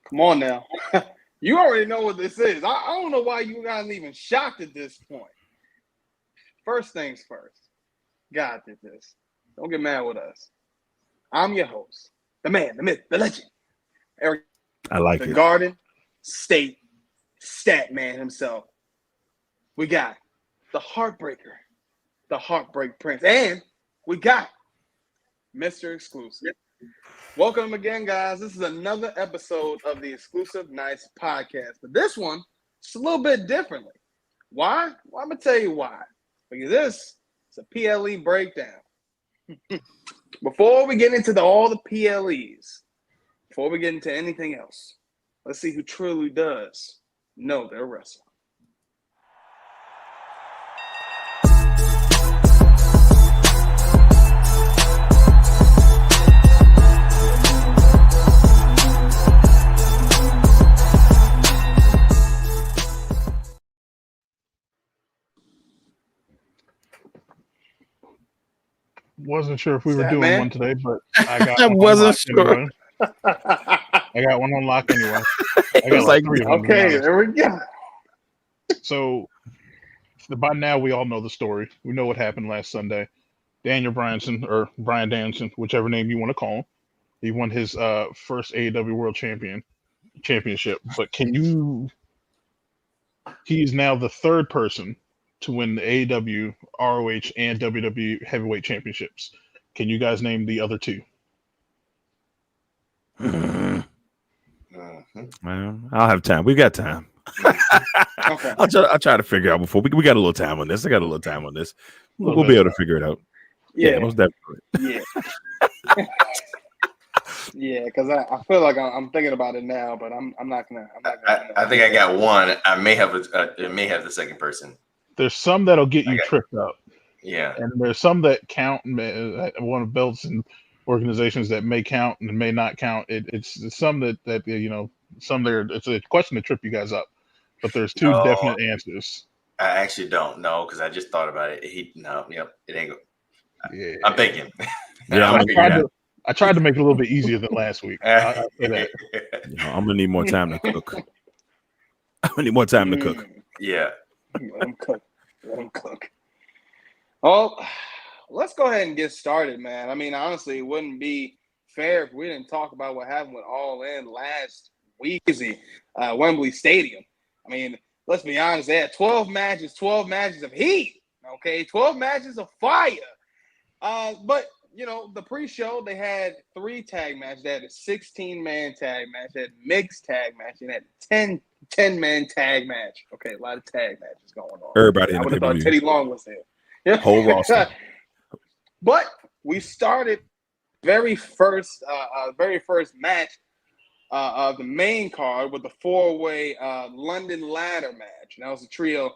Come on now. You already know what this is. I don't know why you guys even shocked at this point. First things first. God did this. Don't get mad with us. I'm your host, the man, the myth, the legend, Eric, I like the it. Garden State Stat Man himself. We got the Heartbreaker, the Heartbreak Prince, and we got Mr. Exclusive. Welcome again, guys. This is another episode of the Xclusive Nights Podcast. But this one, it's a little bit differently. Why? Well, I'm going to tell you why. Because this is a PLE breakdown. Before we get into all the PLEs, before we get into anything else, let's see who truly does know their wrestling. Wasn't sure if we were Stat doing man? one today, but I got I one wasn't on lock sure. anyway. I got one on lock anyway. I got was like, three of them. to be Okay, honest. there we go. So by now we all know the story. We know what happened last Sunday. Daniel Bryanson, or Bryan Danielson, whichever name you want to call him, he won his first AEW World Championship. But he's now the third person to win the AEW, ROH, and WWE Heavyweight Championships. Can you guys name the other two? Well, I'll have time. We got time. Okay. I'll try to figure out before we got a little time on this. I got a little time on this. We'll be able to figure it out. Yeah, most definitely. Yeah. Yeah, because I feel like I'm thinking about it now, but I'm not gonna. I think I got one. I may have the second person. There's some that'll get you tripped up. Yeah, And there's some that count. One of belts and organizations that may count and may not count. It's some that some there. It's a question to trip you guys up, but there's two definite answers. I actually don't know because I just thought about it. It ain't. Yeah. I'm thinking. Yeah, I tried to make it a little bit easier than last week. I'll say that. I'm gonna need more time to cook. I'm gonna need more time to cook. Yeah. Let him cook. Well, let's go ahead and get started, man. I mean, honestly, it wouldn't be fair if we didn't talk about what happened with All In last week at Wembley Stadium. I mean, let's be honest, they had 12 matches of heat, okay? 12 matches of fire. But, the pre-show, they had 3 tag matches. They had a 16-man tag match. They had a mixed tag match. And they had a 10-man tag match. Okay, a lot of tag matches going on. Everybody I in the would have thought pay-per-view. Teddy Long was there. Whole roster. But we started very first match of the main card with the 4-way London ladder match. And that was a trio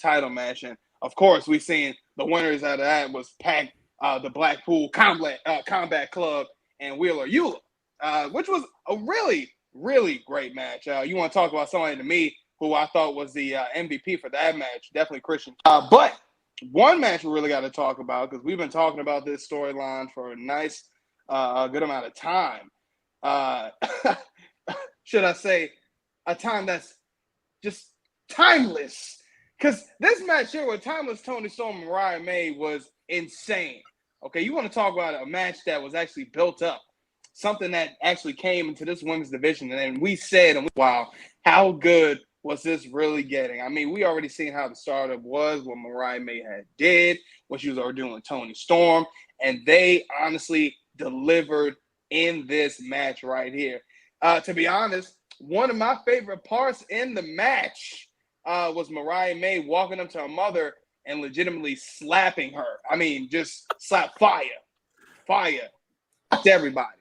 title match. And, of course, we seen the winners out of that was Pac, the Blackpool Combat Club, and Wheeler Yulia, which was a really, really great match. You want to talk about somebody to me who I thought was the MVP for that match, definitely Christian. But one match we really got to talk about, because we've been talking about this storyline for a nice, good amount of time. Should I say a time that's just timeless? Because this match here with Timeless Tony Storm and Mariah May was insane. Okay, you want to talk about a match that was actually built up, something that actually came into this women's division, and then we said, wow, how good was this really getting? I mean, we already seen how the startup was, what Mariah May did, what she was already doing with Tony Storm, and they honestly delivered in this match right here. To be honest, one of my favorite parts in the match was Mariah May walking up to her mother and legitimately slapping her. I mean, just slap fire to everybody.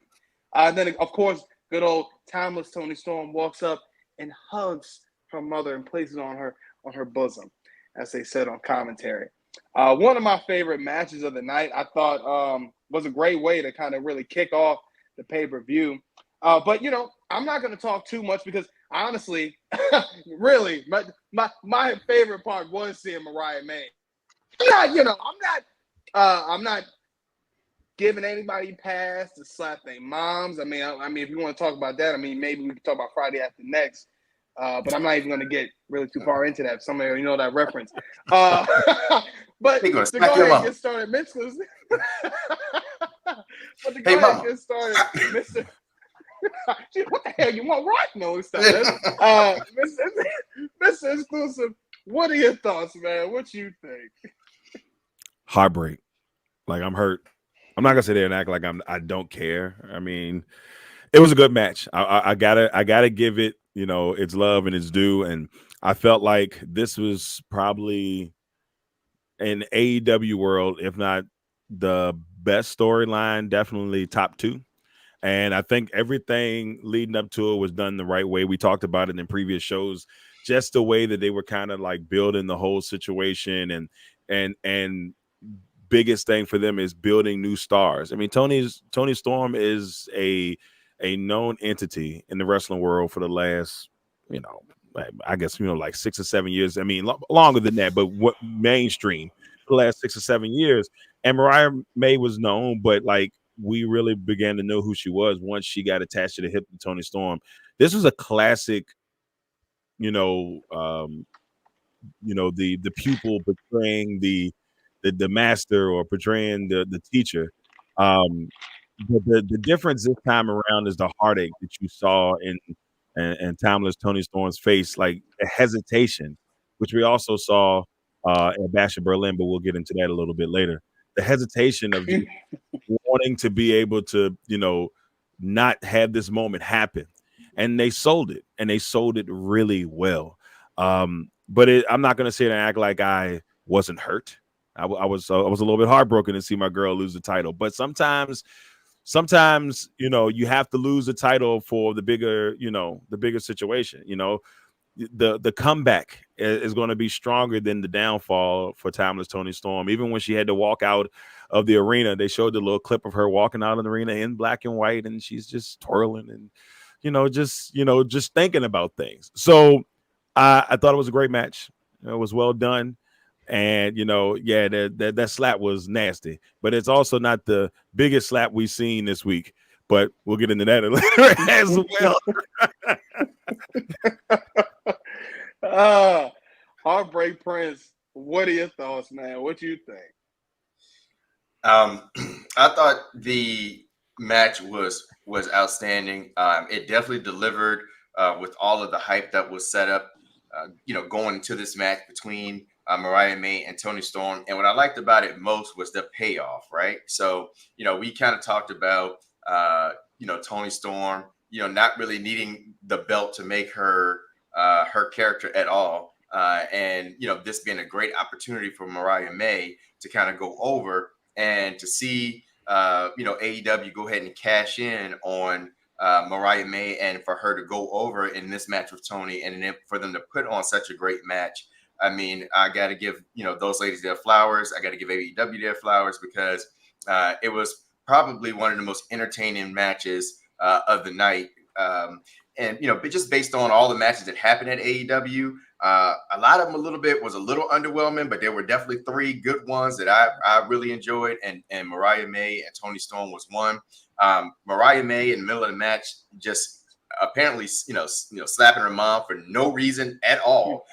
Then, of course, good old Timeless Tony Storm walks up and hugs her mother and places on her bosom, as they said on commentary. One of my favorite matches of the night, I thought, was a great way to kind of really kick off the pay-per-view. But, I'm not going to talk too much because, honestly, really, my favorite part was seeing Mariah May. I'm not giving anybody pass to slap their moms. I mean, if you want to talk about that, I mean, maybe we can talk about Friday After Next. But I'm not even going to get really too far into that. Some of you know that reference. But to go ahead and get started, Mr. But to go ahead and get started, Mr. What the hell you want right? No, stop that. Mr. Xclusive, what are your thoughts, man? What you think? Heartbreak. Like, I'm hurt. I'm not gonna sit there and act like I don't care. I mean, it was a good match. I gotta give it, its love and its due. And I felt like this was probably in AEW world, if not the best storyline, definitely top 2. And I think everything leading up to it was done the right way. We talked about it in previous shows, just the way that they were kind of like building the whole situation, and biggest thing for them is building new stars. I mean, Tony Storm is a known entity in the wrestling world for the last, I guess, like 6 or 7 years. I mean, longer than that, but what mainstream for the last 6 or 7 years. And Mariah May was known, but like, we really began to know who she was once she got attached to the hip of Tony Storm. This was a classic, the pupil betraying the master, or portraying the teacher. But the difference this time around is the heartache that you saw in Timeless Tony Storm's face, like the hesitation, which we also saw at Bash in Berlin, but we'll get into that a little bit later. The hesitation of just wanting to be able to, not have this moment happen. And they sold it, and they sold it really well. But I'm not going to sit and act like I wasn't hurt. I was a little bit heartbroken to see my girl lose the title. But sometimes, you have to lose the title for the bigger situation. The comeback is going to be stronger than the downfall for Timeless Tony Storm. Even when she had to walk out of the arena, they showed the little clip of her walking out of the arena in black and white, and she's just twirling and, just thinking about things. So I thought it was a great match. It was well done. And, that slap was nasty, but it's also not the biggest slap we've seen this week. But we'll get into that later as well. Heartbreak Prince, what are your thoughts, man? What do you think? I thought the match was outstanding. It definitely delivered with all of the hype that was set up, going into this match between Mariah May and Tony Storm. And what I liked about it most was the payoff, right? So, we kind of talked about, Tony Storm, not really needing the belt to make her her character at all. And, this being a great opportunity for Mariah May to kind of go over and to see, AEW go ahead and cash in on Mariah May, and for her to go over in this match with Tony, and then for them to put on such a great match. I mean, I got to give, those ladies their flowers. I got to give AEW their flowers, because it was probably one of the most entertaining matches of the night. And, but just based on all the matches that happened at AEW, a lot of them was a little underwhelming, but there were definitely 3 good ones that I really enjoyed. And Mariah May and Tony Storm was one. Mariah May in the middle of the match just apparently, slapping her mom for no reason at all.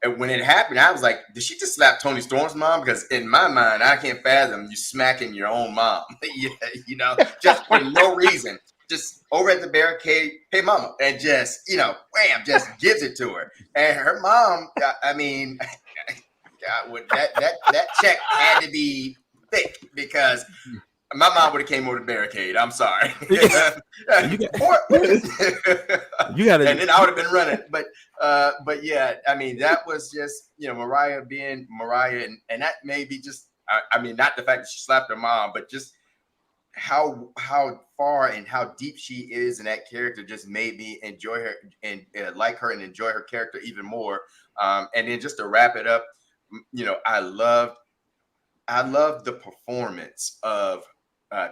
And when it happened, I was like, did she just slap Tony Storm's mom? Because in my mind, I can't fathom you smacking your own mom, just for no reason. Just over at the barricade, hey, mama, and just, wham, just gives it to her. And her mom, I mean, God, that check had to be thick, because my mom would have came over the barricade. I'm sorry. You got it. And then I would have been running. But yeah, I mean, that was just, Mariah being Mariah. And that may be just, I mean, not the fact that she slapped her mom, but just how far and how deep she is in that character just made me enjoy her and like her and enjoy her character even more. And then just to wrap it up, I loved the performance of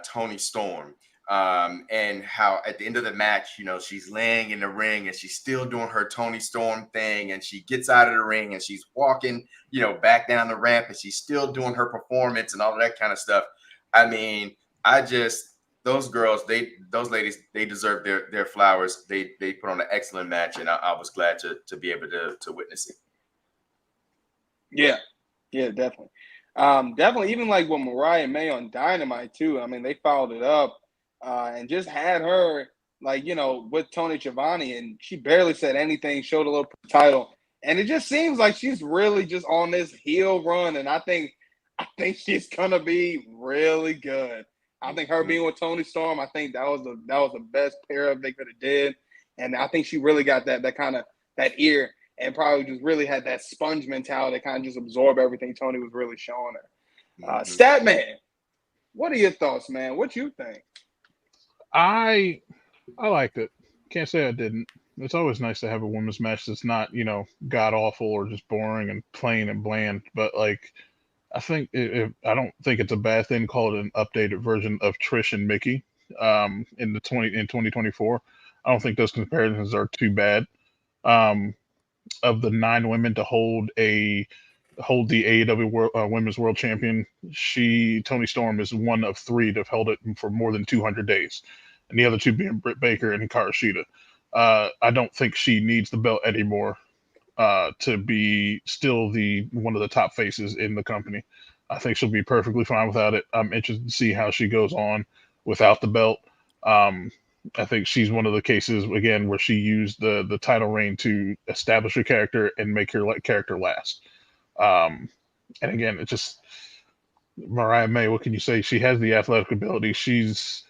Tony Storm, and how at the end of the match, she's laying in the ring and she's still doing her Tony Storm thing, and she gets out of the ring and she's walking, back down the ramp, and she's still doing her performance and all of that kind of stuff. I mean, those girls, those ladies, they deserve their flowers. They put on an excellent match, and I was glad to be able to witness it. Yeah, definitely. Definitely, even like with Mariah May on Dynamite too. I mean, they followed it up and just had her like, with Tony Schiavone, and she barely said anything, showed a little title. And it just seems like she's really just on this heel run, and I think she's gonna be really good. I think her being with Tony Storm, I think that was the best pair up they could have did, and I think she really got that kind of that ear, and probably just really had that sponge mentality to kind of just absorb everything Tony was really showing her. Statman, what are your thoughts, man? What you think? I liked it. Can't say I didn't. It's always nice to have a women's match that's not, god awful or just boring and plain and bland. But like, I think I don't think it's a bad thing to call it an updated version of Trish and Mickey in 2024. I don't think those comparisons are too bad. Of the 9 women to hold the AEW Women's World Champion, Tony Storm is one of 3 to have held it for more than 200 days, and the other 2 being Britt Baker and Hikaru Shida. I don't think she needs the belt anymore to be still one of the top faces in the company. I think she'll be perfectly fine without it. I'm interested to see how she goes on without the belt. I think she's one of the cases, again, where she used the title reign to establish her character and make her character last. And again, it's just Mariah May. What can you say? She has the athletic ability. She's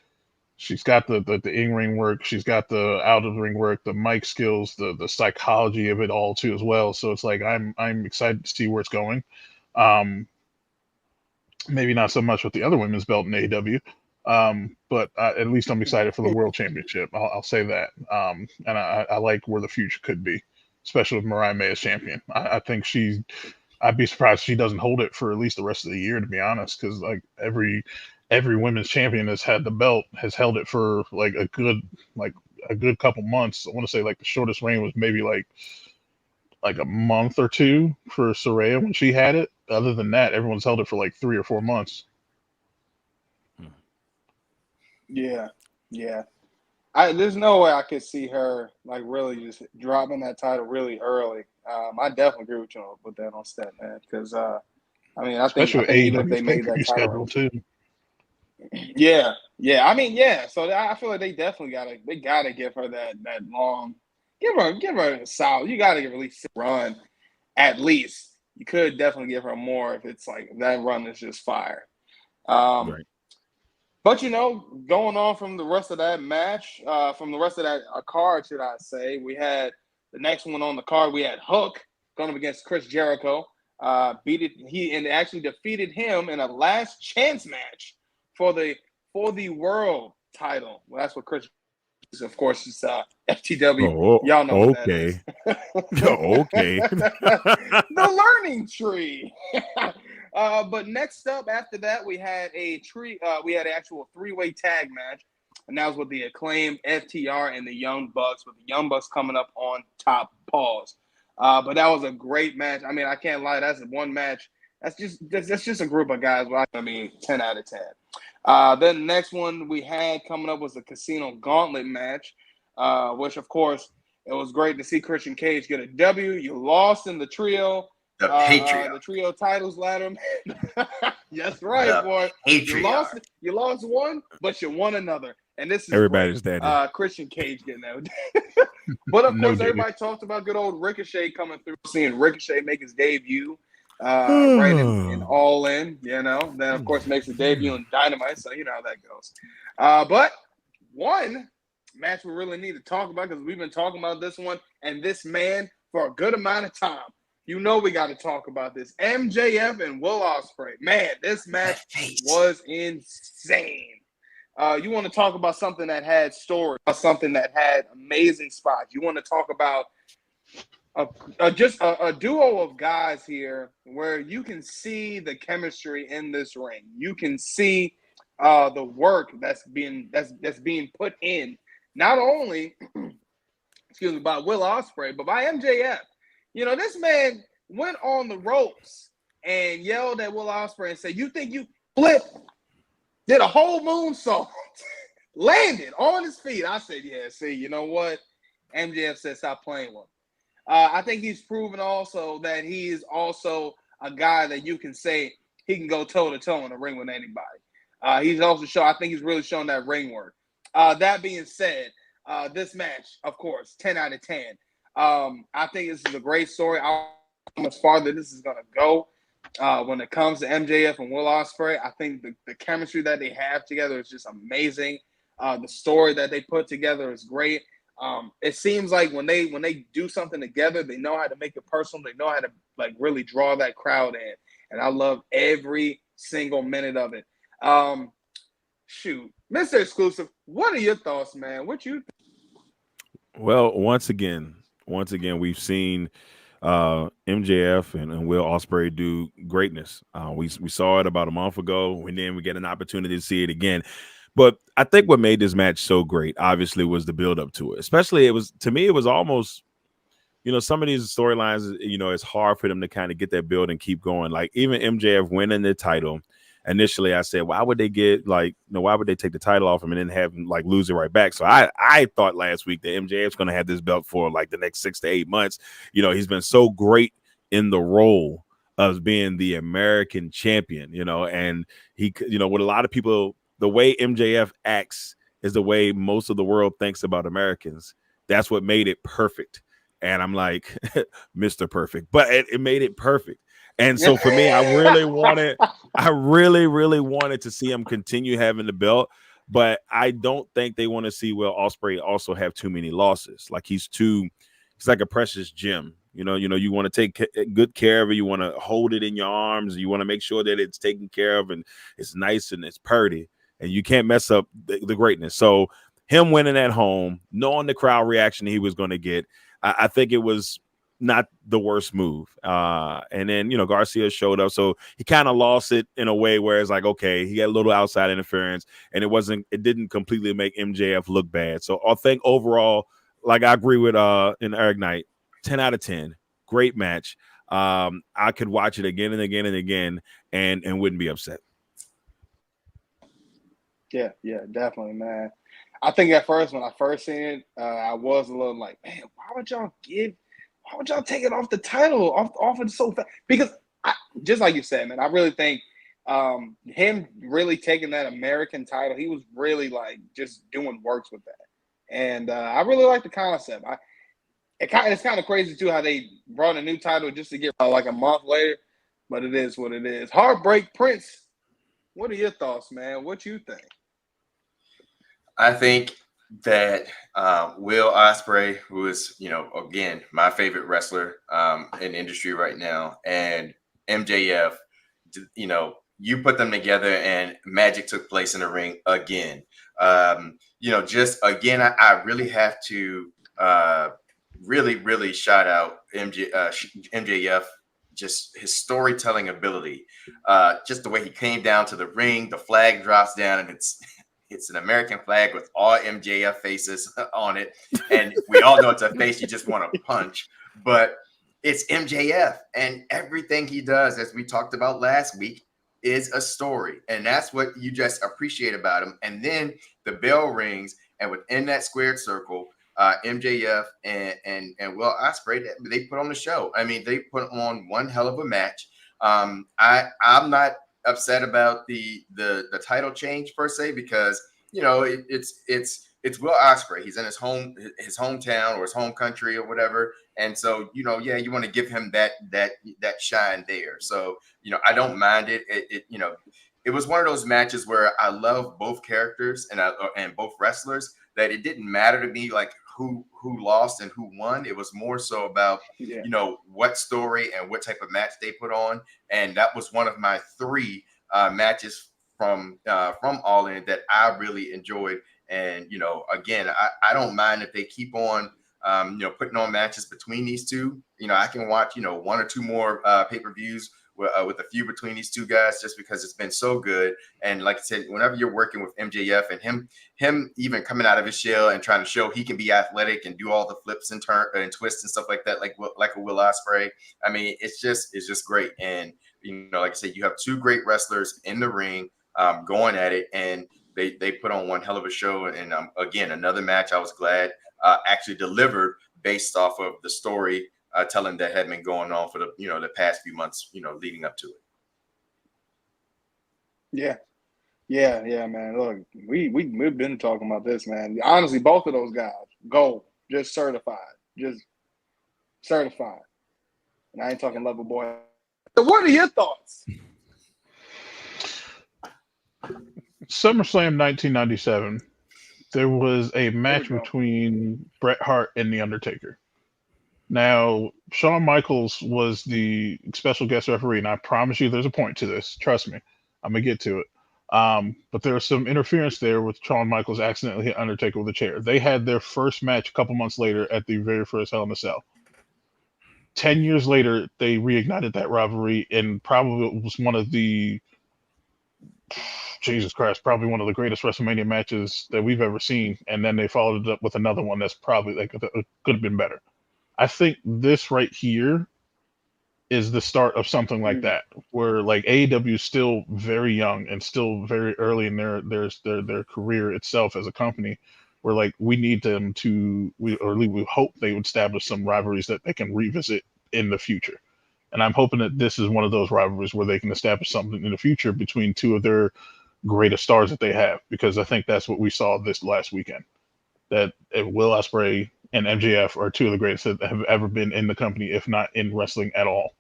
got the in-ring work. She's got the out-of-ring work, the mic skills, the psychology of it all too as well. So it's like I'm excited to see where it's going. Maybe not so much with the other women's belt in AEW. But at least I'm excited for the World Championship. I'll say that. And I like where the future could be, especially with Mariah May as champion. I think I'd be surprised if she doesn't hold it for at least the rest of the year, to be honest, because like every women's champion that's had the belt has held it for like a good couple months. I want to say like the shortest reign was maybe like a month or 2 for Saraya when she had it. Other than that, everyone's held it for like 3 or 4 months. Yeah. There's no way I could see her like really just dropping that title really early. I definitely agree with you with that on Stat, man. Because I think even if they made that title too. Yeah. So I feel like they definitely gotta give her that long. Give her a solid. You gotta give her at least a run, at least. You could definitely give her more if it's like that run is just fire. Right. But going on from the rest of that match, from the rest of that card, should I say, we had the next one on the card. We had Hook going up against Chris Jericho. He actually defeated him in a last chance match for the world title. Well, that's what Chris is, of course, is FTW. Y'all know what that is. Okay. The learning tree. But next up after that, we had we had an actual 3-way tag match, and that was with the Acclaim, FTR, and the Young Bucks, with the Young Bucks coming up on top. Pause. But that was a great match. I mean, I can't lie. That's one match. That's just a group of guys. 10 out of 10. Then the next one we had coming up was the Casino Gauntlet match, which, of course, it was great to see Christian Cage get a W. You lost in the trio. The trio titles ladder. That's right, boy. You lost one, but you won another. And this is everybody's that. Christian Cage getting that. But of course, everybody talked about good old Ricochet coming through, seeing Ricochet make his debut right in All In, Then of course makes his debut in Dynamite, so you know how that goes. But one match we really need to talk about, because we've been talking about this one and this man for a good amount of time. We got to talk about this. MJF and Will Ospreay. Man, this match was insane. You want to talk about something that had story, something that had amazing spots. You want to talk about just a duo of guys here where you can see the chemistry in this ring. You can see the work that's being put in, not only by Will Ospreay, but by MJF. This man went on the ropes and yelled at Will Ospreay and said, "You think you flip did a whole moonsault, landed on his feet. I said, yeah, see, you know what? MJF said stop playing with him. I think he's proven also that he is also a guy that you can say he can go toe-to-toe in the ring with anybody. He's also shown, I think he's really shown that ring work. That being said, this match, of course, 10 out of 10. I think this is a great story. I don't know how much farther this is going to go. When it comes to MJF and Will Ospreay, I think the chemistry that they have together is just amazing. The story that they put together is great. It seems like when they do something together, they know how to make it personal. They know how to like really draw that crowd in, and I love every single minute of it. Shoot, Mr. Exclusive, what are your thoughts, man? What you think? Well, once again, we've seen MJF and Will Ospreay do greatness. We saw it about a month ago, and then we get an opportunity to see it again. But I think what made this match so great, obviously, was the build up to it. Especially, it was almost, some of these storylines, it's hard for them to kind of get that build and keep going. Like even MJF winning the title. Initially, I said, why would they take the title off him and then have him like lose it right back? So I thought last week that MJF's going to have this belt for like the next 6 to 8 months. He's been so great in the role of being the American champion, and he, with a lot of people, the way MJF acts is the way most of the world thinks about Americans. That's what made it perfect. And I'm like, Mr. Perfect, but it made it perfect. And so for me, I really wanted to see him continue having the belt, but I don't think they want to see Will Ospreay also have too many losses. Like he's like a precious gem. You want to take good care of it. You want to hold it in your arms. You want to make sure that it's taken care of and it's nice and it's purty, and you can't mess up the greatness. So him winning at home, knowing the crowd reaction he was going to get, I think it was not the worst move. And then, Garcia showed up. So he kind of lost it in a way where it's like, okay, he got a little outside interference and it didn't completely make MJF look bad. So I think overall, like I agree with in Eric Knight, 10 out of 10, great match. I could watch it again and again and again and wouldn't be upset. Yeah, definitely, man. I think at first, when I first seen it, I was a little like, man, why would y'all take it off the title, off it so fast? Because just like you said, man, I really think him really taking that American title, he was really like just doing works with that. And I really like the concept. It's kind of crazy too how they brought a new title just to get like a month later, but it is what it is. Heartbreak Prince, what are your thoughts, man? What you think? I think that Will Ospreay, who is, again, my favorite wrestler in the industry right now, and MJF, you put them together and magic took place in the ring again. Just again, I really have to really shout out MJF, just his storytelling ability, just the way he came down to the ring, the flag drops down, and it's an American flag with all MJF faces on it. And we all know it's a face you just want to punch, but it's MJF, and everything he does, as we talked about last week, is a story. And that's what you just appreciate about him. And then the bell rings, and within that squared circle, MJF and Will Ospreay, they put on the show. I mean, they put on one hell of a match. I'm not upset about the title change per se, because it's Will Ospreay. He's in his hometown or his home country or whatever, and so you want to give him that shine there. So I don't mind it. It was one of those matches where I love both characters and both wrestlers, that it didn't matter to me like who lost and who won. It was more so about what story and what type of match they put on, and that was one of my 3 matches from All In that I really enjoyed. And again, I don't mind if they keep on putting on matches between these two. I can watch 1 or 2 more pay-per-views with a few between these two guys, just because it's been so good. And like I said, whenever you're working with MJF and him even coming out of his shell and trying to show he can be athletic and do all the flips and turn and twists and stuff like that, like a Will Ospreay, I mean, it's just great. And like I said, you have 2 great wrestlers in the ring. going at it, and they put on one hell of a show. And again, another match I was glad actually delivered based off of the story telling that had been going on for the past few months, leading up to it. Yeah, man. Look, we've been talking about this, man. Honestly, both of those guys, gold, just certified. And I ain't talking Lover Boy. So what are your thoughts? SummerSlam 1997, there was a match between Bret Hart and The Undertaker. Now, Shawn Michaels was the special guest referee, and I promise you there's a point to this. Trust me. I'm going to get to it. But there was some interference there with Shawn Michaels accidentally hit Undertaker with a chair. They had their first match a couple months later at the very first Hell in a Cell. 10 years later, they reignited that rivalry, and probably was one of the Jesus Christ, probably one of the greatest WrestleMania matches that we've ever seen. And then they followed it up with another one that's probably could have been better. I think this right here is the start of something like that, where like AEW is still very young and still very early in their career itself as a company, where like we need them to, or at least we hope they would establish some rivalries that they can revisit in the future. And I'm hoping that this is one of those rivalries where they can establish something in the future between two of their greatest stars that they have, because I think that's what we saw this last weekend. That Will Ospreay and MJF are two of the greatest that have ever been in the company, if not in wrestling at all.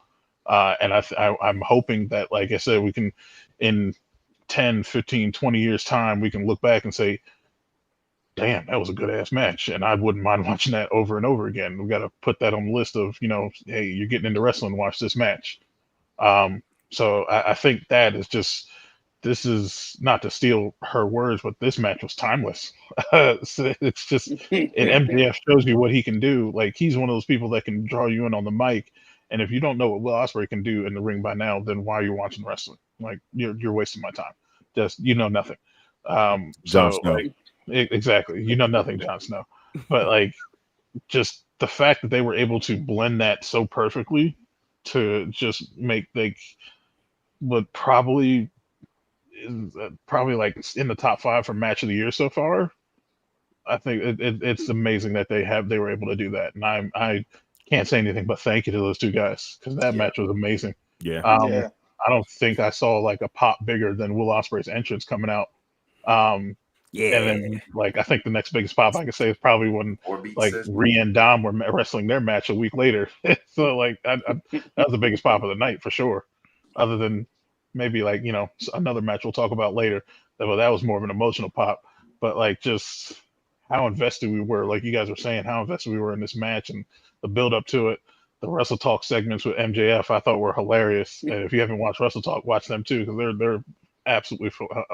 And I'm hoping that, like I said, we can, in 10, 15, 20 years time, we can look back and say, damn, that was a good ass match. And I wouldn't mind watching that over and over again. We got to put that on the list of, hey, you're getting into wrestling, watch this match. So I think that is just, this is not to steal her words, but this match was timeless. So it's just, and MJF shows you what he can do. Like, he's one of those people that can draw you in on the mic. And if you don't know what Will Ospreay can do in the ring by now, then why are you watching wrestling? Like, you're wasting my time. Just, nothing. Jon Snow. Exactly. Nothing, Jon Snow. But like, just the fact that they were able to blend that so perfectly to just make what probably like in the top 5 for match of the year so far. I think it's amazing that they were able to do that, and I can't say anything but thank you to those two guys, because that match was amazing. Yeah. I don't think I saw like a pop bigger than Will Ospreay's entrance coming out. And then like I think the next biggest pop I could say is probably when like Rhea and Dom were wrestling their match a week later. So like that was the biggest pop of the night for sure. Other than maybe like another match we'll talk about later. That was more of an emotional pop. But like just how invested we were, like you guys were saying, how invested we were in this match and the build up to it. The Wrestle Talk segments with MJF I thought were hilarious. And if you haven't watched Wrestle Talk, watch them too, because they're absolutely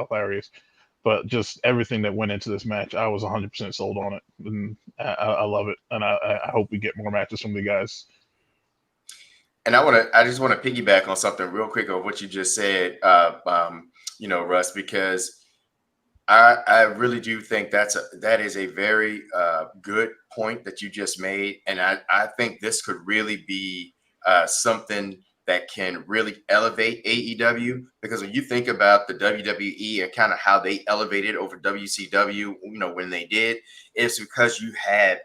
hilarious. But just everything that went into this match, I was 100% sold on it, and I love it. And I hope we get more matches from the guys. And I just want to piggyback on something real quick of what you just said, Russ, because I really do think that is a very good point that you just made, and I think this could really be something that can really elevate AEW, because when you think about the WWE and kind of how they elevated over WCW, when they did, it's because you had,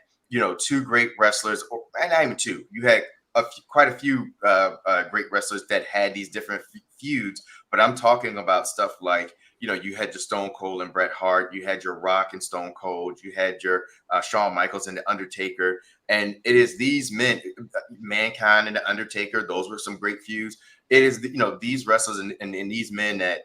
two great wrestlers, and not even two, you had quite a few great wrestlers that had these different feuds. But I'm talking about stuff like, you had your Stone Cold and Bret Hart, you had your Rock and Stone Cold, you had your Shawn Michaels and The Undertaker. And it is these men, Mankind and The Undertaker, those were some great feuds. It is, these wrestlers and these men that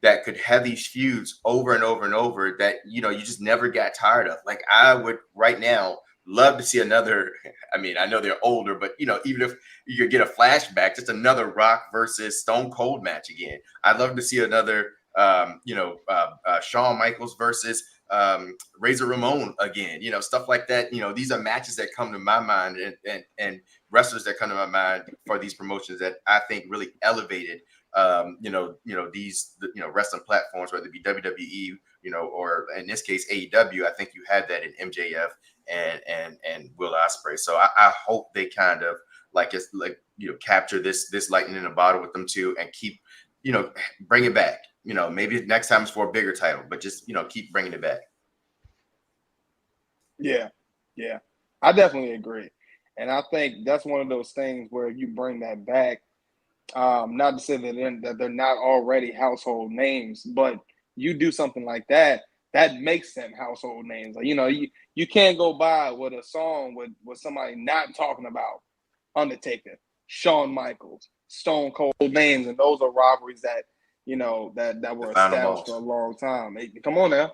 that could have these feuds over and over and over that, you just never got tired of. Like, I would right now love to see another. I mean, I know they're older, but even if you could get a flashback, just another Rock versus Stone Cold match again. I'd love to see another, Shawn Michaels versus Razor Ramon again. Stuff like that. These are matches that come to my mind, and wrestlers that come to my mind for these promotions that I think really elevated, these wrestling platforms, whether it be WWE, or in this case AEW. I think you had that in MJF and Will Ospreay. So I hope they kind of capture this lightning in a bottle with them too, and keep, bring it back. maybe next time it's for a bigger title, but just, keep bringing it back. Yeah. I definitely agree. And I think that's one of those things where you bring that back. Not to say that they're not already household names, but you do something like that makes them household names. Like, you can't go by with a song with somebody not talking about Undertaker, Shawn Michaels, Stone Cold names, and those are rivalries that that were established for a long time. Hey, come on now.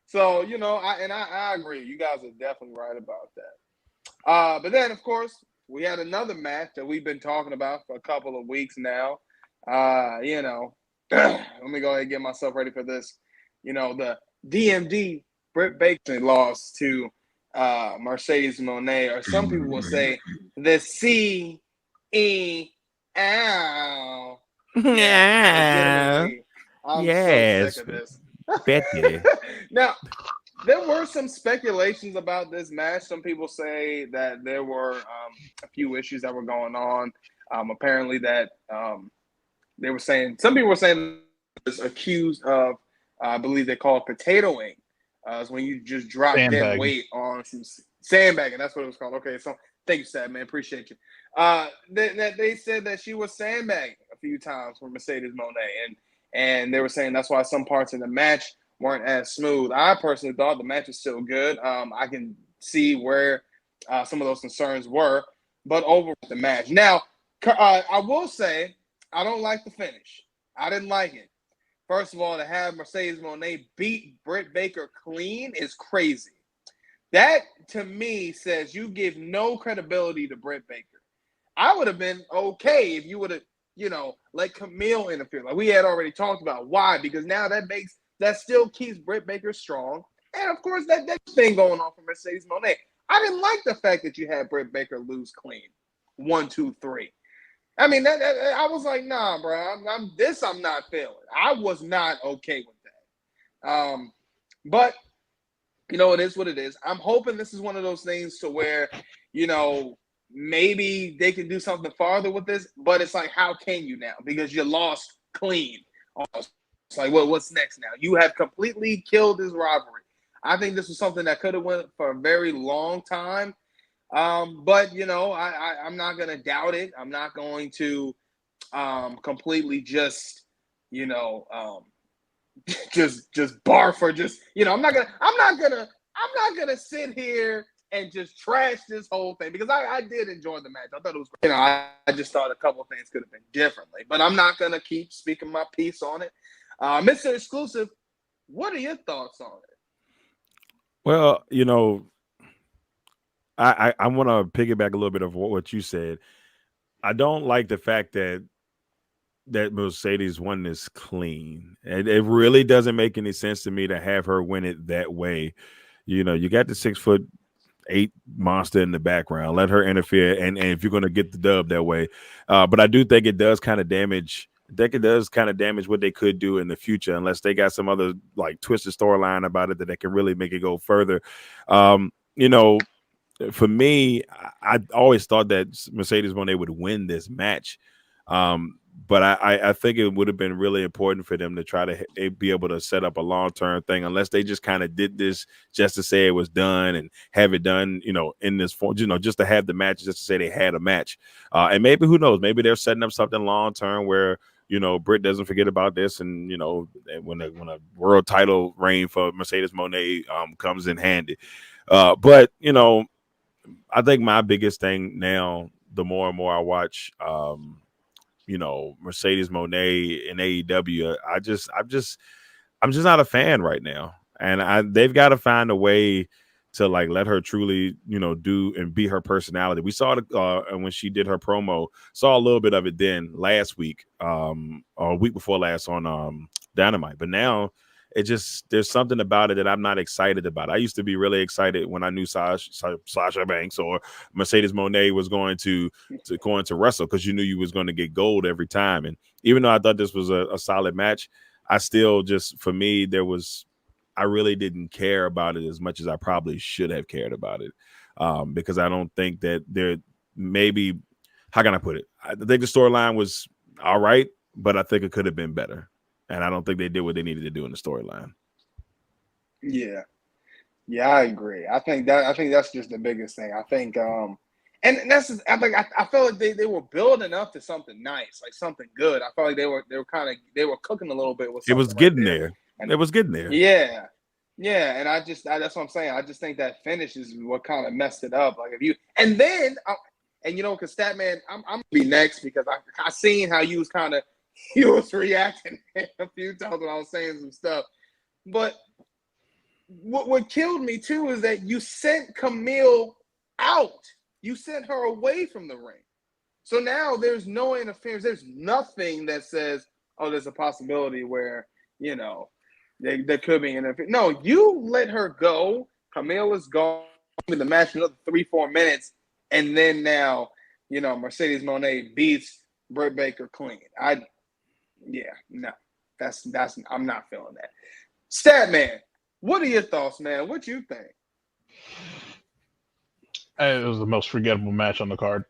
So I agree. You guys are definitely right about that. But then, of course, we had another match that we've been talking about for a couple of weeks now. Let me go ahead and get myself ready for this. The DMD Britt Baker lost to Mercedes Moné, or some people will say the CEL. Yeah. I'm so sick of this. Betty. Now, there were some speculations about this match. Some people say that there were a few issues that were going on. Apparently, that they were saying, some people were saying it was accused of, I believe they call it potatoing. It's when you just drop dead weight on some sandbagging. That's what it was called. Okay, so thank you, Sad man. Appreciate you. They said that she was sandbagging a few times for Mercedes Moné, and they were saying that's why some parts of the match weren't as smooth. I personally thought the match was still good. I can see where some of those concerns were, but over the match. Now, I will say I don't like the finish. I didn't like it. First of all, to have Mercedes Moné beat Britt Baker clean is crazy. That, to me, says you give no credibility to Britt Baker. I would have been okay if you would have, let Camille interfere. Like we had already talked about. Why? Because now that still keeps Britt Baker strong. And, of course, that thing going on for Mercedes Moné. I didn't like the fact that you had Britt Baker lose clean. 1, 2, 3. I mean, I was like, nah, bro. I'm not feeling. I was not okay with that. But it is what it is. I'm hoping this is one of those things to where, maybe they can do something farther with this. But it's like, how can you now? Because you lost clean. It's like, well, what's next now? You have completely killed this rivalry. I think this was something that could have went for a very long time. But I'm not gonna doubt it. I'm not going to completely just just barf or just I'm not gonna sit here and just trash this whole thing, because I did enjoy the match. I thought it was great. I just thought a couple of things could have been differently, but I'm not gonna keep speaking my piece on it. Mr. Xclusive, what are your thoughts on it? Well, I want to piggyback a little bit of what you said. I don't like the fact that Mercedes won this clean. It really doesn't make any sense to me to have her win it that way. You got the 6'8" monster in the background. Let her interfere, and if you're going to get the dub that way. But I do think it does kind of damage. What they could do in the future, unless they got some other like twisted storyline about it that can really make it go further. For me, I always thought that Mercedes Moné would win this match. But I think it would have been really important for them to try to be able to set up a long-term thing, unless they just kind of did this just to say it was done and have it done, in this form, just to have the match, just to say they had a match. And maybe, who knows, maybe they're setting up something long-term where, Britt doesn't forget about this, and when a world title reign for Mercedes Moné comes in handy. But I think my biggest thing now, the more and more I watch, Mercedes Moné in AEW, I'm just not a fan right now, and they've got to find a way to like let her truly, do and be her personality. We saw it when she did her promo, saw a little bit of it then last week, or a week before last on Dynamite. But now there's something about it that I'm not excited about. I used to be really excited when I knew Sasha Banks or Mercedes Moné was going to wrestle, because you knew you was going to get gold every time. And even though I thought this was a solid match, I still for me, I really didn't care about it as much as I probably should have cared about it, because I don't think that maybe, how can I put it? I think the storyline was all right, but I think it could have been better. And I don't think they did what they needed to do in the storyline. Yeah. Yeah, I agree. I think that's just the biggest thing. I think and that's just, I felt like they were building up to something nice, like something good. I felt like they were cooking a little bit with It something was right getting there. there. And It was getting there. yeah. Yeah, and that's what I'm saying. I just think that finish is what kind of messed it up. Like if you and then and you know, because Statman, I'm gonna be next because I seen how you was reacting a few times when I was saying some stuff. But what killed me too is that you sent Camille out. You sent her away from the ring. So now there's no interference. There's nothing that says, oh, there's a possibility where, you know, there could be interference. No, you let her go. Camille is gone. The match another 3-4 minutes. And then now, you know, Mercedes Moné beats Britt Baker clean. I'm not feeling that. Statman, what are your thoughts, man? What you think? It was the most forgettable match on the card.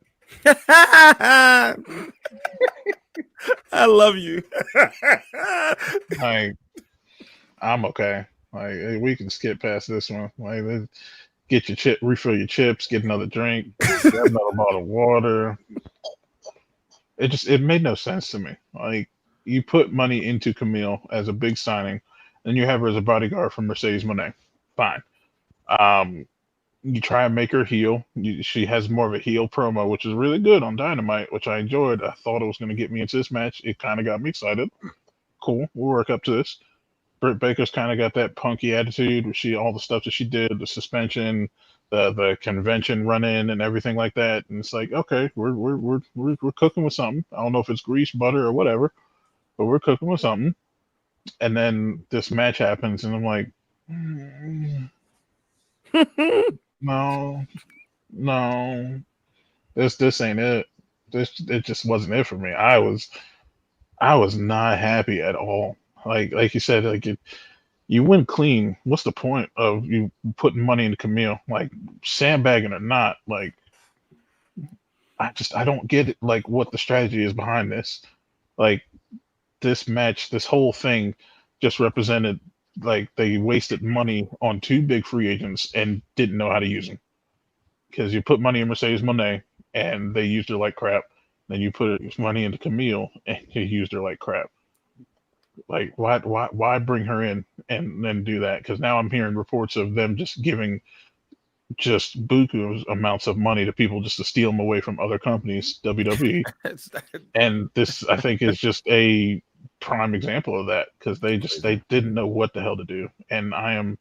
I love you. Like, I'm okay. Like, we can skip past this one. Like, get your refill your chips, get another drink, get another bottle of water. It made no sense to me. Like, you put money into Camille as a big signing, and you have her as a bodyguard for Mercedes Moné. Fine. You try and make her heel. She has more of a heel promo, which is really good on Dynamite, which I enjoyed. I thought it was going to get me into this match. It kind of got me excited. Cool. We'll work up to this. Britt Baker's kind of got that punky attitude where all the stuff that she did, the suspension, the convention run-in and everything like that. And it's like, okay, we're cooking with something. I don't know if it's grease, butter, or whatever, but we're cooking with something. And then this match happens, and I'm like, no, this ain't it. It just wasn't it for me. I was not happy at all. Like you said, like you win clean. What's the point of you putting money into Camille? Like, sandbagging or not, like I don't get it, like what the strategy is behind this. Like, this match, this whole thing just represented like they wasted money on two big free agents and didn't know how to use them. Because you put money in Mercedes Moné and they used her like crap. Then you put money into Camille and you used her like crap. Like, why bring her in and then do that? Because now I'm hearing reports of them just giving just buku amounts of money to people just to steal them away from other companies, WWE. And this, I think, is just a prime example of that, because they didn't know what the hell to do. And I'm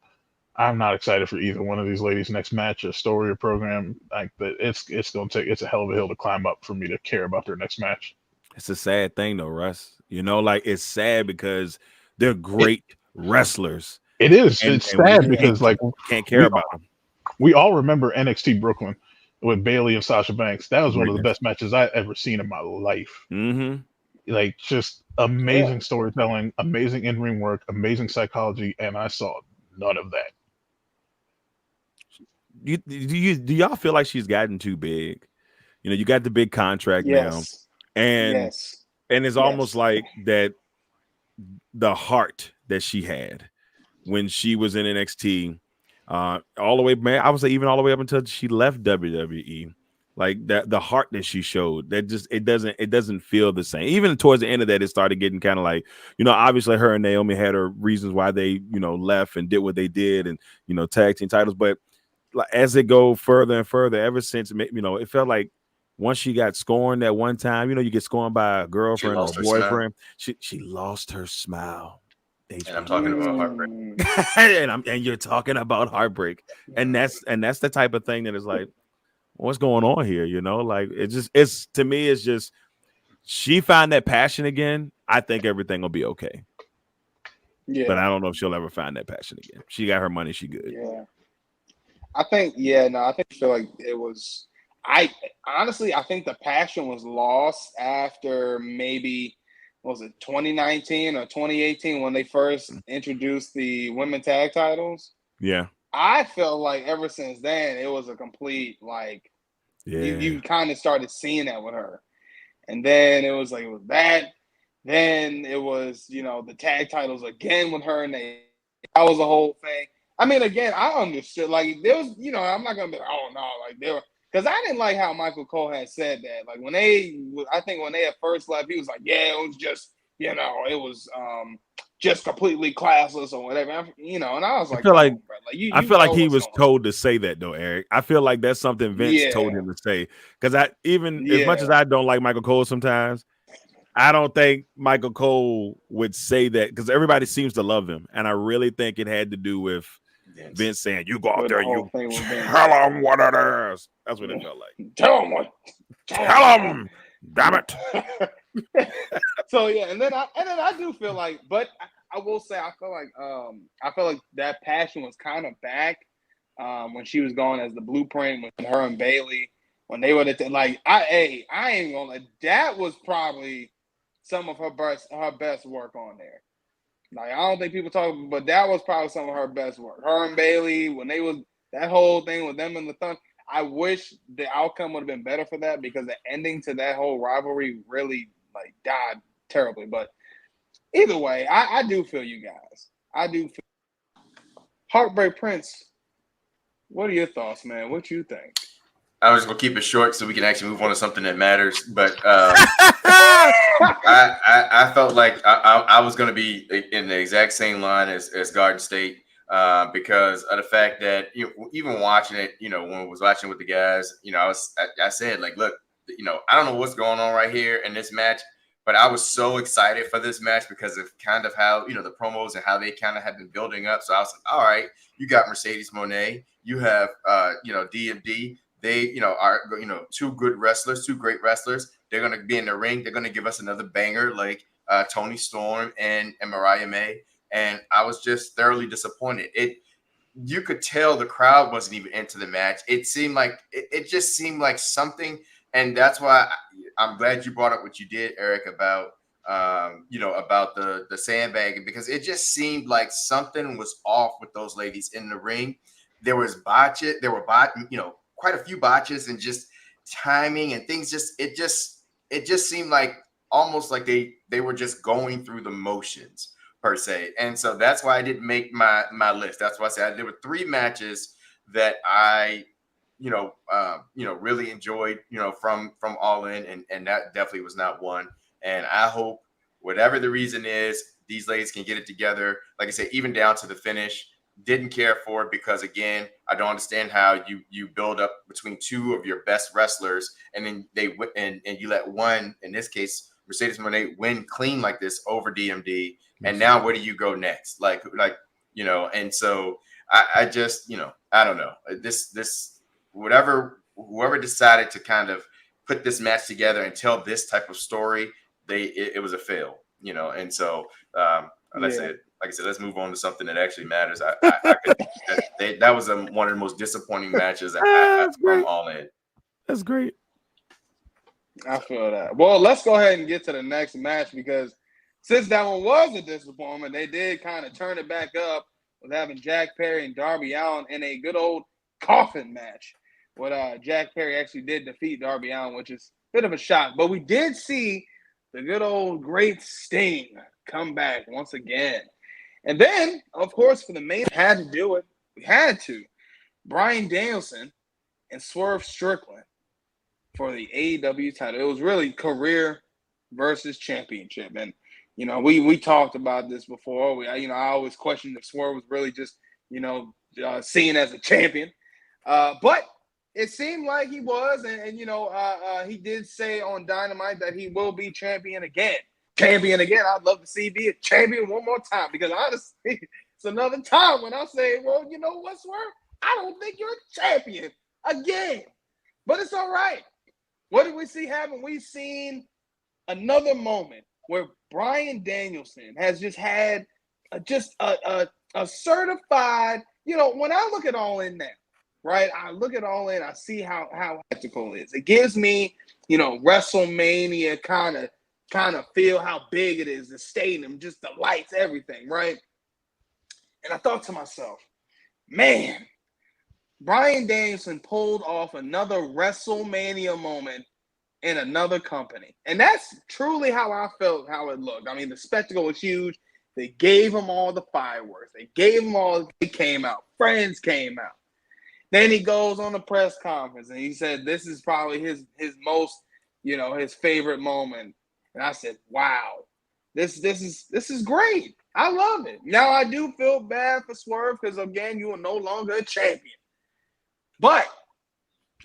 not excited for either one of these ladies' next match or story or program. Like, that it's a hell of a hill to climb up for me to care about their next match. It's a sad thing though, Russ. You know, like, it's sad because they're great wrestlers. It is. It's sad because like can't care about them. We all remember NXT Brooklyn with Bayley and Sasha Banks. That was one of the best matches I've ever seen in my life. Mm-hmm. Like, just amazing storytelling, amazing in-ring work, amazing psychology, and I saw none of that. Do y'all feel like she's gotten too big? You know, you got the big contract now, and it's almost like that. The heart that she had when she was in NXT, all the way, man, I would say even all the way up until she left WWE, like that, the heart that she showed, that just it doesn't feel the same. Even towards the end of that, it started getting kind of like, you know, obviously her and Naomi had her reasons why they, you know, left and did what they did, and, you know, tag team titles. But like, as it go further and further, ever since, you know, it felt like once she got scorned that one time, you know, you get scorned by a girlfriend or a boyfriend, she lost her smile. And I'm talking about heartbreak. and you're talking about heartbreak, and that's the type of thing that is like, what's going on here? You know, like, it's to me, it's just, she found that passion again. I think everything will be okay. Yeah, but I don't know if she'll ever find that passion again. She got her money. She good. Yeah, I think. Yeah, no, I feel like it was. I think the passion was lost after maybe, what was it, 2019 or 2018 when they first introduced the women tag titles? Yeah. I felt like ever since then it was a complete, like, you kind of started seeing that with her. And then it was that. Then it was, the tag titles again with her and they. That was a whole thing. I mean, again, I understood. Like, there was, I'm not going to be like, oh, no. Like, there were. Because I didn't like how Michael Cole had said that. Like, I think when they had first left, he was like, yeah, it was just, it was just completely classless or whatever. And I was like, I feel like, bro. Like you I feel like know he what's was going on. told to say that though, Eric. I feel like that's something Vince told him to say. Because as much as I don't like Michael Cole sometimes, I don't think Michael Cole would say that because everybody seems to love him. And I really think it had to do with Vince saying, you go out there and you tell him what it is. That's what it felt like. Tell him what. Tell him. Damn it. So yeah, and then I do feel like, but I will say I feel like that passion was kind of back when she was going as the Blueprint with her and Bailey when they were I ain't gonna lie, that was probably some of her best work on there. Like, I don't think people talk, but that was probably some of her best work. Her and Bailey, when they was that whole thing with them and the Thunder. I wish the outcome would have been better for that because the ending to that whole rivalry really died terribly. But either way, I do feel you guys. I do feel Heartbreak Prince. What are your thoughts, man? What you think? I was gonna keep it short so we can actually move on to something that matters. But I felt like I was gonna be in the exact same line as Garden State. Because of the fact that even watching it, when I was watching with the guys, I said like, look, I don't know what's going on right here in this match, but I was so excited for this match because of kind of how the promos and how they kind of have been building up. So I was like, all right, you got Mercedes Moné, you have DMD. They are two great wrestlers. They're gonna be in the ring. They're gonna give us another banger like Toni Storm and Mariah May. And I was just thoroughly disappointed. You could tell the crowd wasn't even into the match. It seemed like it just seemed like something, and that's why I'm glad you brought up what you did, Eric, about about the sandbagging, because it just seemed like something was off with those ladies in the ring. There were quite a few botches and just timing and things. It just seemed like almost like they were just going through the motions per se. And so that's why I didn't make my list. That's why I said there were 3 matches that I, really enjoyed, from All In, and that definitely was not one. And I hope whatever the reason is, these ladies can get it together. Like I said, even down to the finish, didn't care for it because again, I don't understand how you build up between 2 of your best wrestlers and then and you let one, in this case, Mercedes Moné, win clean like this over DMD. And now where do you go next? And so I just, I don't know. This whoever decided to kind of put this match together and tell this type of story, it was a fail, And so like I said, let's move on to something that actually matters. That was one of the most disappointing matches from All In. That's great. I feel that. Well, let's go ahead and get to the next match because since that one was a disappointment, they did kind of turn it back up with having Jack Perry and Darby Allin in a good old coffin match. Jack Perry actually did defeat Darby Allin, which is a bit of a shock. But we did see the good old great Sting come back once again. And then, of course, for the main, we had to do it. We had to. Bryan Danielson and Swerve Strickland for the AEW title. It was really career versus championship. And we talked about this before. I always questioned if Swerve was really just, seen as a champion. But it seemed like he was. And he did say on Dynamite that he will be champion again. I'd love to see be a champion one more time because honestly, it's another time when I say, well, you know what, Swerve? I don't think you're a champion again. But it's all right. What did we see happen? We've seen another moment where Bryan Danielson has just had a certified, when I look at All In now, right? I look at All In, I see how tactical it is. It gives me, WrestleMania kind of feel how big it is, the stadium, just the lights, everything, right? And I thought to myself, man, Bryan Danielson pulled off another WrestleMania moment in another company. And that's truly how I felt, how it looked. I mean, the spectacle was huge. They gave him all the fireworks. They gave him all, he came out. Friends came out. Then he goes on the press conference and he said, this is probably his most, his favorite moment. And I said, wow, this is great. I love it. Now I do feel bad for Swerve because, again, you are no longer a champion. But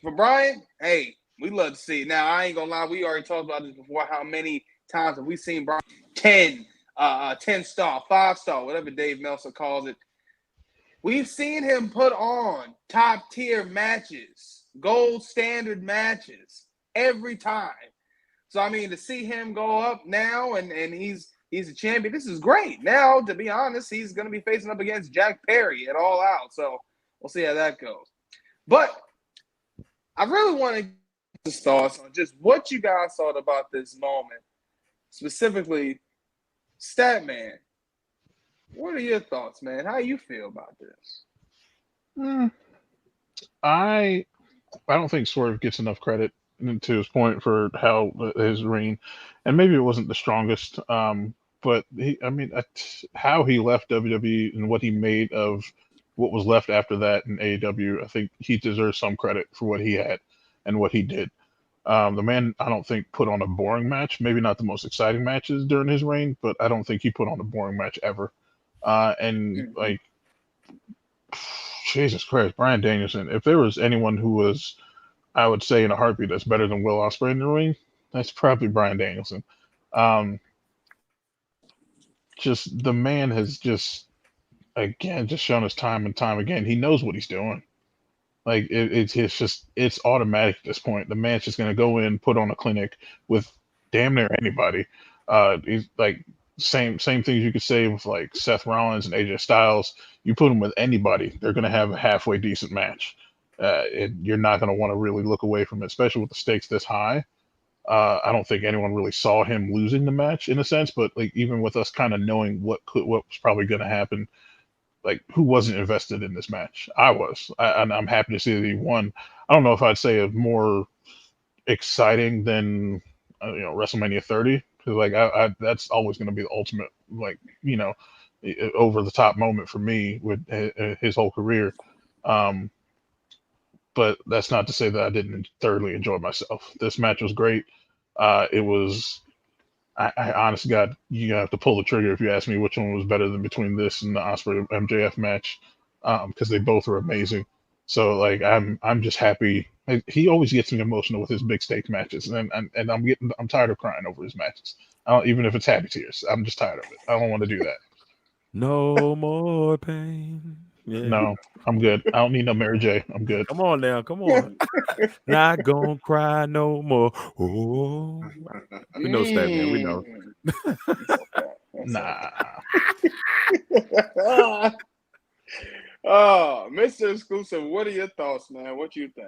for Brian, hey, we love to see it. Now, I ain't going to lie. We already talked about this before, how many times have we seen Brian 10-star, 5-star, whatever Dave Meltzer calls it. We've seen him put on top-tier matches, gold standard matches every time. So, I mean, to see him go up now and he's a champion, this is great. Now, to be honest, he's going to be facing up against Jack Perry at All Out. So, we'll see how that goes. But I really want to get his thoughts on just what you guys thought about this moment. Specifically, Statman. What are your thoughts, man? How you feel about this? I don't think Swerve gets enough credit, to his point, for how his reign, and maybe it wasn't the strongest, but how he left WWE and what he made of what was left after that in AEW, I think he deserves some credit for what he had and what he did. The man, I don't think, put on a boring match. Maybe not the most exciting matches during his reign, but I don't think he put on a boring match ever. Jesus Christ, Bryan Danielson. If there was anyone who was, I would say in a heartbeat, that's better than Will Ospreay in the ring, that's probably Bryan Danielson. Just the man has just shown us time and time again. He knows what he's doing. Like it's automatic at this point. The man's just gonna go in, put on a clinic with damn near anybody. He's like same things you could say with like Seth Rollins and AJ Styles. You put them with anybody, they're gonna have a halfway decent match. You're not gonna want to really look away from it, especially with the stakes this high. I don't think anyone really saw him losing the match in a sense, but like even with us kind of knowing what was probably gonna happen. Like, who wasn't invested in this match? I was. And I'm happy to see that he won. I don't know if I'd say a more exciting than WrestleMania 30, because like that's always going to be the ultimate, like, over the top moment for me with his whole career. But that's not to say that I didn't thoroughly enjoy myself. This match was great. It was. I honestly, God, you have to pull the trigger if you ask me which one was better than between this and the Ospreay MJF match, because they both were amazing. So like, I'm just happy. He always gets me emotional with his big stake matches, and I'm tired of crying over his matches. Even if it's happy tears, I'm just tired of it. I don't want to do that. No more pain. Yeah. No, I'm good. I don't need no Mary J. I'm good. Come on now, come on. Not gonna cry no more. Oh, we know Statman. We know. Nah. Oh, Mr. Exclusive, what are your thoughts, man? What you think?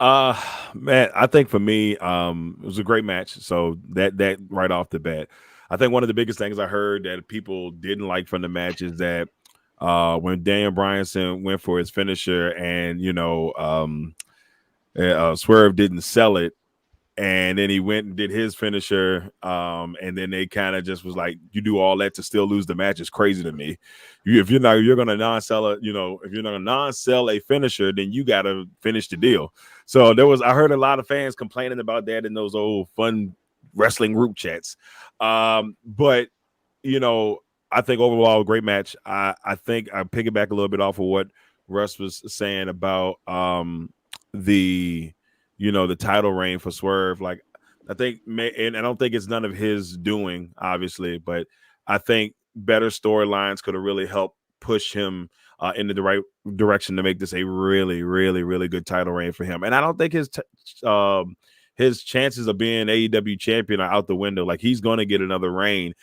Man, I think for me, it was a great match. So that right off the bat, I think one of the biggest things I heard that people didn't like from the match is that when Daniel Bryanson went for his finisher and Swerve didn't sell it, and then he went and did his finisher, and then they kind of just was like, you do all that to still lose the match is crazy to me. If you're gonna non-sell it, if you're gonna non-sell a finisher, then you gotta finish the deal. So I heard a lot of fans complaining about that in those old fun wrestling group chats. But I think overall, great match. I think I piggyback a little bit off of what Russ was saying about the title reign for Swerve. Like, I think, and I don't think it's none of his doing, obviously, but I think better storylines could have really helped push him into the right direction to make this a really, really, really good title reign for him. And I don't think his chances of being AEW champion are out the window. Like, he's going to get another reign.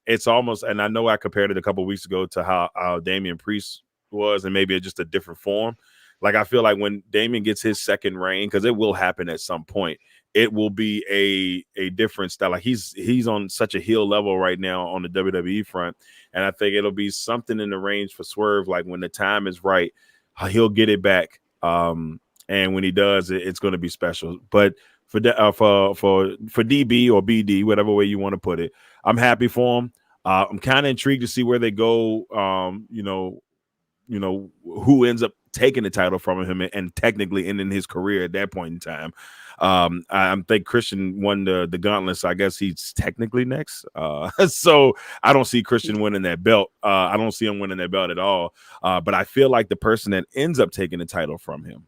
It's almost, and I know I compared it a couple of weeks ago to how Damian Priest was, and maybe just a different form. Like, I feel like when Damian gets his second reign, because it will happen at some point, it will be a different style. Like, he's on such a heel level right now on the WWE front, and I think it'll be something in the range for Swerve. Like, when the time is right, he'll get it back. and when he does, it's going to be special. But for DB or BD, whatever way you want to put it, I'm happy for him. I'm kind of intrigued to see where they go. Who ends up taking the title from him and technically ending his career at that point in time. I think Christian won the gauntlet, so I guess he's technically next. So I don't see Christian winning that belt. I don't see him winning that belt at all. But I feel like the person that ends up taking the title from him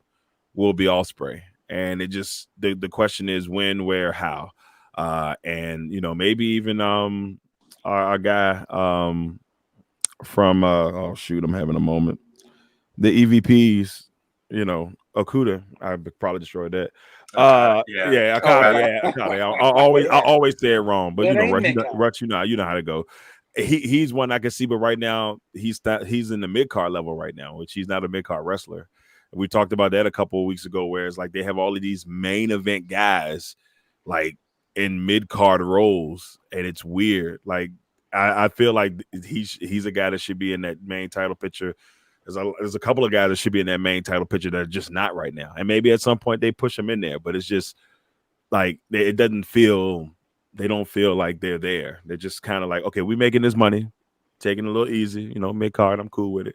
will be Ospreay. And it just the question is when, where, how. And maybe even our guy from I'm having a moment. The EVPs, Okuda, I probably destroyed that. Okada. I always say it wrong, but Rush, you know how to go. He's one I can see, but right now he's in the mid card level right now, which he's not a mid card wrestler. We talked about that a couple of weeks ago, where it's like they have all of these main event guys like in mid card roles, and it's weird. Like I feel like he's a guy that should be in that main title picture. There's a couple of guys that should be in that main title picture that are just not right now, and maybe at some point they push them in there. But it's just like they don't feel like they're there. They're just kind of like, okay, we're making this money, taking it a little easy, mid card. I'm cool with it,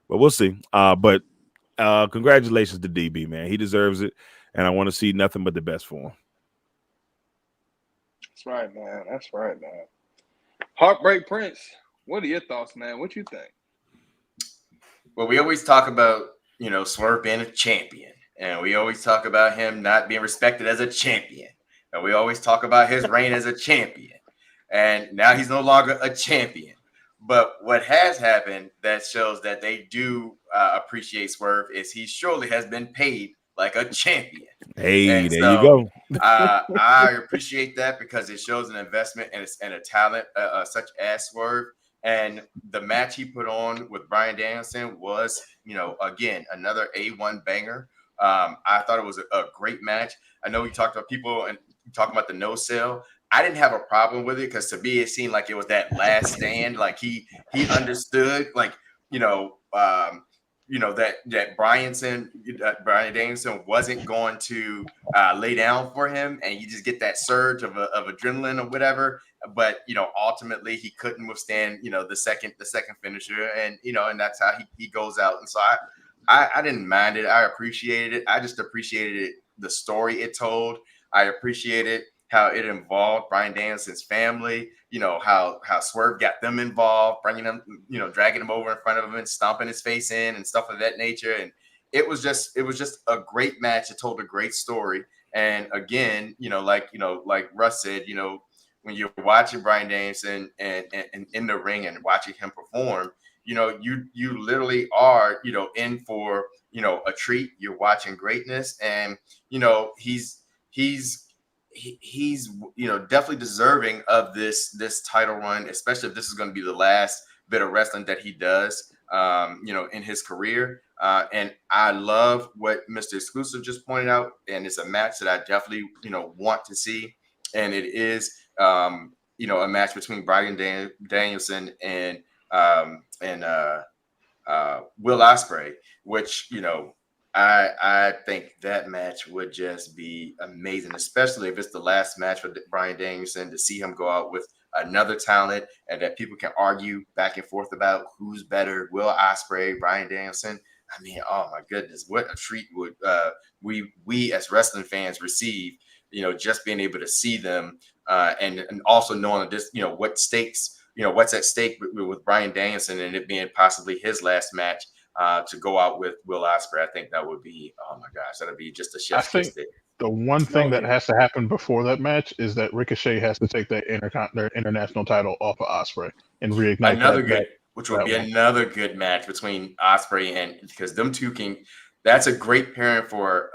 but we'll see. But congratulations to DB, man. He deserves it, and I want to see nothing but the best for him. That's right, man. Heartbreak Prince, what are your thoughts, man? What you think? Well, we always talk about, Swerve being a champion, and we always talk about him not being respected as a champion, and we always talk about his reign as a champion, and now he's no longer a champion. But what has happened that shows that they do appreciate Swerve is he surely has been paid like a champion. Hey, and there you go. I appreciate that because it shows an investment and a talent such as Swerve. And the match he put on with Bryan Danielson was, again, another A1 banger. I thought it was a great match. I know we talked about people and talking about the no sell. I didn't have a problem with it because to me, it seemed like it was that last stand. Like he understood, like, that Bryan Danielson wasn't going to lay down for him, and you just get that surge of adrenaline or whatever. But ultimately he couldn't withstand the second finisher, and and that's how he goes out. And so I didn't mind it. I appreciated it. I just appreciated the story it told. I appreciated how it involved Bryan Danielson's family. How Swerve got them involved, bringing them, dragging him over in front of him and stomping his face in and stuff of that nature. And it was just a great match. It told a great story. And again, like Russ said, when you're watching Bryan Danielson and in the ring and watching him perform, you literally are, in for, a treat. You're watching greatness, and, he's definitely deserving of this title run, especially if this is going to be the last bit of wrestling that he does, in his career. And I love what Mr. Xclusive just pointed out, and it's a match that I definitely, want to see. And it is, a match between Bryan Danielson and Will Ospreay, which, I think that match would just be amazing, especially if it's the last match for Bryan Danielson, to see him go out with another talent and that people can argue back and forth about who's better, Will Ospreay, Bryan Danielson. I mean, oh my goodness, what a treat would we as wrestling fans receive, just being able to see them and also knowing this, what stakes, what's at stake with Bryan Danielson and it being possibly his last match. To go out with Will Ospreay, I think that would be, oh my gosh, that'd be just a chef's kiss. The one thing that has to happen before that match is that Ricochet has to take that their international title off of Ospreay and reignite another good match between Ospreay and, because them two that's a great pairing for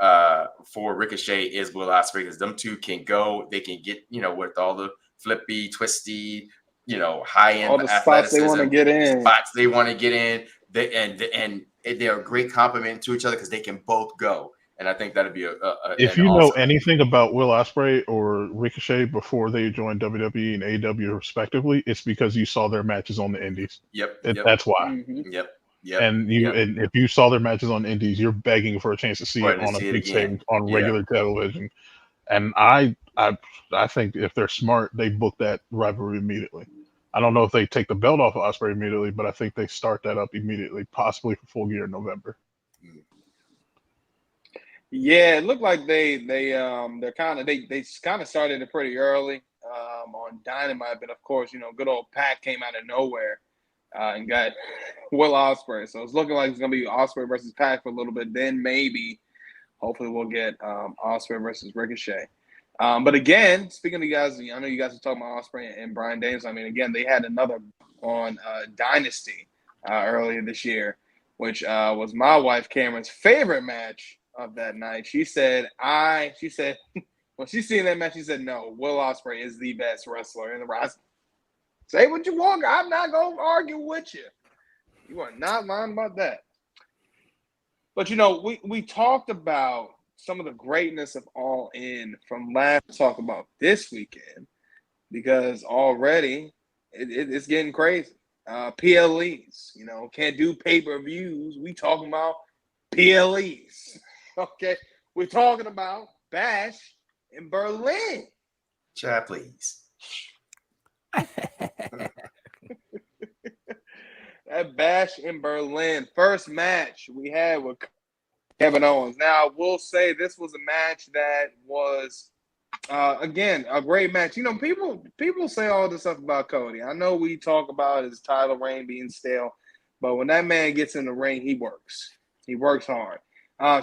Ricochet is Will Ospreay, because them two can go, they can get, with all the flippy, twisty, high end, all the spots they want to get in. And they're a great compliment to each other because they can both go. And I think that'd be if you know anything about Will Ospreay or Ricochet before they joined WWE and AEW respectively, it's because you saw their matches on the Indies. Yep. That's why. Mm-hmm. Yep. Yep. And and if you saw their matches on Indies, you're begging for a chance to see it on a big stage on regular television. And I think if they're smart, they book that rivalry immediately. I don't know if they take the belt off of Ospreay immediately, but I think they start that up immediately, possibly for Full Gear in November. Yeah, it looked like they kind of started it pretty early on Dynamite, but of course, good old Pac came out of nowhere and got Will Ospreay. So it's looking like it's gonna be Ospreay versus Pac for a little bit. Then maybe, hopefully, we'll get Ospreay versus Ricochet. But again, speaking of you guys, I know you guys are talking about Ospreay and Bryan Danielson. I mean, again, they had another on Dynasty earlier this year, which was my wife Cameron's favorite match of that night. She said when she seen that match, she said, no, Will Ospreay is the best wrestler in the roster. Say what you want. I'm not going to argue with you. You are not lying about that. But, we talked about some of the greatness of All In from last talk about this weekend, because already it's getting crazy. PLEs, can't do pay-per-views. We talking about PLEs. Okay, we're talking about Bash in Berlin. Chat, please. That Bash in Berlin, first match we had with Kevin Owens. Now, I will say this was a match that was, again, a great match. People say all this stuff about Cody. I know we talk about his title reign being stale, but when that man gets in the ring, he works. He works hard.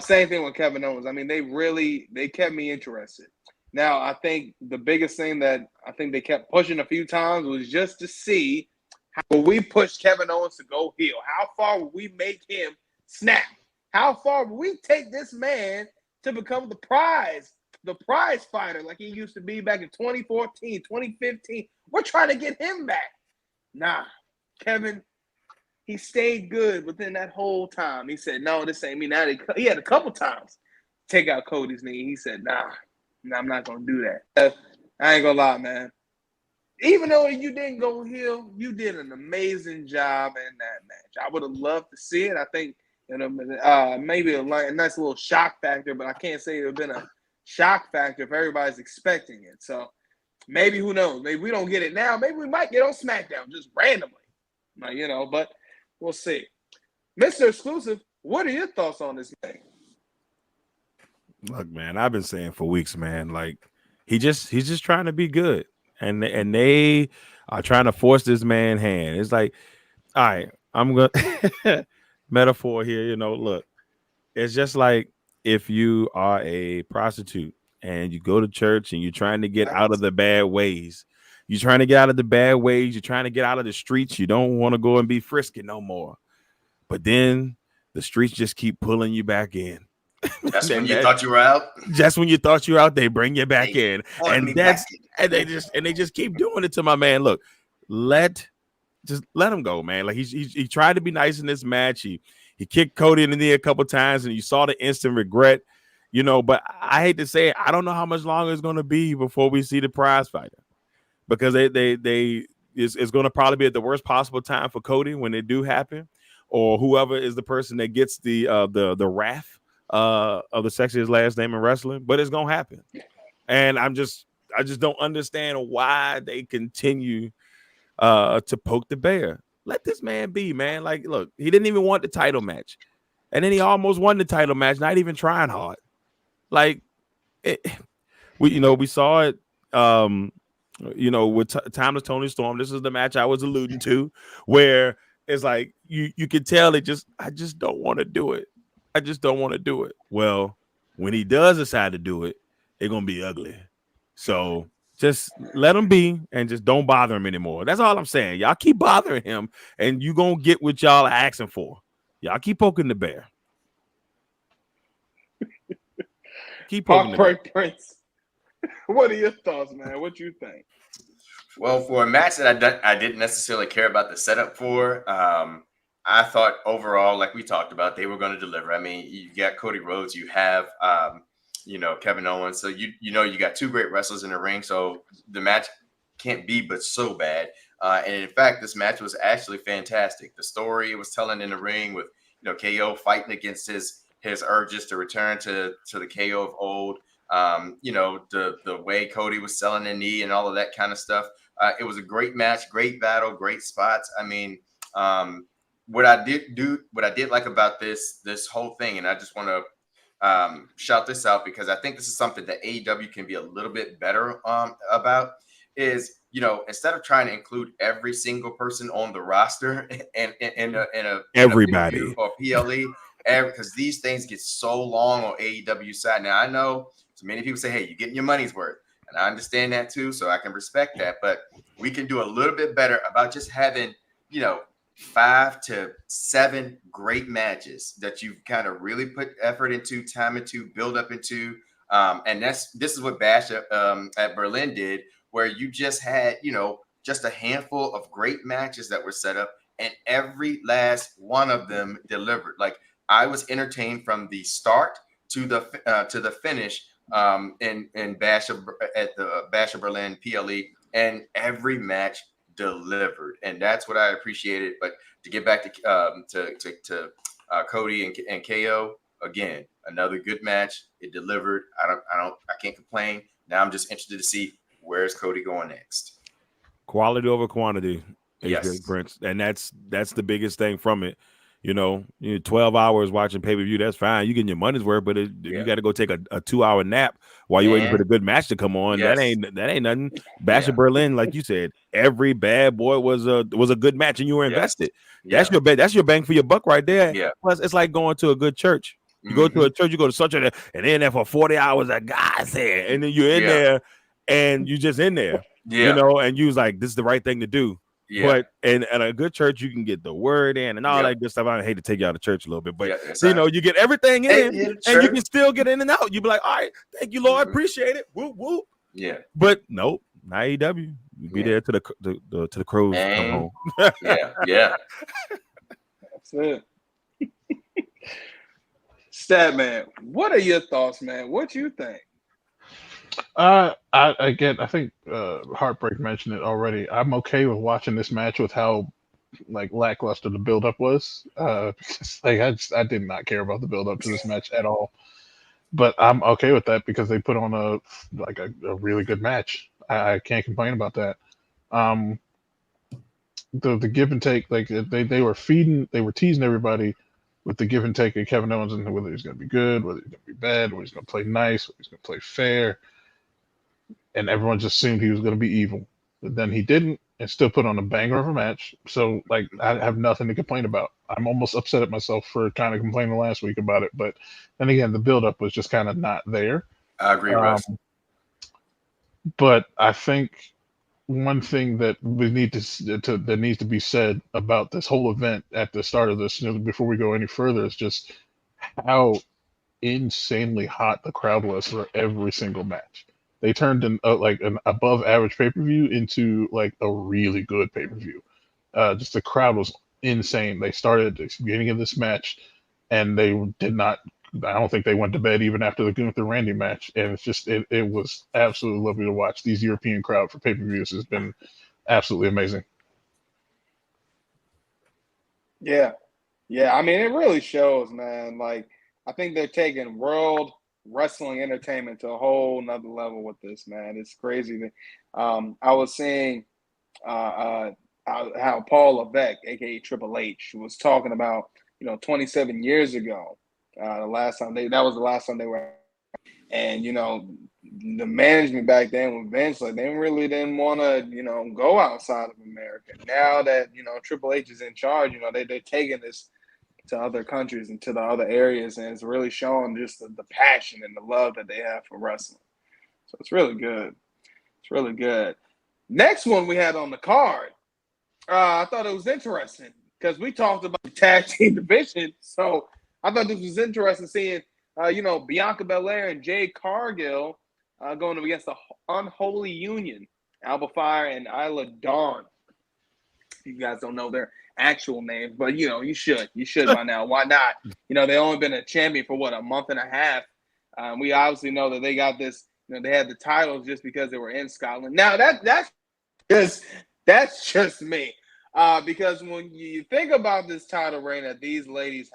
Same thing with Kevin Owens. I mean, they kept me interested. Now, I think the biggest thing that I think they kept pushing a few times was just to see how will we push Kevin Owens to go heel. How far will we make him snap? How far will we take this man to become the prize fighter like he used to be back in 2014, 2015? We're trying to get him back. Nah, Kevin, he stayed good within that whole time. He said, no, this ain't me. Now he had a couple times take out Cody's knee. He said, nah, I'm not going to do that. I ain't going to lie, man. Even though you didn't go heel, you did an amazing job in that match. I would have loved to see it. I think maybe a nice little shock factor, but I can't say it would have been a shock factor if everybody's expecting it. So maybe, who knows? Maybe we don't get it now. Maybe we might get on SmackDown just randomly. But we'll see. Mr. Exclusive, what are your thoughts on this thing? Look, man, I've been saying for weeks, man, like he's just trying to be good. And they are trying to force this man's hand. It's like, all right, I'm gonna metaphor here, look, it's just like if you are a prostitute and you go to church and you're trying to get out of the bad ways. You're trying to get out of the bad ways. You're trying to get out of the streets. You don't want to go and be frisky no more. But then the streets just keep pulling you back in. That's when you thought you were out. Just when you thought you were out, they bring you back in, and they just keep doing it to my man. Look, let him go, man. Like he tried to be nice in this match. He kicked Cody in the knee a couple times, and you saw the instant regret, But I hate to say it, I don't know how much longer it's going to be before we see the prize fighter, because it's going to probably be at the worst possible time for Cody when they do happen, or whoever is the person that gets the wrath of the sexiest last name in wrestling, but it's gonna happen. And I just don't understand why they continue to poke the bear. Let this man be, man. Like, look, he didn't even want the title match, and then he almost won the title match, not even trying hard. Like, we saw it. With Timeless Tony Storm. This is the match I was alluding to, where it's like you can tell I just don't want to do it. I just don't want to do it. Well, when he does decide to do it, it's going to be ugly. So just let him be and just don't bother him anymore. That's all I'm saying. Y'all keep bothering him and you going to get what y'all are asking for. Y'all keep poking the bear. Keep poking the bear. Prince, what are your thoughts, man? What you think? Well, for a match that I didn't necessarily care about the setup for, I thought overall, like we talked about, they were going to deliver. I mean, you got Cody Rhodes, you have, Kevin Owens. So, you got two great wrestlers in the ring. So the match can't be but so bad. And in fact, this match was actually fantastic. The story it was telling in the ring with KO fighting against his urges to return to the KO of old. The way Cody was selling the knee and all of that kind of stuff. It was a great match, great battle, great spots. I mean, what I did like about this whole thing, and I just want to shout this out because I think this is something that AEW can be a little bit better about, is instead of trying to include every single person on the roster and in a everybody or PLE, because these things get so long on AEW side. Now I know so many people say, hey, you're getting your money's worth. And I understand that too, so I can respect that. But we can do a little bit better about just having, 5 to 7 great matches that you've kind of really put effort into, time into, build up into. And this is what Bash at Berlin did, where you just had, just a handful of great matches that were set up, and every last one of them delivered. Like, I was entertained from the start to the finish in Bash at the Bash of Berlin PLE, and every match delivered, and that's what I appreciated. But to get back to Cody and KO, again, another good match. It delivered. I can't complain. Now I'm just interested to see where's Cody going next. Quality over quantity. Yes, Prince, and that's the biggest thing from it. 12 hours watching pay-per-view, that's fine. You getting your money's worth, but you got to go take a 2-hour nap while you're waiting for the good match to come on. Yes. That ain't nothing. Bash of Berlin, like you said, every bad boy was a good match, and you were invested. Yes. That's your bang for your buck right there. Yeah. Plus, it's like going to a good church. You go to a church, you go to such and then there for 40 hours, like God said, and then you're in there, and you just in there, and you was like, this is the right thing to do. Yeah. But in a good church, you can get the word in and all that good stuff. I hate to take you out of church a little bit, but you get everything in, and you can still get in and out. You be like, all right, thank you, Lord, appreciate it. Whoop whoop. Yeah. But nope, not AEW. You be there to the crows come home. Yeah. That's it. Statman, what are your thoughts, man? What you think? I think Heartbreak mentioned it already. I'm okay with watching this match with how lackluster the build-up was. Because I did not care about the build-up to this match at all. But I'm okay with that because they put on a really good match. I can't complain about that. The give and take, they were teasing everybody with the give and take of Kevin Owens and whether he's going to be good, whether he's going to be bad, whether he's going to play nice, whether he's going to play fair. And everyone just assumed he was going to be evil. But then he didn't, and still put on a banger of a match. So, I have nothing to complain about. I'm almost upset at myself for kind of complaining last week about it. But then again, the build-up was just kind of not there. I agree, Russ. But I think one thing that we need that needs to be said about this whole event at the start of this, before we go any further, is just how insanely hot the crowd was for every single match. They turned an above average pay-per-view into a really good pay-per-view. Just the crowd was insane. They started at the beginning of this match, and they did not. I don't think they went to bed even after the Gunther Randy match. And it's just it was absolutely lovely to watch. These European crowd for pay-per-views has been absolutely amazing. Yeah. I mean, it really shows, man. I think they're taking world wrestling entertainment to a whole nother level with this, man. It's crazy. I was saying how Paul Levesque, aka Triple H, was talking about 27 years ago. That was the last time they were, and the management back then with Vince, they really didn't want to go outside of America. Now that Triple H is in charge, they're taking this to other countries and to the other areas, and it's really showing just the passion and the love that they have for wrestling. So it's really good. It's really good. Next one we had on the card, I thought it was interesting because we talked about the tag team division. So I thought this was interesting seeing, Bianca Belair and Jade Cargill going up against the Unholy Union, Alba Fire and Isla Dawn. You guys don't know their actual names, but you should by now. Why not? They only been a champion for a month and a half. We obviously know that they got this. They had the titles just because they were in Scotland. Now that's because That's just me. Because when you think about this title reign that these ladies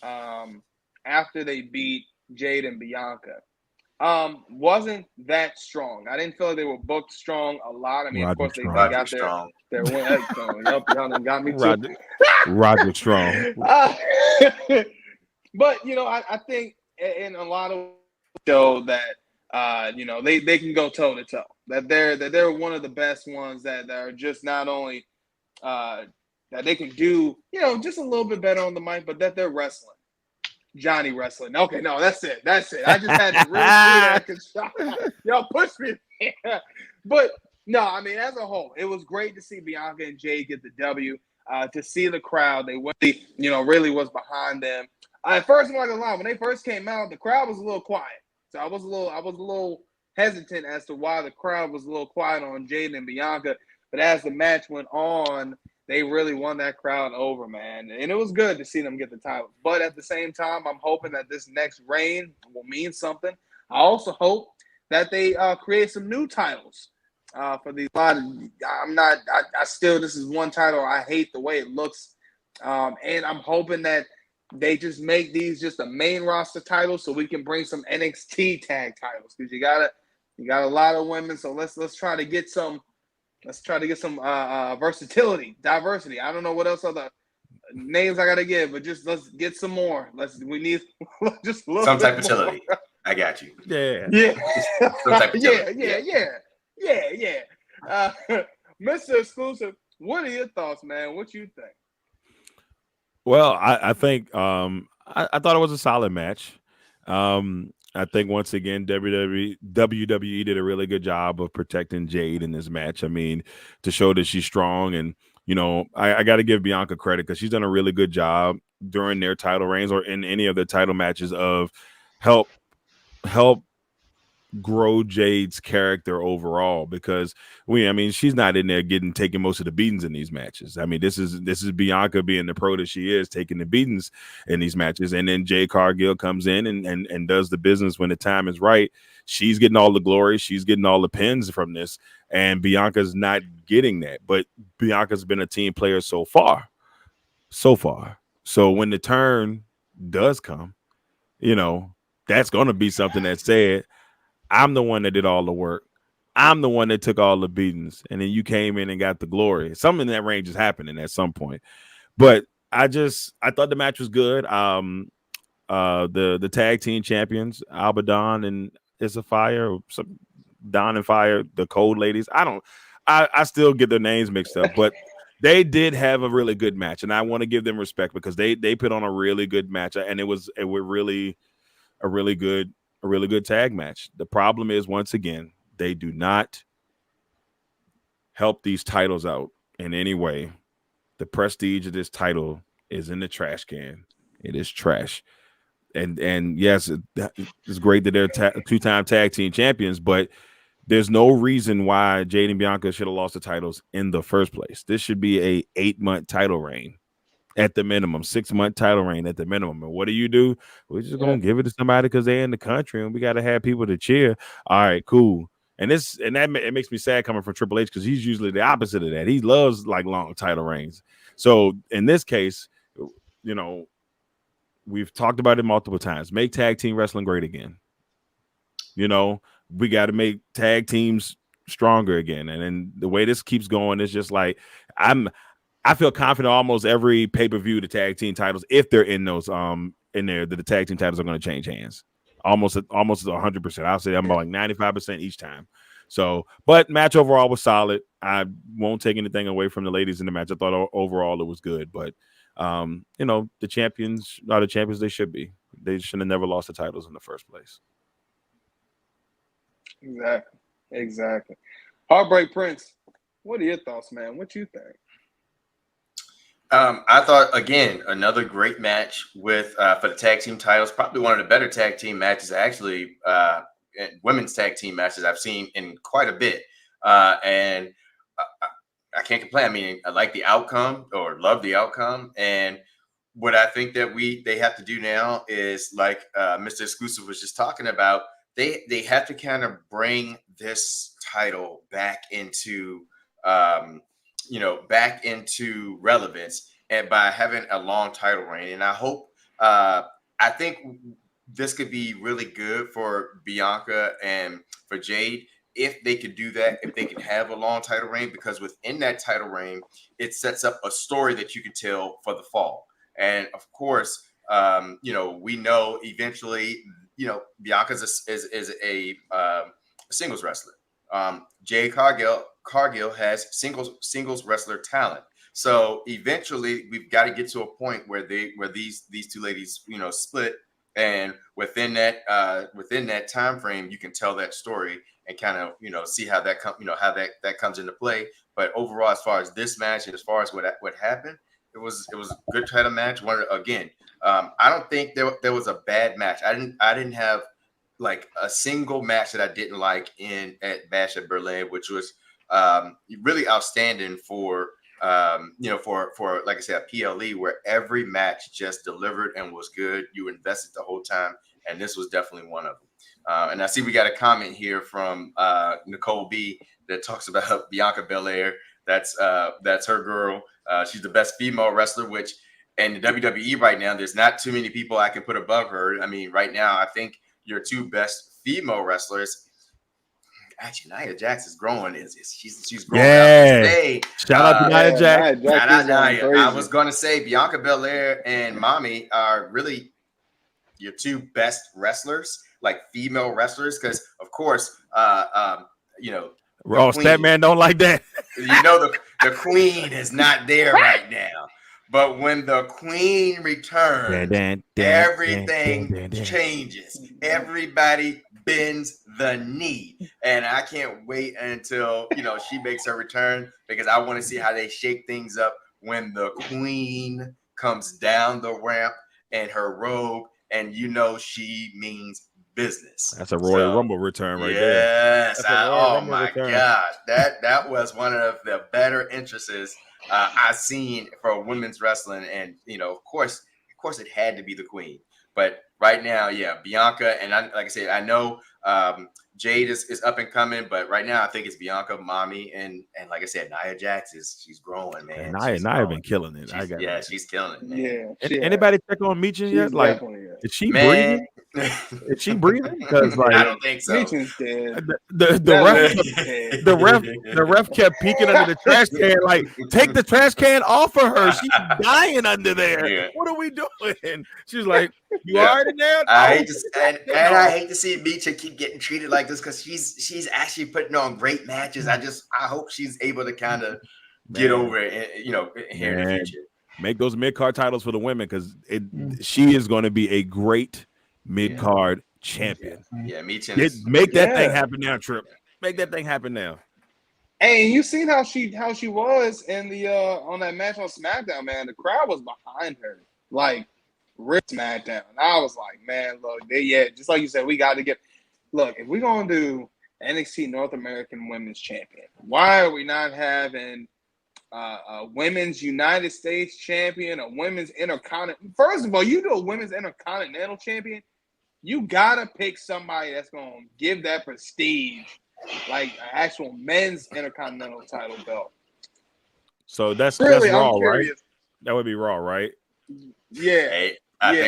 had after they beat Jade and Bianca, wasn't that strong. I didn't feel like they were booked strong a lot. I mean, of Roderick course, they Strong. got Roderick Strong. their win. Yep, y'all done got me too. Roderick Strong. But I think in a lot of show that they can go toe to toe. That they're one of the best ones that are just not only that they can do just a little bit better on the mic, but that they're wrestling. Johnny wrestling. Okay, no, that's it. I just had to really see that because y'all pushed me there. But no, I mean, as a whole, it was great to see Bianca and Jade get the W. To see the crowd, they really was behind them. At first, I'm not gonna lie, when they first came out, the crowd was a little quiet. So I was a little hesitant as to why the crowd was a little quiet on Jade and Bianca. But as the match went on, they really won that crowd over, man. And it was good to see them get the title. But at the same time, I'm hoping that this next reign will mean something. I also hope that they create some new titles for these. This is one title I hate the way it looks. And I'm hoping that they just make these just the main roster titles so we can bring some NXT tag titles because you got a lot of women. So let's try to get some. Let's try to get some versatility, diversity. I don't know what else other names I gotta give, but just let's get some more. We need just a little some bit type of more. utility. I got you. Yeah. Some type of utility. Yeah. Mr. Xclusive, what are your thoughts, man? What you think? Well, I think I thought it was a solid match. I think once again WWE did a really good job of protecting Jade in this match. I mean, to show that she's strong, and I got to give Bianca credit because she's done a really good job during their title reigns or in any of the title matches of help grow Jade's character overall because she's not in there taking most of the beatings in these matches. I mean, this is Bianca being the pro that she is, taking the beatings in these matches, and then Jade Cargill comes in and does the business when the time is right. She's getting all the glory, she's getting all the pins from this, and Bianca's not getting that. But Bianca's been a team player so far. So when the turn does come, that's going to be something that's said. I'm the one that did all the work. I'm the one that took all the beatings. And then you came in and got the glory. Something in that range is happening at some point. But I thought the match was good. The tag team champions, Abaddon and Issa Fire, Don and Fire, the Cold Ladies. I still get their names mixed up, but they did have a really good match. And I want to give them respect because they put on a really good match. And it was really a really good tag match. The problem is, once again, they do not help these titles out in any way. The prestige of this title is in the trash can. It is trash. And yes, it's great that they're two-time tag team champions, but there's no reason why Jade and Bianca should have lost the titles in the first place. This should be a 8-month title reign. At the minimum, 6-month title reign at the minimum. And what do? We're just gonna give it to somebody because they're in the country and we got to have people to cheer. All right, cool. And it makes me sad coming from Triple H because he's usually the opposite of that. He loves like long title reigns. So in this case, we've talked about it multiple times. Make tag team wrestling great again. We got to make tag teams stronger again. And then the way this keeps going is just like I feel confident almost every pay-per-view, the tag team titles, if they're in those in there, that the tag team titles are going to change hands. Almost 100%. I'll say I'm about like 95% each time. So, but match overall was solid. I won't take anything away from the ladies in the match. I thought overall it was good, but the champions are the champions they should be. They should have never lost the titles in the first place. Exactly. Heartbreak Prince, what are your thoughts, man? What you think? I thought, again, another great match with for the tag team titles. Probably one of the better tag team matches, actually, women's tag team matches I've seen in quite a bit. And I can't complain. I mean, I like the outcome or love the outcome. And what I think that they have to do now is, like Mr. Xclusive was just talking about, they have to kind of bring this title back into back into relevance, and by having a long title reign. And I think this could be really good for Bianca and for Jade if they could do that, if they can have a long title reign, because within that title reign, it sets up a story that you can tell for the fall. And of course, we know eventually, Bianca is a singles wrestler. Jade Cargill has singles wrestler talent. So eventually, we've got to get to a point where these two ladies, split, and within that time frame, you can tell that story and kind of see how that that comes into play. But overall, as far as this match and as far as what happened, it was a good title match. I don't think there was a bad match. I didn't have like a single match that I didn't like at Bash at Berlin, which was really outstanding for like I said, a PLE where every match just delivered and was good. You invested the whole time, and this was definitely one of them. And I see we got a comment here from Nicole B that talks about Bianca Belair. That's her girl. She's the best female wrestler, which in the WWE right now, there's not too many people I can put above her. I mean, right now, I think your two best female wrestlers. Actually, Nia Jax is growing. She's growing. Yeah. Shout out to Nia Jax. Shout out Nia. I was going to say Bianca Belair and Mommy are really your two best wrestlers, like female wrestlers, because of course, that man don't like that. The queen is not there right now. But when the queen returns, everything changes. Everybody bends the knee. And I can't wait until, she makes her return, because I want to see how they shake things up when the queen comes down the ramp in her robe, and she means business. That's a Royal Rumble return right there. Yes. Oh my gosh. That was one of the better entrances I've seen for women's wrestling. And, of course, it had to be the queen. But right now, Bianca. And like I said, I know Jade is up and coming. But right now, I think it's Bianca, Mommy. And like I said, Nia Jax she's growing, man. Nia been killing it. She's killing it, man. Yeah. Anybody check on Meechin yet? Like, is she breathing? Is she breathing? Because I don't think so. The ref kept peeking under the trash can. Like, take the trash can off of her. She's dying under there. Yeah. What are we doing? She's like, "You all right in there?" I hate to see Meechin keep getting treated like this, because she's actually putting on great matches. I hope she's able to kind of get over it. Here in the future. Make those mid-card titles for the women, because she is going to be a great mid-card champion. Yeah, Meechin. Make that thing happen now, Trip. Make that thing happen now. Hey, you seen how she was in the on that match on SmackDown, man. The crowd was behind her, like rip SmackDown. I was like, man, look, just like you said, we got to get. Look, if we're gonna do NXT North American Women's Champion, why are we not having a women's United States champion, a women's intercontinental? First of all, you do a women's intercontinental champion, you gotta pick somebody that's gonna give that prestige, like an actual men's intercontinental title belt. So that's Raw, right? That would be Raw, right? Yeah. Hey, I think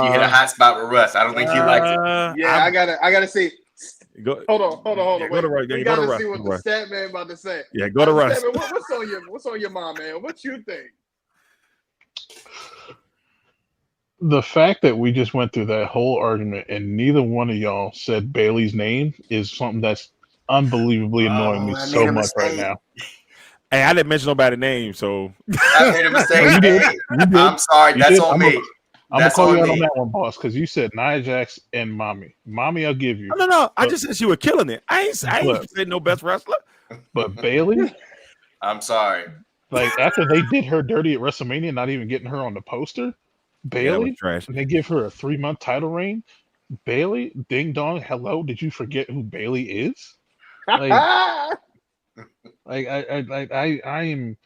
you hit a hot spot with Russ. I don't think he likes it. Yeah, I gotta see. Hold on. Yeah, go to Russ. We gotta see what the stat man about to say. Yeah, go to Russ. Man, what's on your mind, man? What you think? The fact that we just went through that whole argument and neither one of y'all said Bayley's name is something that's unbelievably annoying me so much right now. Hey, I didn't mention nobody's name, so I made a mistake. You did. I'm sorry. That's on me. I'm gonna call you out on that one, boss, because you said Nia Jax and Mommy. Mommy, I'll give you. No. I just said she was killing it. I ain't said no best wrestler. But Bayley, I'm sorry. Like, after they did her dirty at WrestleMania, not even getting her on the poster, Bayley, and they give her a 3-month title reign. Bayley, ding dong, hello. Did you forget who Bayley is? I am.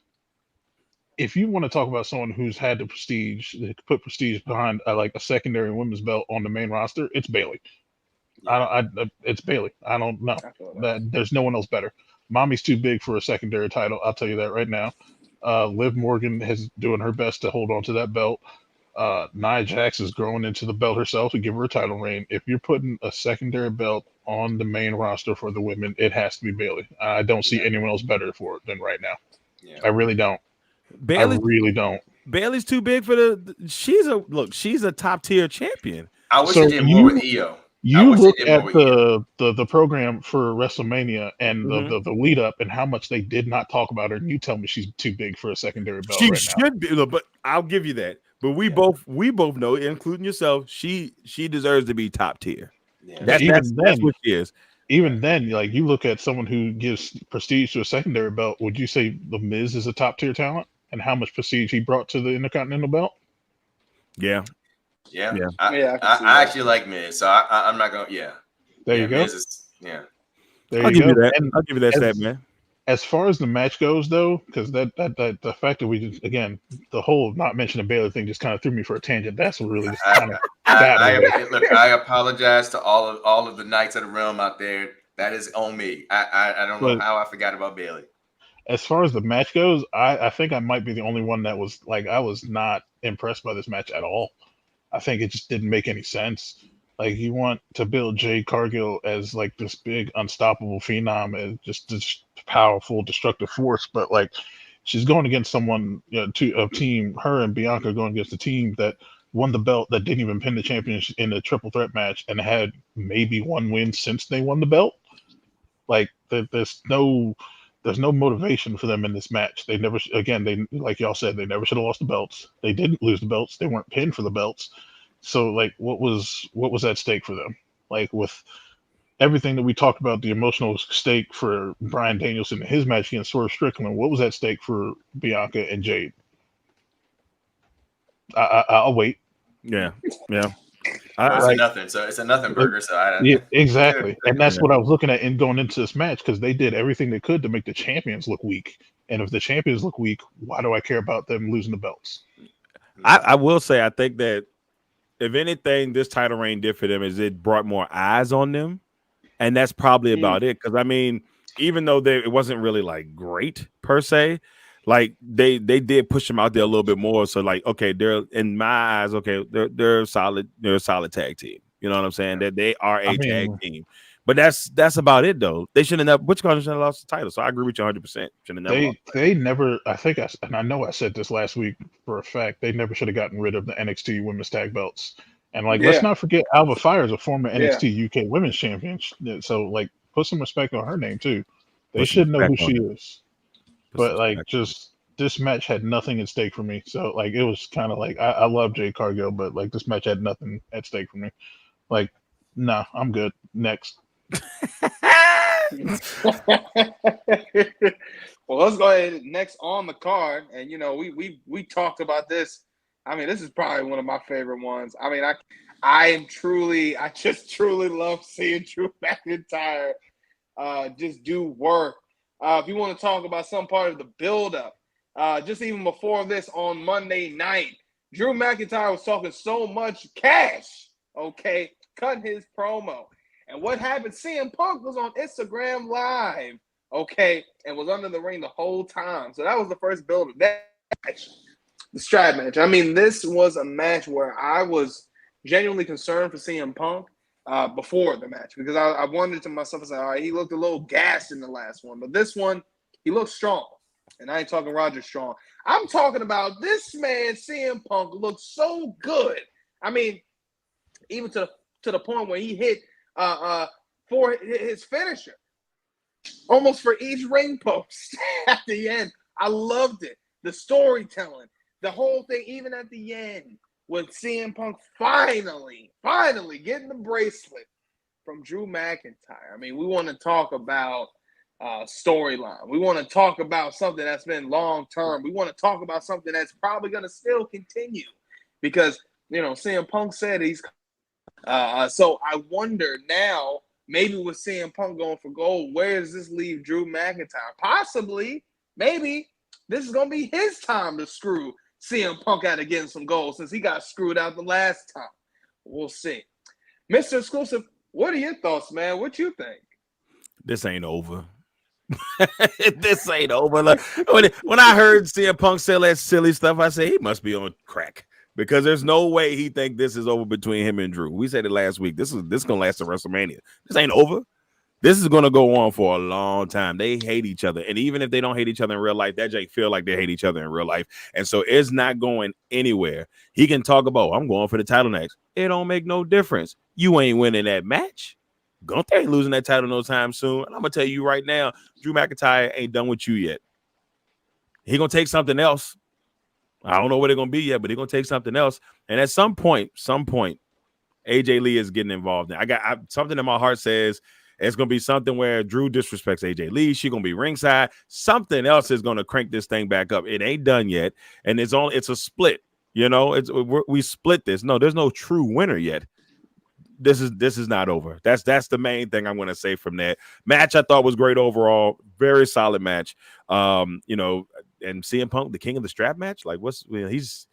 If you want to talk about someone who's had the prestige, put prestige behind like a secondary women's belt on the main roster, it's Bayley. It's Bayley. I don't know that there's no one else better. Mommy's too big for a secondary title. I'll tell you that right now. Liv Morgan is doing her best to hold on to that belt. Nia Jax is growing into the belt herself to give her a title reign. If you're putting a secondary belt on the main roster for the women, it has to be Bayley. I don't see anyone else better for it than right now. Yeah. I really don't. Bayley, I really don't. Bailey's too big for she's a top tier champion. I wish So they did more with Io. You wish look they did more at with the program for WrestleMania and Mhm. the lead up and how much they did not talk about her, and you tell me she's too big for a secondary belt She right now. should be, but I'll give you that. But we both know, including yourself, she deserves to be top tier. Yeah. That's what she is. Even then, like you look at someone who gives prestige to a secondary belt, would you say The Miz is a top tier talent and how much prestige he brought to the Intercontinental belt? Yeah. I actually like Miz, so I'm not gonna. Yeah, There you go. Miz is, There I'll you give go. you that. And I'll give you that stat, man. as far as the match goes, though, because that the fact that we just again the whole not mentioning Baylor thing just kind of threw me for a tangent. That's what really just kind of look. I apologize to all of the Knights of the Realm out there. That is on me. I don't know how I forgot about Bayley. As far as the match goes, I think I might be the only one that was like I was not impressed by this match at all. I think it just didn't make any sense. Like you want to build Jade Cargill as like this big unstoppable phenom and just this powerful destructive force, but like she's going against someone, a team, her and Bianca going against a team that won the belt that didn't even pin the championship in a triple threat match and had maybe one win since they won the belt. Like there's no motivation for them in this match. They never, again, they like y'all said, they never should have lost the belts. They didn't lose the belts. They weren't pinned for the belts. So like, what was at stake for them? Like with everything that we talked about, the emotional stake for Bryan Danielson and his match against Swerve Strickland, what was at stake for Bianca and Jade? I'll wait. Yeah. It's a nothing. So it's a nothing burger. So yeah, exactly. And that's what I was looking at in going into this match because they did everything they could to make the champions look weak. And if the champions look weak, why do I care about them losing the belts? I will say I think that if anything, this title reign did for them is it brought more eyes on them, and that's probably about it. Because I mean, even though it wasn't really like great per se, like they did push them out there a little bit more. So like, okay, they're in my eyes, okay, they're solid. They're a solid tag team. You know what I'm saying? That they are a tag team. But that's about it though. They shouldn't have. Butch Carter shouldn't have lost the title. So I agree with you 100%. They never. I think and I know I said this last week for a fact. They never should have gotten rid of the NXT Women's Tag Belts. And like, let's not forget, Alba Fire is a former NXT UK Women's Champion. So like, put some respect on her name too. They should know who she is. But like, just this match had nothing at stake for me. So like, it was kind of like I love Jade Cargill, but like this match had nothing at stake for me. Like, nah, I'm good. Next. Well, let's go ahead next on the card, and we talked about this. I mean, this is probably one of my favorite ones. I mean, I just truly love seeing Drew McIntyre just do work. If you want to talk about some part of the buildup, just even before this on Monday night, Drew McIntyre was talking so much cash, okay, cutting his promo. And what happened? CM Punk was on Instagram Live, okay, and was under the ring the whole time. So that was the first build of that match, the strap match. I mean, this was a match where I was genuinely concerned for CM Punk before the match because I wondered to myself, I said, all right, he looked a little gassed in the last one, but this one, he looked strong. And I ain't talking Roger Strong. I'm talking about this man, CM Punk, looked so good. I mean, even to the point where he hit for his finisher, almost for each ring post at the end. I loved it. The storytelling, the whole thing, even at the end, with CM Punk finally getting the bracelet from Drew McIntyre. I mean, we want to talk about storyline. We want to talk about something that's been long term. We want to talk about something that's probably going to still continue because, CM Punk said he's so I wonder now, maybe with CM Punk going for gold, where does this leave Drew McIntyre? Possibly, maybe this is going to be his time to screw CM Punk out of getting some gold since he got screwed out the last time. We'll see. Mr. Exclusive, what are your thoughts, man? What you think? This ain't over. This ain't over. Like, when I heard CM Punk say that silly stuff, I say he must be on crack because there's no way he think this is over between him and Drew. We said it last week. This gonna last to WrestleMania. This ain't over. This is gonna go on for a long time. They hate each other, and even if they don't hate each other in real life, that Jake feel like they hate each other in real life, and so it's not going anywhere. He can talk about, I'm going for the title next. It don't make no difference. You ain't winning that match. Gunther ain't losing that title no time soon. And I'm gonna tell you right now, Drew McIntyre ain't done with you yet. He gonna take something else. I don't know what it's gonna be yet, but he gonna take something else. And at some point, AJ Lee is getting involved. Something in my heart says it's gonna be something where Drew disrespects AJ Lee. She gonna be ringside. Something else is gonna crank this thing back up. It ain't done yet, and it's a split. You know, we split this. No, there's no true winner yet. This is not over. That's the main thing I'm going to say from that match. I thought was great overall, very solid match. You know, and CM Punk, the king of the strap match, like he's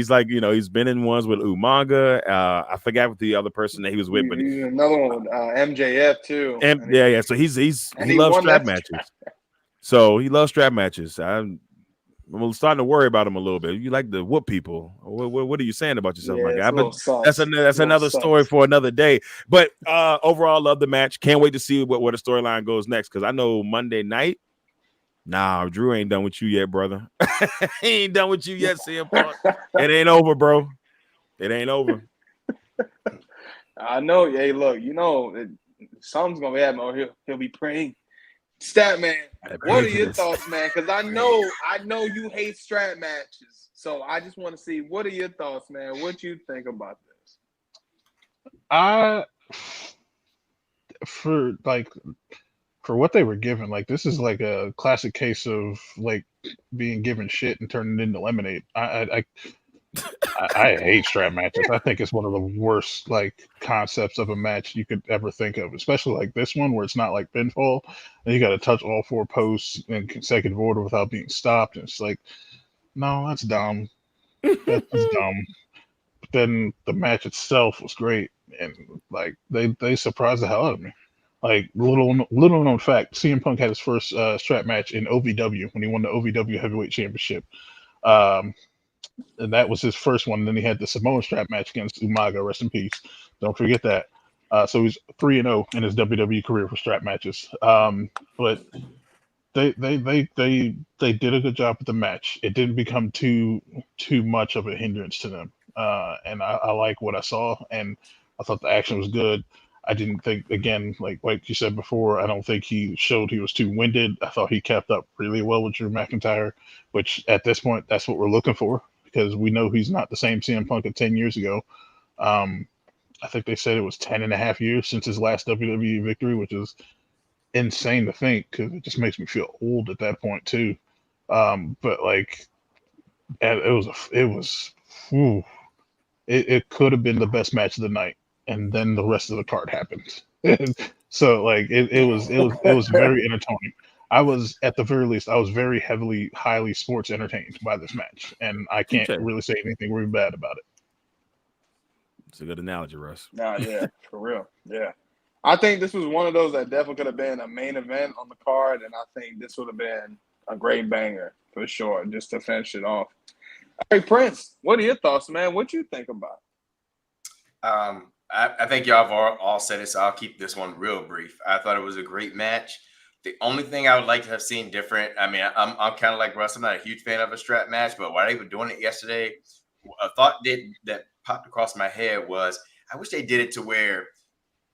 like, you know, he's been in ones with Umaga. I forgot what the other person that he was with, but another one with MJF too. Yeah. So he loves strap matches. So he loves strap matches. I'm starting to worry about him a little bit. You like to whoop people. What are you saying about yourself, my guy? But that's another story for another day. But overall, love the match. Can't wait to see where the storyline goes next. Because I know Monday night, Drew ain't done with you yet, brother. He ain't done with you yet, CM Punk. It ain't over, bro. It ain't over. I know. Hey, look, you know, something's gonna happen. Or he'll be praying. Statman, what are your thoughts, man? Because I know you hate strap matches, so I just want to see what are your thoughts, man? What you think about this? For what they were given, like this is like a classic case of like being given shit and turning it into lemonade. I hate strap matches. I think it's one of the worst like concepts of a match you could ever think of, especially like this one where it's not like pinfall and you got to touch all four posts in consecutive order without being stopped. And it's like, no, that's dumb. That's dumb. But then the match itself was great, and like they surprised the hell out of me. Like little known fact, CM Punk had his first strap match in OVW when he won the OVW Heavyweight Championship. And that was his first one. And then he had the Samoan strap match against Umaga. Rest in peace. Don't forget that. So he's 3-0 in his WWE career for strap matches. But they did a good job with the match. It didn't become too much of a hindrance to them. And I like what I saw, and I thought the action was good. I didn't think, again, like you said before, I don't think he showed he was too winded. I thought he kept up really well with Drew McIntyre, which at this point, that's what we're looking for, because we know he's not the same CM Punk of 10 years ago. I think they said it was 10 and a half years since his last WWE victory, which is insane to think, because it just makes me feel old at that point too. But like, it could have been the best match of the night, and then the rest of the card happened. So like it was very entertaining. I was, at the very least, I was very highly sports entertained by this match, and I can't really say anything really bad about it. It's a good analogy, Russ. Nah, yeah, for real. Yeah. I think this was one of those that definitely could have been a main event on the card, and I think this would have been a great banger for sure, just to finish it off. Hey, Prince, what are your thoughts, man? What you think about? I think y'all have all said it, so I'll keep this one real brief. I thought it was a great match. The only thing I would like to have seen different, I mean, I'm kind of like Russ. I'm not a huge fan of a strap match, but while they were doing it yesterday, a thought that popped across my head was, I wish they did it to where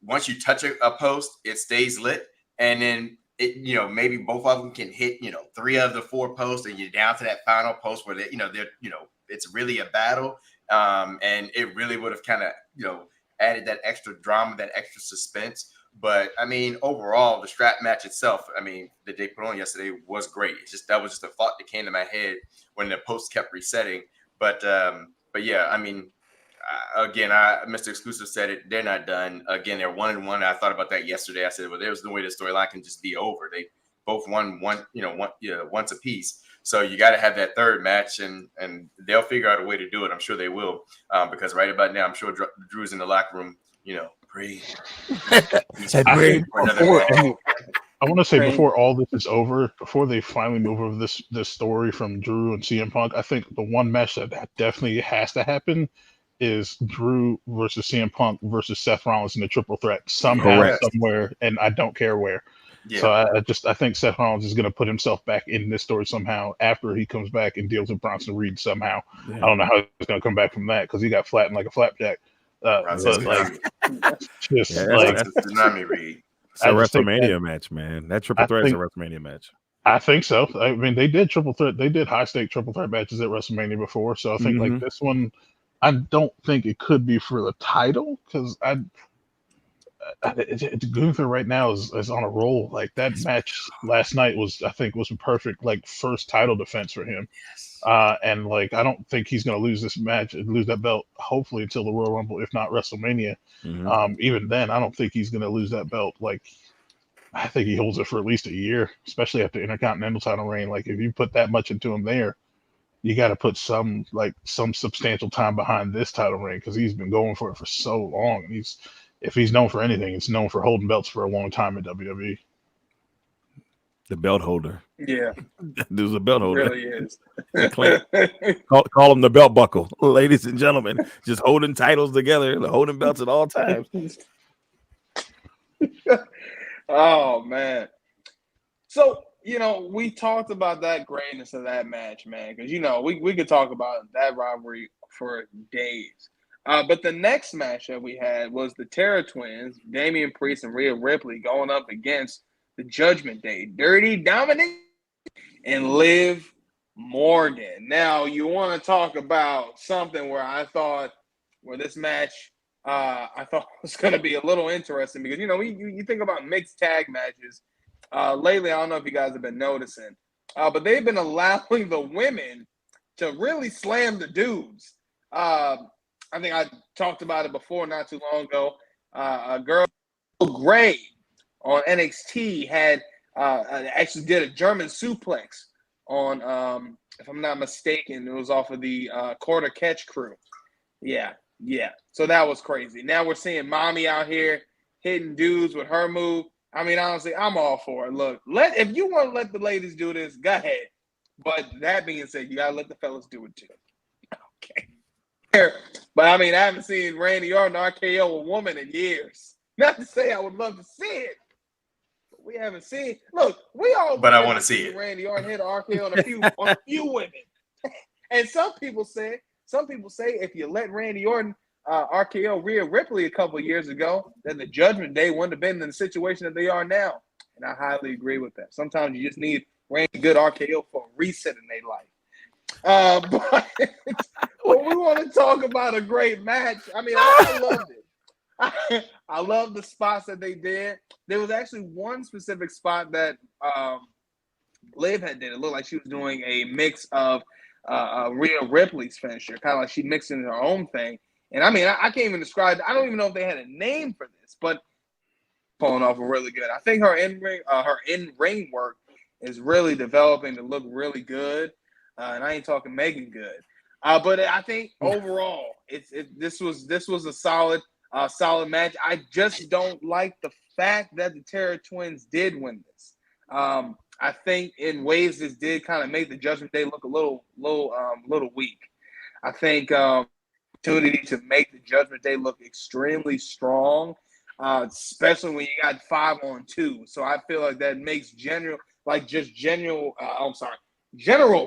once you touch a post, it stays lit, and then it, maybe both of them can hit, 3 of the 4 posts, and you're down to that final post where it's really a battle, and it really would have kind of, added that extra drama, that extra suspense. But I mean, overall, the strap match itself, I mean, that they put on yesterday was great. That was just a thought that came to my head when the post kept resetting. But yeah, I mean, again, Mr. Xclusive said it. They're not done. Again, they're 1-1. I thought about that yesterday. I said, well, there's no way the storyline can just be over. They both won once a piece. So you got to have that third match, and they'll figure out a way to do it. I'm sure they will, because right about now, I'm sure Drew's in the locker room, breathe. I want to say Right. before all this is over, before they finally move over this story from Drew and CM Punk, I think the one match that definitely has to happen is Drew versus CM Punk versus Seth Rollins in a triple threat somehow, Correct. somewhere, and I don't care where. Yeah. So I think Seth Rollins is going to put himself back in this story somehow after he comes back and deals with Bronson Reed somehow. Yeah. I don't know how he's going to come back from that because he got flattened like a flapjack. Bronson But like, Tsunami. just Yeah, like Bronson Tsunami Reed. It's a I just think WrestleMania match, man. That triple I threat is a think- WrestleMania match. I think so. I mean, they did triple threat. They did high stake triple threat matches at WrestleMania before. So I think like this one, I don't think it could be for the title because Gunther right now is on a roll. Like that match last night was a perfect like first title defense for him. And like I don't think he's going to lose this match and lose that belt. Hopefully until the Royal Rumble, if not WrestleMania. Even then, I don't think he's going to lose that belt. Like I think he holds it for at least a year, especially after Intercontinental title reign. Like if you put that much into him there, you got to put some substantial time behind this title reign because he's been going for it for so long. And if he's known for anything, it's known for holding belts for a long time in WWE. The belt holder. Yeah, There's a belt it holder. really is. Call him the belt buckle, ladies and gentlemen. Just holding titles together, holding belts at all times. Oh man. So, we talked about that greatness of that match, man, because we could talk about that rivalry for days. But the next match that we had was the Terror Twins, Damian Priest and Rhea Ripley, going up against the Judgment Day, Dirty Dominic and Liv Morgan. Now, you want to talk about something where this match I thought was going to be a little interesting because, you think about mixed tag matches. Lately, I don't know if you guys have been noticing, but they've been allowing the women to really slam the dudes. I think I talked about it before not too long ago. A girl, Gray, on NXT had actually did a German suplex on, if I'm not mistaken, it was off of the Quarter Catch crew. Yeah. So that was crazy. Now we're seeing Mommy out here hitting dudes with her move. I mean, honestly, I'm all for it. Look, if you want to let the ladies do this, go ahead. But that being said, you gotta let the fellas do it too. Okay. But I mean, I haven't seen Randy Orton RKO a woman in years. Not to say I would love to see it. But we haven't seen. Look, we all. But I want to see it. Randy Orton hit RKO on a few women. And some people say if you let Randy Orton RKO Rhea Ripley a couple of years ago, then the Judgment Day wouldn't have been in the situation that they are now. And I highly agree with that. Sometimes you just need Randy good RKO for a reset in their life. But we want to talk about a great match. I mean, I loved it. I love the spots that they did. There was actually one specific spot that Liv had did. It looked like she was doing a mix of Rhea Ripley's finisher, kind of like she mixed in her own thing. And I mean, I can't even describe it. I don't even know if they had a name for this, but pulling off really good. I think her in-ring work is really developing to look really good. And I ain't talking Megan good. But I think overall, this was a solid match. I just don't like the fact that the Terror Twins did win this. I think in ways this did kind of make the Judgment Day look a little weak. I think opportunity to make the Judgment Day look extremely strong, especially when you got 5-on-2. So I feel like that makes general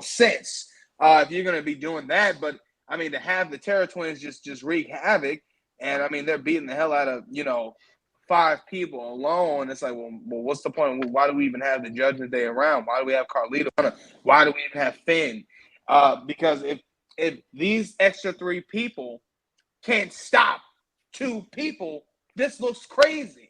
sense if you're going to be doing that. But I mean, to have the Terror Twins just wreak havoc, and I mean they're beating the hell out of 5 people alone. It's like, well, what's the point? Why do we even have the Judgment Day around? Why do we have Carlito? Why do we even have Finn? Because if these extra 3 people can't stop 2 people, this looks crazy.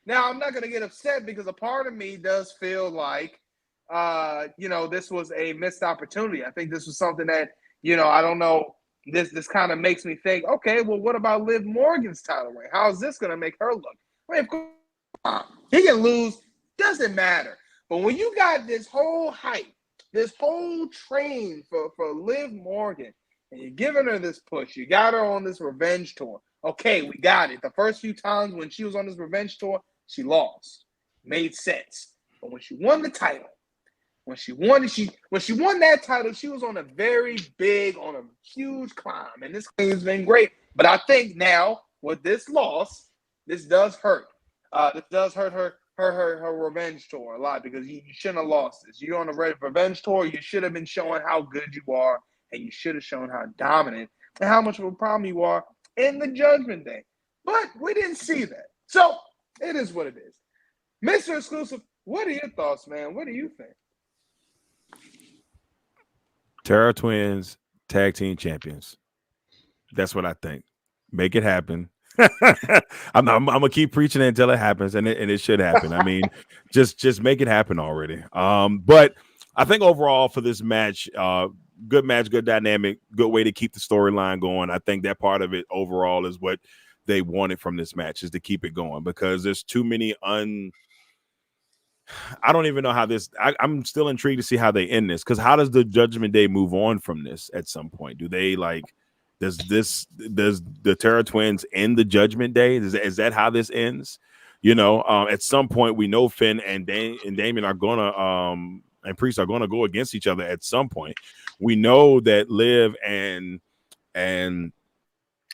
Now, I'm not going to get upset because a part of me does feel like, this was a missed opportunity. I think this was something that, I don't know. This kind of makes me think, okay, well, what about Liv Morgan's title reign? How is this going to make her look? I mean, of course, he can lose. Doesn't matter. But when you got this whole hype, this whole train for Liv Morgan, and you're giving her this push, you got her on this revenge tour. Okay, we got it. The first few times when she was on this revenge tour, she lost. made sense. But when she won the title, when she won that title, she was on a huge climb, and this thing has been great. But I think now with this loss, this does hurt. This does hurt her revenge tour a lot, because you shouldn't have lost this. You're on a revenge tour. You should have been showing how good you are, and you should have shown how dominant and how much of a problem you are in the Judgment Day. But we didn't see that. So it is what it is. Mr. Exclusive, what are your thoughts, man? What do you think? Terra Twins tag team champions. That's what I think. Make it happen. I'm gonna keep preaching it until it happens, and it should happen. I mean, just make it happen already. But I think overall for this match, good match, good dynamic, good way to keep the storyline going. I think that part of it overall is what they wanted from this match, is to keep it going, because there's too many I don't even know how this. I'm still intrigued to see how they end this, because how does the Judgment Day move on from this at some point? Do they does the Terra Twins end the Judgment Day? Is that how this ends? At some point we know Finn and Damien are gonna and Priest are gonna go against each other at some point. We know that Liv and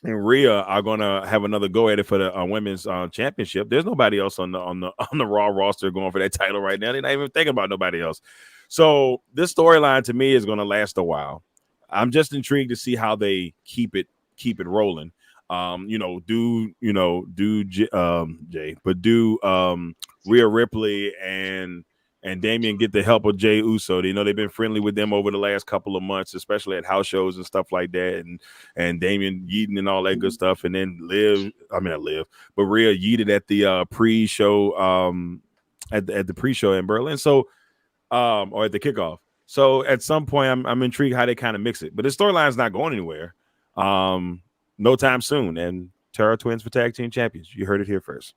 Rhea are gonna have another go at it for the women's championship. There's nobody else on the Raw roster going for that title right now. They're not even thinking about nobody else. So this storyline to me is gonna last a while. I'm just intrigued to see how they keep it rolling. Do Rhea Ripley and Damian get the help of Jey Uso. They've been friendly with them over the last couple of months, especially at house shows and stuff like that. And Damian yeeting and all that good stuff. And then Rhea yeeted at the pre-show at the pre-show in Berlin. So or at the kickoff. So at some point I'm intrigued how they kind of mix it. But the storyline's not going anywhere. No time soon. And Terra Twins for tag team champions. You heard it here first.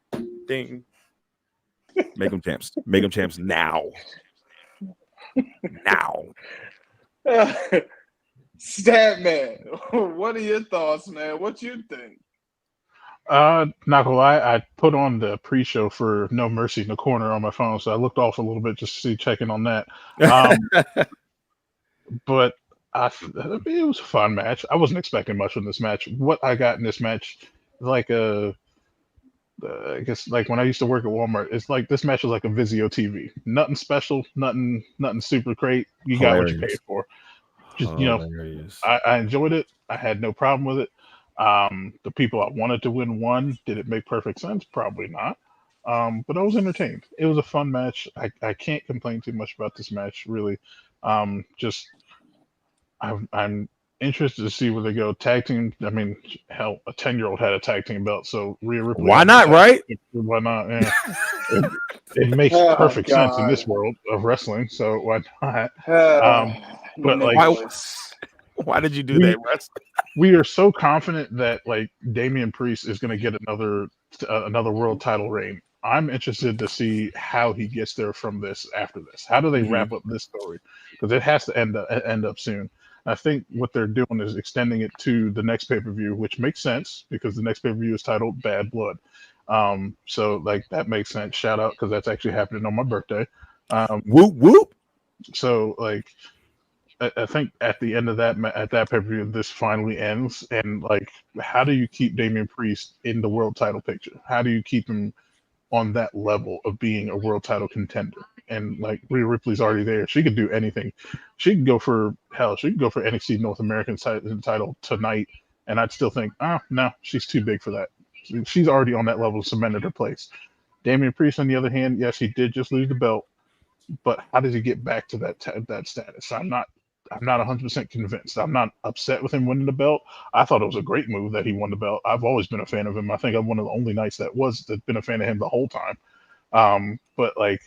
Ding. Make them champs. Make them champs now. Now. Statman, what are your thoughts, man? What you think? Not gonna lie, I put on the pre-show for No Mercy in the corner on my phone, so I looked off a little bit just to see, checking on that. But it was a fun match. I wasn't expecting much from this match. What I got in this match, I guess like when I used to work at Walmart, it's like this match was like a Vizio TV. Nothing special, nothing super great. You got what you paid for. Just I enjoyed it. I had no problem with it. The people I wanted to win won. Did it make perfect sense? Probably not. But I was entertained. It was a fun match. I can't complain too much about this match, really. I'm interested to see where they go. Tag team. I mean, hell, a 10-year-old had a tag team belt, so Rhea Ripley. Why not, right? Why not? Yeah. it makes perfect sense in this world of wrestling, so why not? But why did you do that, Russ? We are so confident that like Damian Priest is going to get another world title reign. I'm interested to see how he gets there from this after this. How do they wrap up this story? Because it has to end up soon. I think what they're doing is extending it to the next pay-per-view, which makes sense because the next pay-per-view is titled Bad Blood. So like that makes sense. Shout out, because that's actually happening on my birthday. Whoop whoop. So like I think at the end of that pay-per-view, this finally ends. And like, how do you keep Damian Priest in the world title picture? How do you keep him on that level of being a world title contender? And like Rhea Ripley's already there. She could do anything. She could go for NXT North American title tonight, and I'd still think, no, she's too big for that. She's already on that level, cemented her place. Damian Priest, on the other hand, yes, he did just lose the belt, but how does he get back to that status? I'm not 100% convinced. I'm not upset with him winning the belt. I thought it was a great move that he won the belt. I've always been a fan of him. I think I'm one of the only Knights that's been a fan of him the whole time. But like,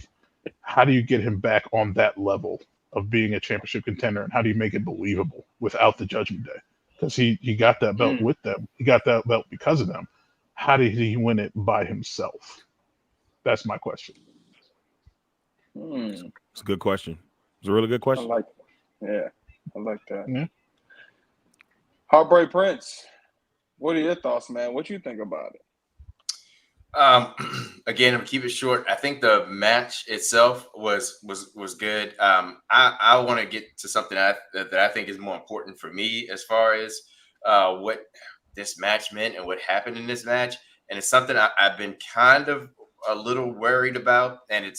how do you get him back on that level of being a championship contender, and how do you make it believable without the Judgment Day? Because he got that belt with them. He got that belt because of them. How did he win it by himself? That's my question. It's a good question. It's a really good question. I like that. Yeah. Heartbreak Prince, what are your thoughts, man? What you think about it? Um, Again, I'm gonna keep it short. I think the match itself was good. I want to get to something that I think is more important for me as far as what this match meant and what happened in this match, and it's something I've been kind of a little worried about. And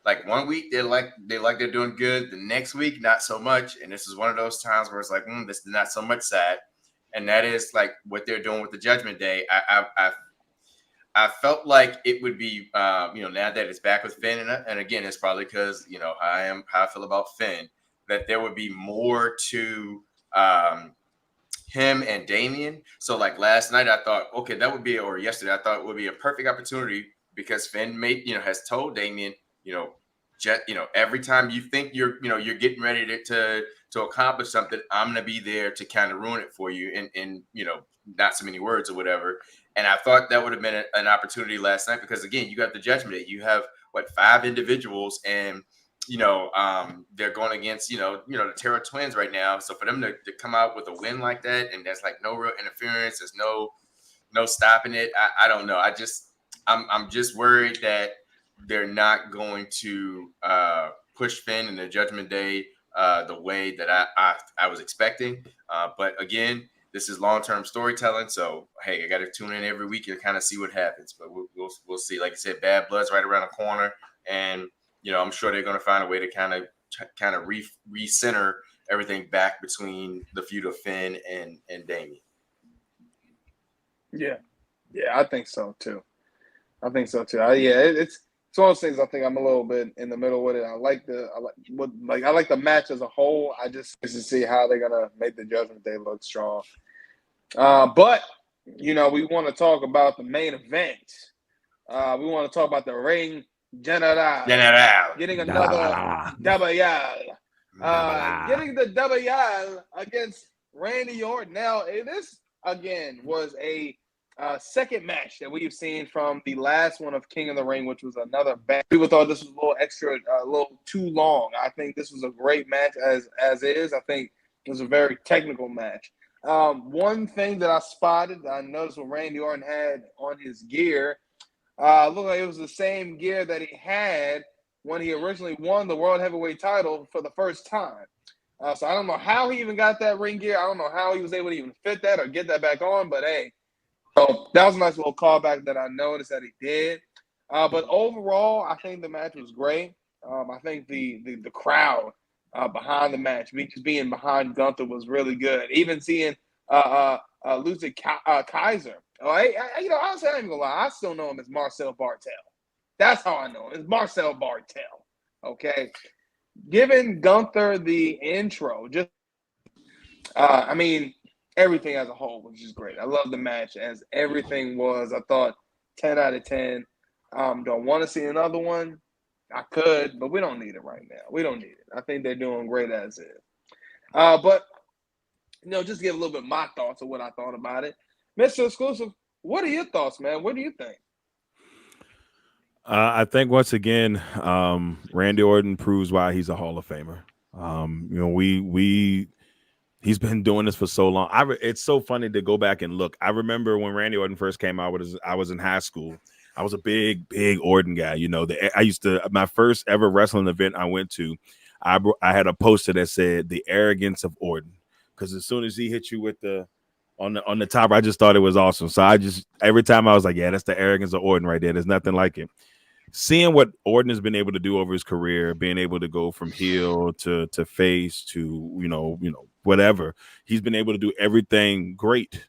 like one week they're doing good, the next week not so much, and this is one of those times where it's like this is not so much sad, and that is like what they're doing with the Judgment Day. I felt like it would be, now that it's back with Finn, and again, it's probably because how I feel about Finn, that there would be more to him and Damien. So like last night, I thought, okay, or yesterday, I thought it would be a perfect opportunity because Finn has told Damien, every time you think you're getting ready to accomplish something, I'm gonna be there to kind of ruin it for you in not so many words or whatever. And I thought that would have been an opportunity last night because again, you got the Judgment Day. You have 5 individuals, and they're going against the Terra Twins right now. So for them to come out with a win like that, and there's like no real interference, there's no stopping it. I don't know. I'm just worried that they're not going to push Finn in the Judgment Day the way that I was expecting. But again, this is long-term storytelling, so hey, I got to tune in every week and kind of see what happens. But we'll see. Like I said, Bad Blood's right around the corner, and I'm sure they're going to find a way to kind of recenter everything back between the feud of Finn and Damien. Yeah, I think so too. It's one of those things. I think I'm a little bit in the middle with it. I like the match as a whole. I just to see how they're gonna make the Judgment Day look strong. But we want to talk about the main event. We want to talk about the Ring General getting another W. Getting the W against Randy Orton. Now, this again was a second match that we've seen from the last one of King of the Ring, which was another bang. People thought this was a little extra, a little too long. I think this was a great match as is. I think it was a very technical match. One thing that I spotted, I noticed what Randy Orton had on his gear, looked like it was the same gear that he had when he originally won the World Heavyweight title for the first time. So I don't know how he even got that ring gear. I don't know how he was able to even fit that or get that back on, but hey. So that was a nice little callback that I noticed that he did. But overall, I think the match was great. I think the crowd behind the match, just being behind Gunther, was really good. Even seeing Ludwig Kaiser. Honestly, I ain't gonna lie. I still know him as Marcel Bartel. That's how I know him. It's Marcel Bartel. Okay, giving Gunther the intro, just everything as a whole was just great. I love the match as everything was. I thought 10 out of 10. Don't want to see another one. I could, but we don't need it right now. We don't need it. I think they're doing great as is. But just give a little bit of my thoughts of what I thought about it. Mr. Xclusive, what are your thoughts, man? What do you think? I think once again, Randy Orton proves why he's a Hall of Famer. He's been doing this for so long. It's so funny to go back and look. I remember when Randy Orton first came out, I was in high school. I was a big Orton guy. My first ever wrestling event I went to, I had a poster that said "The Arrogance of Orton," because as soon as he hit you with on the top, I just thought it was awesome. So every time I was like, yeah, that's the arrogance of Orton right there. There's nothing like it. Seeing what Orton has been able to do over his career, being able to go from heel to face to whatever, he's been able to do everything great.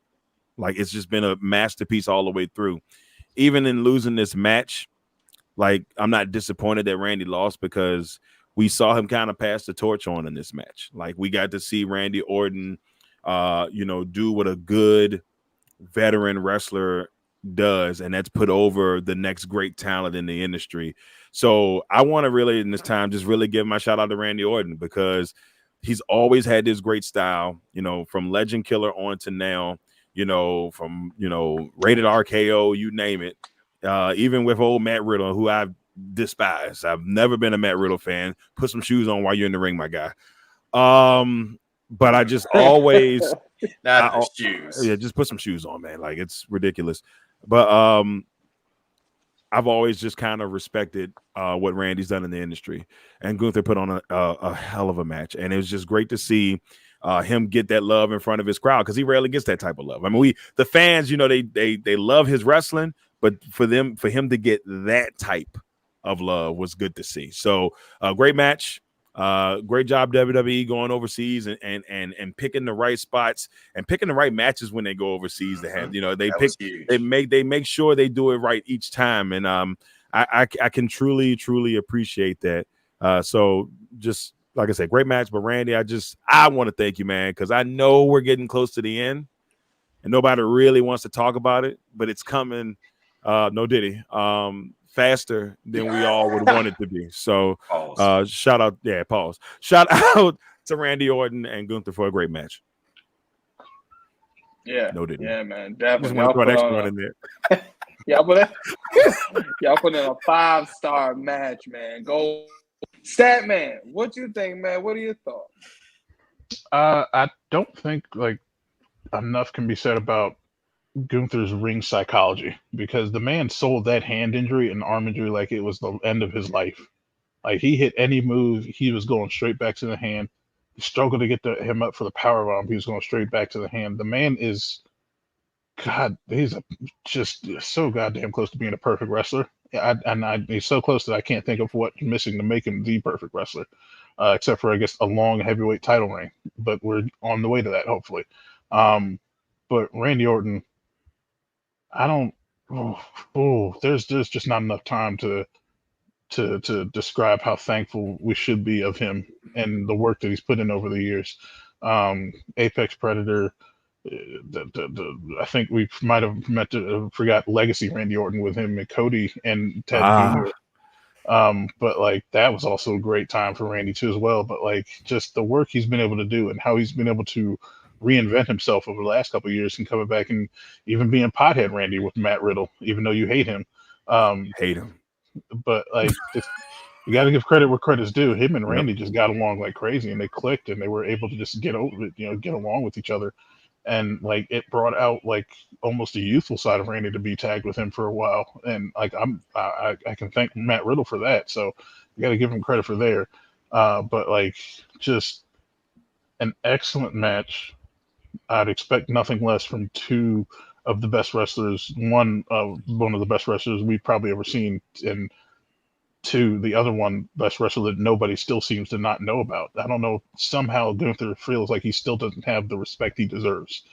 Like, it's just been a masterpiece all the way through. Even in losing this match, like, I'm not disappointed that Randy lost, because we saw him kind of pass the torch on in this match. Like, we got to see Randy Orton do what a good veteran wrestler does, and that's put over the next great talent in the industry. So I want to really, in this time, just really give my shout out to Randy Orton, because he's always had this great style, from Legend Killer on to now, from Rated RKO, you name it. Even with old Matt Riddle, who I despise. I've never been a Matt Riddle fan. Put some shoes on while you're in the ring, my guy. But I just always not the shoes. Yeah, just put some shoes on, man. Like, it's ridiculous. But I've always just kind of respected what Randy's done in the industry, and Gunther put on a hell of a match, and it was just great to see him get that love in front of his crowd, because he rarely gets that type of love. I mean, the fans, they love his wrestling, but for him to get that type of love was good to see. So great match. Great job WWE going overseas and picking the right spots and picking the right matches when they go overseas to have. They make sure they do it right each time, and I can truly appreciate that. So just like I said, great match. But Randy, I want to thank you, man, because I know we're getting close to the end and nobody really wants to talk about it, but it's coming. No Diddy. Faster than we all would want it to be. So shout out, pause. Shout out to Randy Orton and Gunther for a great match. Yeah, no Diddy. Yeah, man, definitely. Just want to throw an extra one in there. Y'all put in a 5-star match, man. Go, Statman. What you think, man? What are your thoughts? I don't think like enough can be said about Gunther's ring psychology, because the man sold that hand injury and arm injury like it was the end of his life. Like, he hit any move, he was going straight back to the hand. He struggled to get him up for the powerbomb. He was going straight back to the hand. The man is, God, he's just so goddamn close to being a perfect wrestler. He's so close that I can't think of what's missing to make him the perfect wrestler, except for, I guess, a long heavyweight title reign. But we're on the way to that, hopefully. But Randy Orton, there's just not enough time to describe how thankful we should be of him and the work that he's put in over the years. Apex Predator, I think we might have forgot Legacy Randy Orton with him and Cody and Ted Jr. But like, that was also a great time for Randy too as well. But like, just the work he's been able to do and how he's been able to reinvent himself over the last couple of years and coming back and even being pothead Randy with Matt Riddle, even though you hate him. But like, you got to give credit where credit's due. Him and Randy just got along like crazy, and they clicked, and they were able to just get over it, get along with each other. And like, it brought out like almost a youthful side of Randy to be tagged with him for a while. And like, I can thank Matt Riddle for that. So you got to give him credit for there. But like, just an excellent match. I'd expect nothing less from two of the best wrestlers. One of the best wrestlers we've probably ever seen, and two, the other one, best wrestler that nobody still seems to not know about. I don't know. Somehow Gunther feels like he still doesn't have the respect he deserves.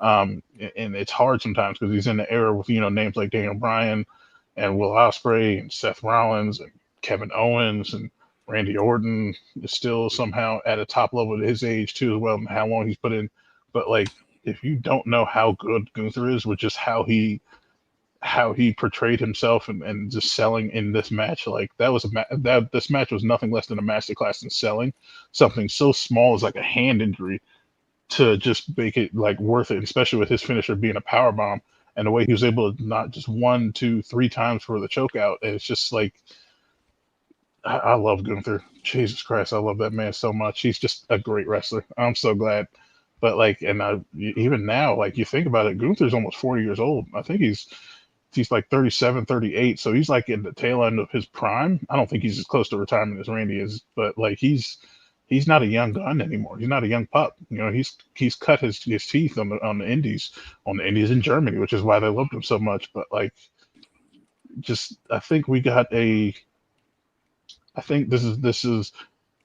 And it's hard sometimes because he's in the era with, names like Daniel Bryan and Will Ospreay and Seth Rollins and Kevin Owens, and Randy Orton is still somehow at a top level at his age too as well, and how long he's put in. But like, if you don't know how good Gunther is with just how he portrayed himself and just selling in this match, like, that was this match was nothing less than a masterclass in selling something so small as like a hand injury to just make it like worth it, especially with his finisher being a power bomb and the way he was able to not just 1, 2, 3 times for the choke out. And it's just like, I love Gunther. Jesus Christ, I love that man so much. He's just a great wrestler. I'm so glad. But like, and even now, like, you think about it, Gunther's almost 40 years old. I think he's like 37, 38. So he's like in the tail end of his prime. I don't think he's as close to retirement as Randy is, but like, he's not a young gun anymore. He's not a young pup. He's cut his teeth on the indies in Germany, which is why they loved him so much. But like, just, I think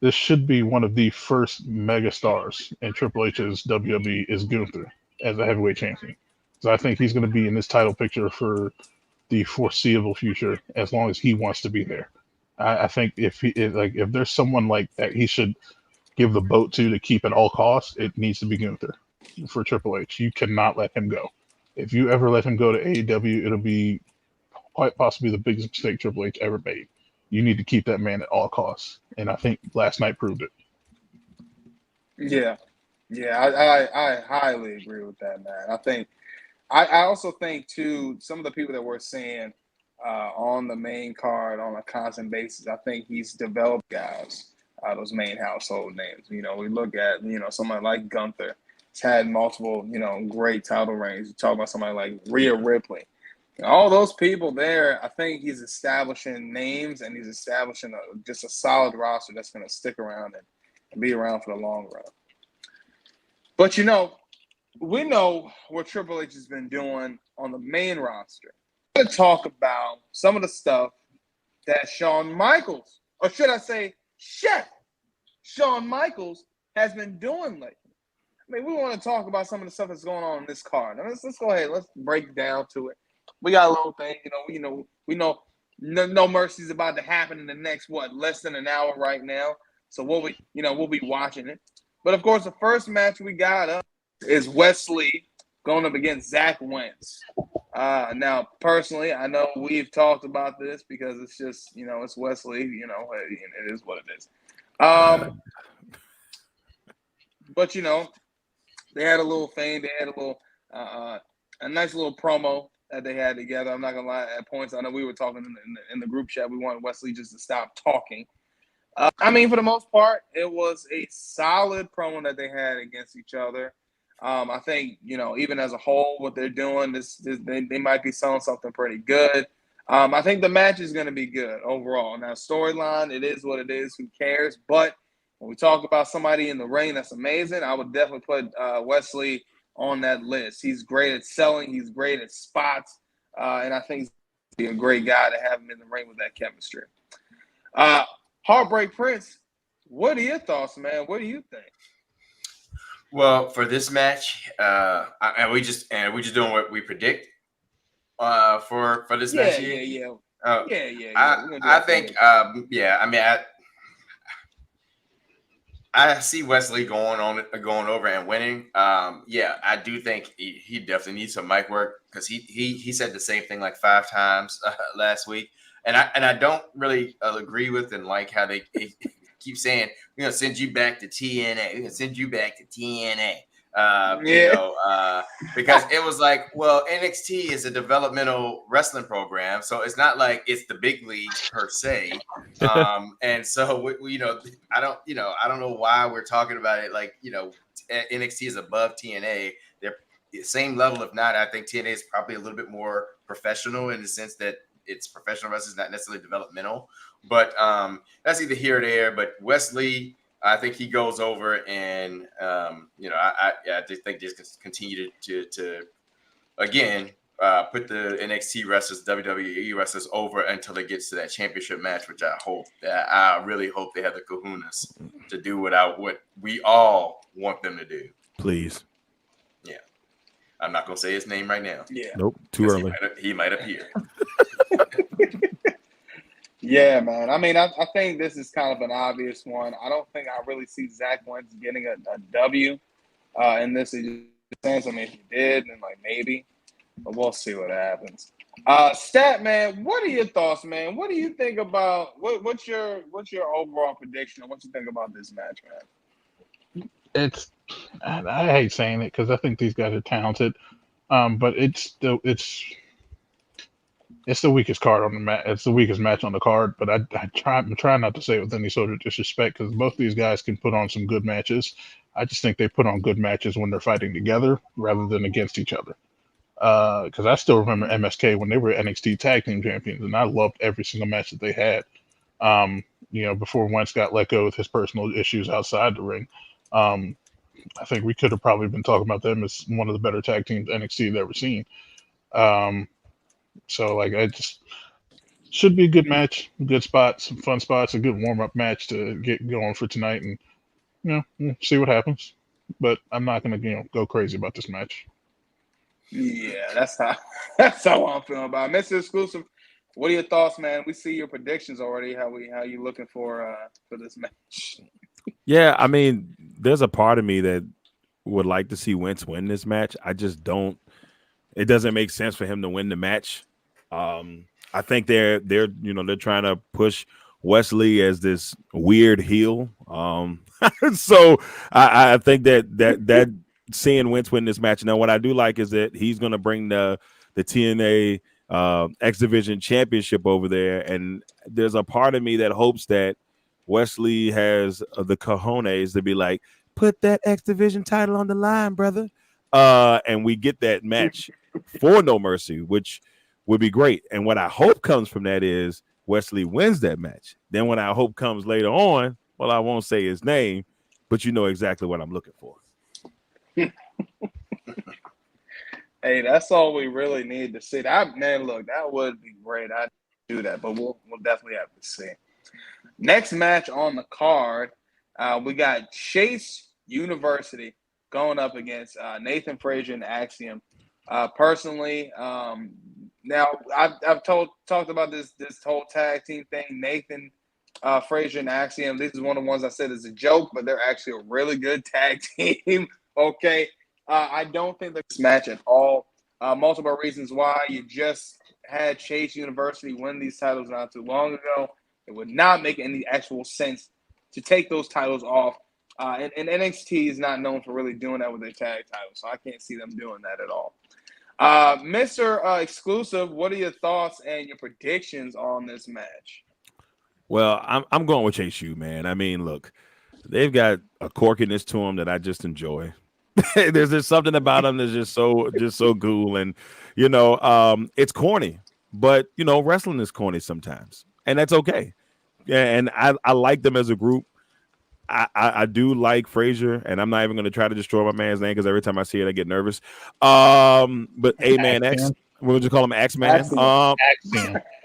this should be one of the first mega stars in Triple H's WWE is Gunther as a heavyweight champion. So I think he's going to be in this title picture for the foreseeable future, as long as he wants to be there. I think if there's someone like that he should give the boat to keep at all costs, it needs to be Gunther for Triple H. You cannot let him go. If you ever let him go to AEW, it'll be quite possibly the biggest mistake Triple H ever made. You need to keep that man at all costs. And I think last night proved it. Yeah. I highly agree with that, man. I also think too, some of the people that we're seeing on the main card on a constant basis, I think he's developed guys, those main household names. We look at, somebody like Gunther. He's had multiple, great title reigns. You talk about somebody like Rhea Ripley. All those people there, I think he's establishing names and he's establishing just a solid roster that's going to stick around and be around for the long run. But, we know what Triple H has been doing on the main roster. I'm going to talk about some of the stuff that Shawn Michaels, or should I say Chef Shawn Michaels, has been doing lately. I mean, we want to talk about some of the stuff that's going on in this card. Now, let's go ahead. Let's break down to it. We got a little thing, we know no Mercy is about to happen in the next, less than an hour right now. So we'll be watching it. But of course, the first match we got up is Wesley going up against Zach Wentz. Now, personally, I know we've talked about this because it's just, it's Wesley, it is what it is. But, they had a little thing. They had a little, a nice little promo that they had together. I'm not going to lie, at points, I know we were talking in the group chat. We wanted Wesley just to stop talking. For the most part, it was a solid promo that they had against each other. I think, even as a whole, what they're doing, they might be selling something pretty good. I think the match is going to be good overall. Now, storyline, it is what it is. Who cares? But when we talk about somebody in the ring that's amazing, I would definitely put Wesley on that list. He's great at selling. He's great at spots. And I think he's a great guy to have him in the ring with that chemistry. Heartbreak Prince, what are your thoughts, man? What do you think? Well, for this match, and we just doing what we predict for this match. Yeah. I think, I see Wesley going over and winning. I do think he definitely needs some mic work because he said the same thing like 5 times last week, and I don't really agree with and like how they keep saying we're gonna send you back to TNA. We're gonna send you back to TNA. Because it was like, well, NXT is a developmental wrestling program, so it's not like it's the big leagues per se. And so I don't know why we're talking about it like NXT is above TNA. They're the same level, if not. I think TNA is probably a little bit more professional in the sense that it's professional wrestling, not necessarily developmental. But that's either here or there. But Wesley, I think he goes over, and I just think just continue to again put the NXT wrestlers, WWE wrestlers over until it gets to that championship match, which I really hope they have the kahunas to do what we all want them to do. Please. Yeah, I'm not gonna say his name right now. Yeah, nope, too early. He might appear. Yeah, man. I think this is kind of an obvious one. I don't think I really see Zach Wentz getting a W in this sense. If he did, then maybe. But we'll see what happens. Stat, man, what are your thoughts, man? What do you think about what's your overall prediction on what you think about this match, man? I hate saying it because I think these guys are talented. But it's the weakest card on the match. It's the weakest match on the card, but I'm trying not to say it with any sort of disrespect because both these guys can put on some good matches. I just think they put on good matches when they're fighting together rather than against each other. Because I still remember MSK when they were NXT Tag Team Champions, and I loved every single match that they had. Before Wentz got let go with his personal issues outside the ring. I think we could have probably been talking about them as one of the better tag teams NXT had ever seen. So I just should be a good match, good spots, some fun spots, a good warm up match to get going for tonight, and we'll see what happens. But I'm not gonna go crazy about this match. Yeah, that's how I'm feeling about it. Mr. Xclusive, what are your thoughts, man? We see your predictions already. How you looking for this match? Yeah, there's a part of me that would like to see Wentz win this match. I just don't. It doesn't make sense for him to win the match. I think they're trying to push Wesley as this weird heel. So I think that seeing Wentz win this match. Now, what I do like is that he's going to bring the TNA X Division Championship over there, and there's a part of me that hopes that Wesley has the cojones to be like, put that X Division title on the line, brother. And we get that match for No Mercy, which would be great. And what I hope comes from that is Wesley wins that match. Then what I hope comes later on, well, I won't say his name, but you know exactly what I'm looking for. Hey, that's all we really need to see. That man, look, that would be great. I'd do that, but we'll definitely have to see. Next match on the card, we got Chase University going up against Nathan Frazier and Axiom. Personally, now I've talked about this whole tag team thing. Nathan Frazier and Axiom. This is one of the ones I said is a joke, but they're actually a really good tag team. Okay. I don't think this match at all. Multiple reasons why. You just had Chase University win these titles not too long ago. It would not make any actual sense to take those titles off. And NXT is not known for really doing that with their tag titles, so I can't see them doing that at all. Mr. Exclusive, what are your thoughts and your predictions on this match? Well, I'm going with Chase U, man. I mean, look, they've got a quirkiness to them that I just enjoy. There's something about them that's just so cool, and it's corny, but wrestling is corny sometimes, and that's okay. Yeah, and I like them as a group. I do like Frazier, and I'm not even going to try to destroy my man's name because every time I see it, I get nervous. But A-Man X, what would you call him? X-Man?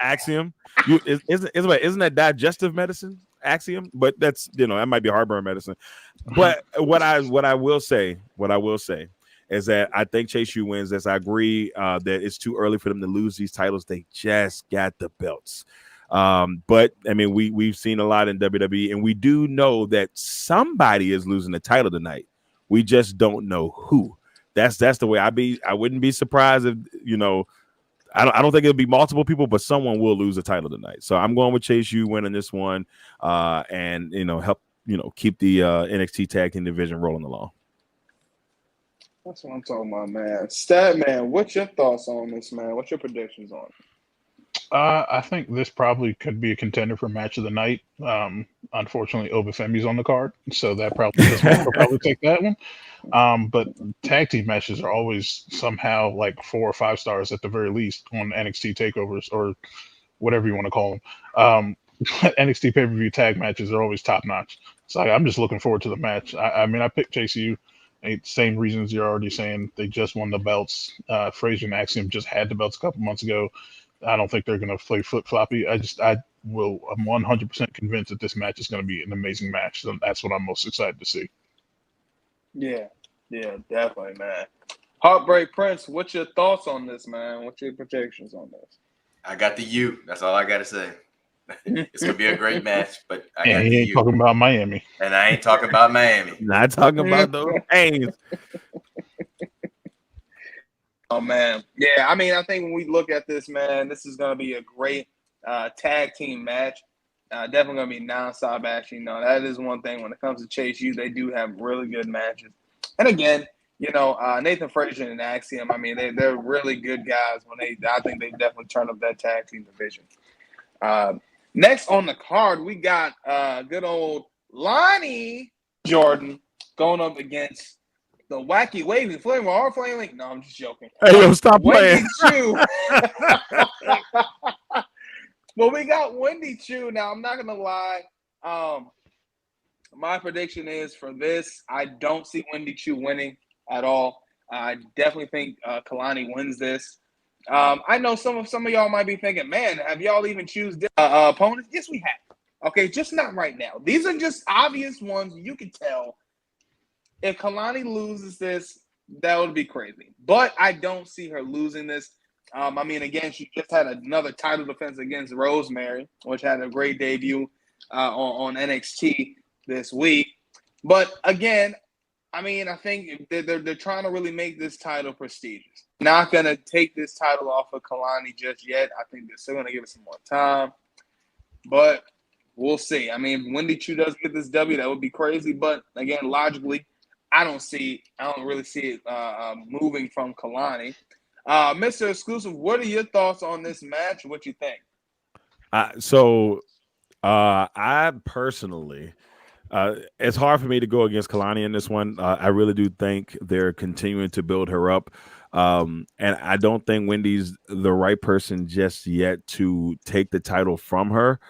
Axiom. Isn't that digestive medicine? Axiom, but that's that might be heartburn medicine. But what I will say is that I think Chase U wins. As I agree that it's too early for them to lose these titles. They just got the belts. But I mean, we've seen a lot in WWE, and we do know that somebody is losing the title tonight. We just don't know who. That's the way I wouldn't be surprised if I don't think it'll be multiple people, but someone will lose the title tonight. So I'm going with Chase U winning this one, and help keep the NXT Tag Team division rolling along. That's what I'm talking about, man. Statman, what's your thoughts on this, man? What's your predictions on it? I think this probably could be a contender for match of the night. Unfortunately, Obafemi's on the card, so this match will probably take that one. But tag team matches are always somehow like 4 or 5 stars at the very least on NXT takeovers or whatever you want to call them. NXT pay-per-view tag matches are always top notch. So I'm just looking forward to the match. I mean, I picked JCU. Same reasons you're already saying. They just won the belts. Frazier and Axiom just had the belts a couple months ago. I don't think they're going to play flip-floppy. I'm 100% convinced that this match is going to be an amazing match. So that's what I'm most excited to see. Yeah, definitely, man. Heartbreak Prince, what's your thoughts on this, man? What's your predictions on this? I got the U. That's all I got to say. It's going to be a great match, but I got the he ain't U. talking about Miami. And I ain't talking about Miami. Not talking about those pains. Oh, man. Yeah, I mean, I think when we look at this, man, this is going to be a great tag team match. Definitely going to be non-stop action. That is one thing. When it comes to Chase U, they do have really good matches. And again, Nathan Frazier and Axiom, I mean, they're really good guys. I think they definitely turn up that tag team division. Next on the card, we got good old Lonnie Jordan going up against the wacky wavy flame or flame. No, I'm just joking. Hey, yo, stop playing. Chu. Well, we got Wendy Chu. Now, I'm not gonna lie. My prediction is for this, I don't see Wendy Chu winning at all. I definitely think Kalani wins this. I know some of y'all might be thinking, man, have y'all even choose opponents? Yes, we have. Okay, just not right now. These are just obvious ones. You can tell. If Kalani loses this, that would be crazy. But I don't see her losing this. I mean, again, she just had another title defense against Rosemary, which had a great debut on NXT this week. But again, I mean, I think they're trying to really make this title prestigious. Not going to take this title off of Kalani just yet. I think they're still going to give it some more time. But we'll see. I mean, if Wendy Chu does get this W, that would be crazy. But again, logically, I don't really see it moving from Kalani. Mr. Exclusive, what are your thoughts on this match? What you think? I personally, it's hard for me to go against Kalani in this one. I really do think they're continuing to build her up. And I don't think Wendy's the right person just yet to take the title from her.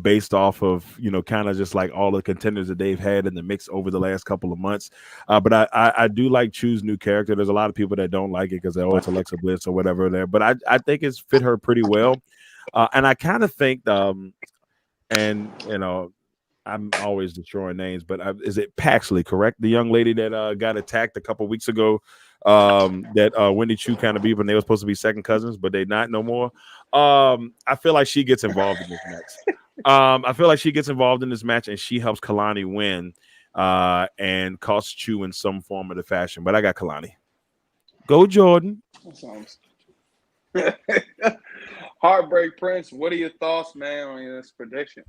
Based off of, kind of just like all the contenders that they've had in the mix over the last couple of months. But I do like Chu's new character. There's a lot of people that don't like it because they're always Alexa Bliss or whatever there. But I think it's fit her pretty well. And I kind of think, I'm always destroying names, but is it Paxley, correct? The young lady that got attacked a couple weeks ago, that Wendy Chu kind of beat when they were supposed to be second cousins, but they're not no more. I feel like she gets involved in this match. I feel like she gets involved in this match and she helps Kalani win and costs Chu in some form of the fashion. But I got Kalani. Go Jordan. That sounds. Heartbreak Prince, what are your thoughts, man, on this prediction?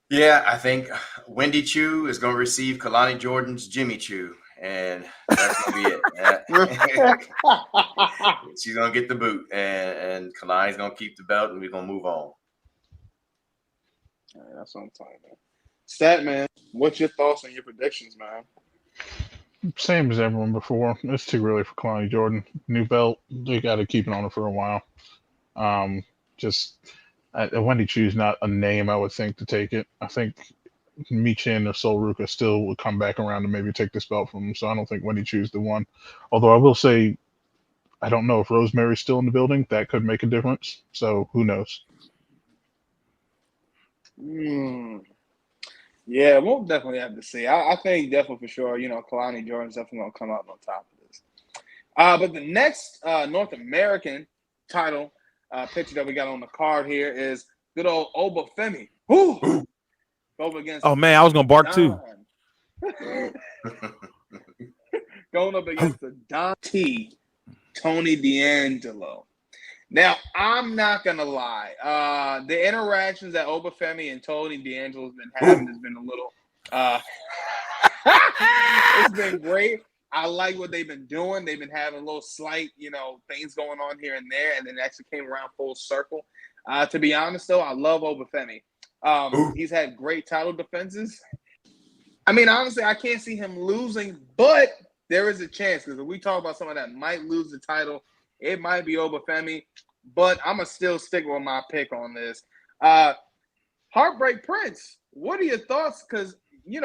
Yeah, I think Wendy Chu is going to receive Kalani Jordan's Jimmy Chu, and that's going to be it. She's going to get the boot, and Kalani's going to keep the belt, and we're going to move on. All right, that's what I'm talking about. Stat, man, what's your thoughts on your predictions, man? Same as everyone before. It's too early for Kalani Jordan. New belt, they got to keep it on her for a while. Wendy Chu's not a name I would think to take it. I think Michin or Sol Ruka still would come back around and maybe take this belt from him. So I don't think Wendy Chu's the one. Although I will say, I don't know if Rosemary's still in the building. That could make a difference. So who knows? Yeah, we'll definitely have to see. I think definitely for sure, Kalani Jordan's definitely going to come out on top of this. But the next North American title picture that we got on the card here is good old Oba Femi. Woo! Over against. Oh man, I was gonna bark too. Going up against the Don T, Tony D'Angelo. Now, I'm not gonna lie. The interactions that Oba Femi and Tony D'Angelo has been having has been a little. It's been great. I like what they've been doing. They've been having a little slight, things going on here and there, and then it actually came around full circle. To be honest, though, I love Oba Femi. He's had great title defenses. I mean, honestly, I can't see him losing, but there is a chance because if we talk about someone that might lose the title, it might be Oba Femi. But I'm going to still stick with my pick on this. Heartbreak Prince, what are your thoughts? Because you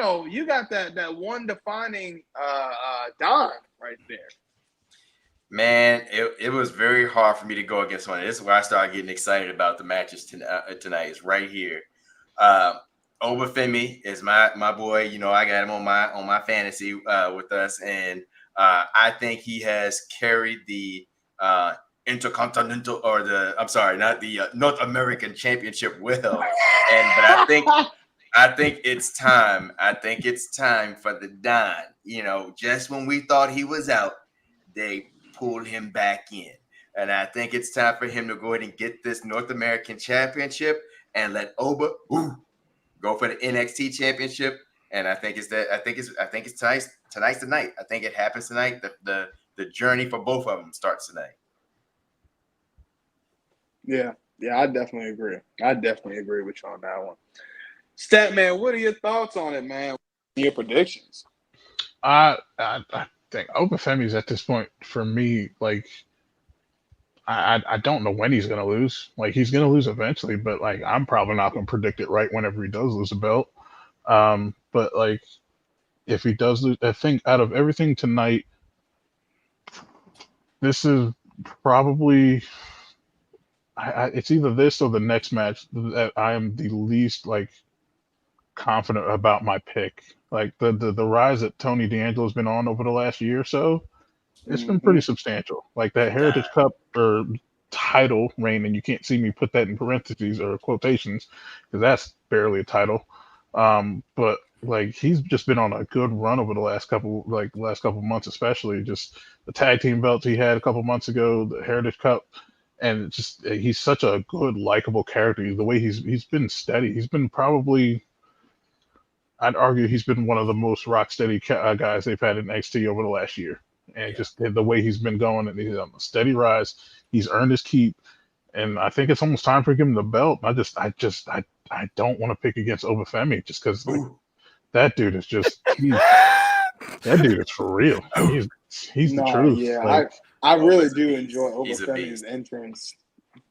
got that one defining Don right there. Man, it was very hard for me to go against one. This is where I started getting excited about the matches tonight. Is right here. Oba Femi is my boy. I got him on my fantasy with us, and I think he has carried the Intercontinental not the North American Championship well. But I think it's time. I think it's time for the Don. Just when we thought he was out, they pulled him back in. And I think it's time for him to go ahead and get this North American Championship and let Oba go for the NXT Championship. And I think it's tonight's the night. I think it happens tonight. The journey for both of them starts tonight. Yeah, I definitely agree. I definitely agree with you on that one. Statman, what are your thoughts on it, man? Your predictions? I think Oba Femi's at this point for me, like I don't know when he's gonna lose. Like he's gonna lose eventually, but like I'm probably not gonna predict it right whenever he does lose a belt. But like if he does lose, I think out of everything tonight, this is probably it's either this or the next match that I am the least like confident about my pick. Like the rise that Tony D'Angelo's been on over the last year or so, it's been pretty substantial. Like that Heritage Cup or title reign, and you can't see me put that in parentheses or quotations because that's barely a title. But like he's just been on a good run over the last couple months, especially just the tag team belts he had a couple months ago, the Heritage Cup. And just he's such a good, likable character. The way he's been steady. He's been probably, I'd argue, he's been one of the most rock steady guys they've had in NXT over the last year. And just the way he's been going, and he's on a steady rise. He's earned his keep, and I think it's almost time for him the belt. I don't want to pick against Oba Femi just because that dude is just that dude is for real. he's the truth. Yeah, like, I really do enjoy He's a Obafemi's beast. entrance.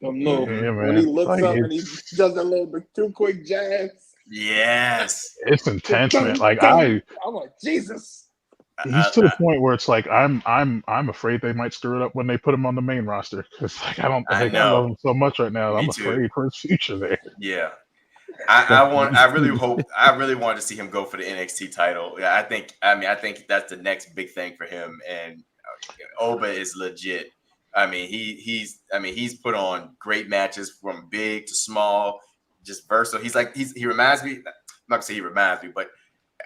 Little, yeah, man. when he looks Like, up and he does that little two quick jabs. Yes. it's intense, man. Like I'm like, Jesus. he's to the point where it's like I'm afraid they might screw it up when they put him on the main roster, because like I love him so much right now. Me I'm too. afraid for his future there. Yeah. I really wanted to see him go for the NXT title. Yeah, I think that's the next big thing for him. And Oba is legit. I mean, he's put on great matches from big to small, just versatile. He reminds me. I'm not gonna say he reminds me, but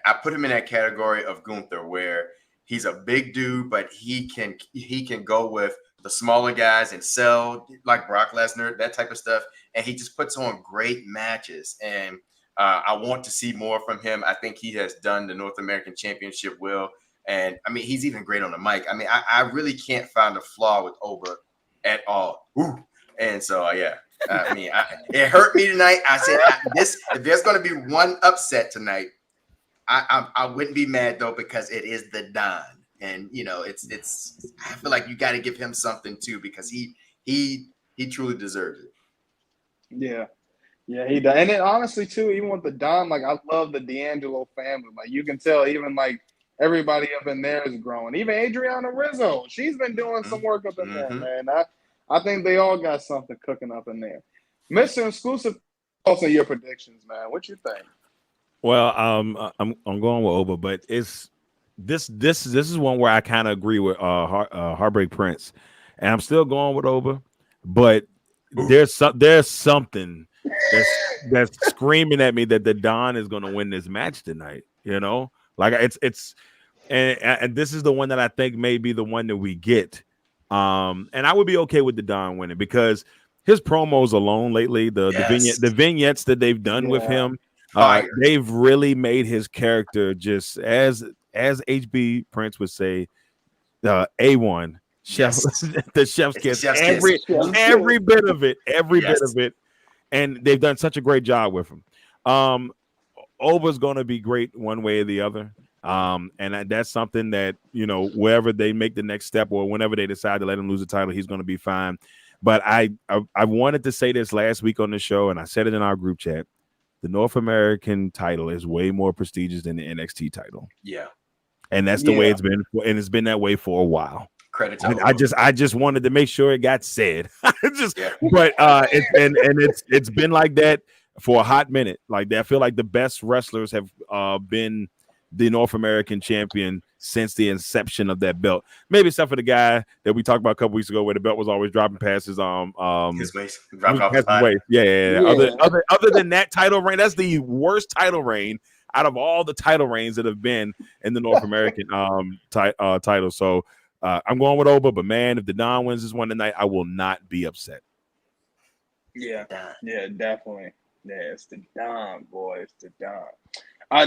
I put him in that category of Gunther, where he's a big dude, but he can go with the smaller guys and sell like Brock Lesnar, that type of stuff. And he just puts on great matches. And I want to see more from him. I think he has done the North American Championship well. And I mean, he's even great on the mic. I mean, I really can't find a flaw with Oba at all. Ooh. And so, yeah, I mean, it hurt me tonight. I said, if there's going to be one upset tonight, I wouldn't be mad though, because it is the Don. And you know, it's I feel like you got to give him something too, because he truly deserves it. Yeah, he does. And then honestly too, even with the Don, like I love the D'Angelo family. Like you can tell, even like everybody up in there is growing. Even Adriana Rizzo, she's been doing some work up in there, man. I think they all got something cooking up in there. Mr. Xclusive, also your predictions, man. What you think? Well, I'm going with Oba, but it's this is one where I kind of agree with Heartbreak Prince, and I'm still going with Oba, but there's something that's screaming at me that the Don is going to win this match tonight. You know, like it's and this is the one that I think may be the one that we get. And I would be okay with the Don winning, because his promos alone lately, the vignettes that they've done with him, they've really made his character, just as HB Prince would say, A1 chef, the chef's kiss, every bit of it, and they've done such a great job with him. Oba's going to be great one way or the other. And that's something that, you know, wherever they make the next step or whenever they decide to let him lose the title, he's going to be fine. But I wanted to say this last week on the show, and I said it in our group chat. The North American title is way more prestigious than the NXT title. Yeah. And that's the way it's been. And it's been that way for a while. Credit to I just wanted to make sure it got said. But it's been like that for a hot minute. Like I feel like the best wrestlers have been the North American champion since the inception of that belt. Maybe except for the guy that we talked about a couple weeks ago, where the belt was always dropping past his waist, dropping off his waist. Yeah. Other than that title reign, that's the worst title reign out of all the title reigns that have been in the North American title. So I'm going with Oba, but man, if the Don wins this one tonight, I will not be upset. Yeah, definitely. Yeah, it's the Don, boy. It's the Don.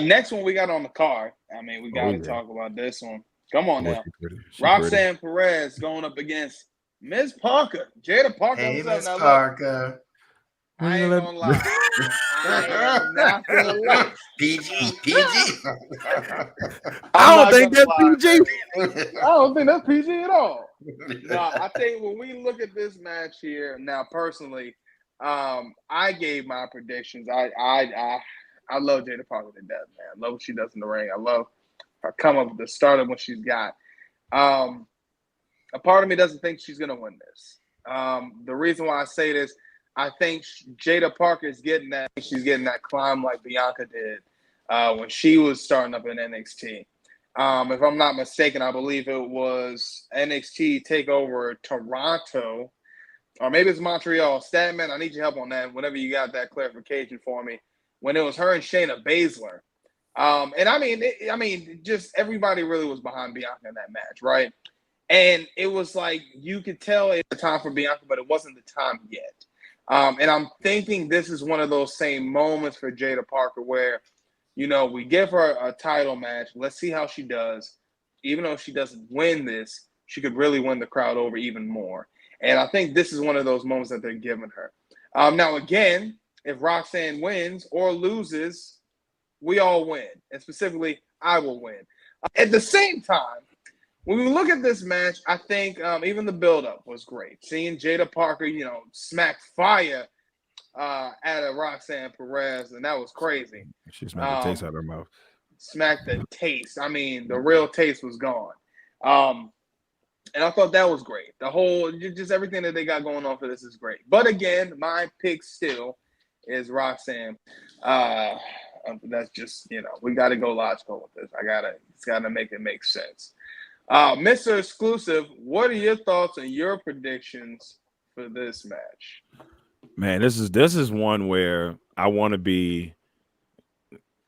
Next one we got on the card. I mean, we got to talk about this one. Come on now. Roxanne Perez going up against Ms. Parker. Jada Parker. Hey, Ms. Parker. I ain't gonna lie. I am not gonna lie. PG. I don't think that's PG. I don't think that's PG at all. No, I think when we look at this match here, now personally, I gave my predictions. I love Jada Parker to death, man. I love what she does in the ring. I love her come up with the start of what she's got. A part of me doesn't think she's going to win this. The reason why I say this, I think Jada Parker is getting that. She's getting that climb like Bianca did when she was starting up in NXT. If I'm not mistaken, I believe it was NXT TakeOver Toronto, or maybe it's Montreal. Statman, I need your help on that. Whenever you got that clarification for me. When it was her and Shayna Baszler. And I mean, just everybody really was behind Bianca in that match, right? And it was like, you could tell it's the time for Bianca, but it wasn't the time yet. And I'm thinking this is one of those same moments for Jada Parker where, you know, we give her a title match. Let's see how she does. Even though she doesn't win this, she could really win the crowd over even more. And I think this is one of those moments that they're giving her. Now, again, if Roxanne wins or loses, we all win. And specifically, I will win. At the same time, when we look at this match, I think even the build-up was great. Seeing Jada Parker, smack fire at a Roxanne Perez, and that was crazy. She smacked the taste out of her mouth. Smacked the taste. I mean, the real taste was gone. And I thought that was great. The whole, just everything that they got going on for this is great. But again, my pick still is Roxanne. That's just, we got to go logical with this. It's got to make it make sense. Mr. Exclusive, what are your thoughts and your predictions for this match? Man, this is one where I want to be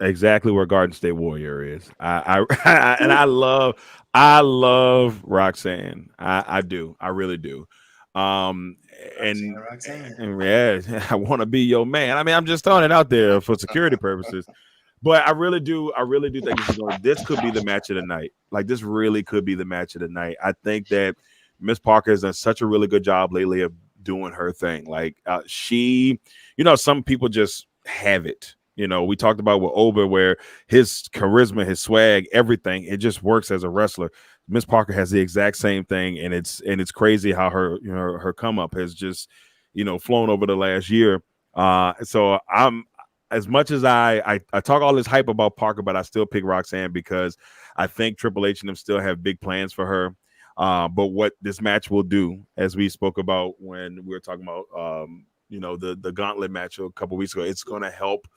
exactly where Garden State Warrior is. I love Roxanne. I do. I really do. Roxanne. And yeah, I want to be your man. I mean, I'm just throwing it out there for security purposes. But I really do think this could be the match of the night. Like, this really could be the match of the night. I think that Miss Parker has done such a really good job lately of doing her thing. Like, she, some people just have it. We talked about with Oba, where his charisma, his swag, everything, it just works as a wrestler. Miss Parker has the exact same thing, and it's crazy how her come up has just, flown over the last year. So I'm, as much as I talk all this hype about Parker, but I still pick Roxanne because I think Triple H and them still have big plans for her. But what this match will do, as we spoke about when we were talking about, the gauntlet match a couple weeks ago, it's going to help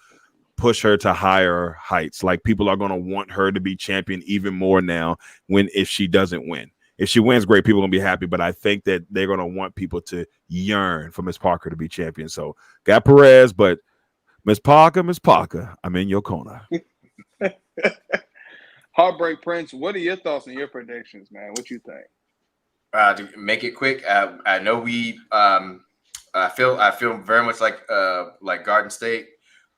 push her to higher heights. Like, people are going to want her to be champion even more now if she doesn't win. If she wins, great, people are going to be happy, but I think that they're going to want people to yearn for Miss Parker to be champion. So got Perez, but Miss Parker, I'm in your corner. Heartbreak Prince, what are your thoughts and your predictions, man? What you think? To make it quick, I know I feel very much like Garden State,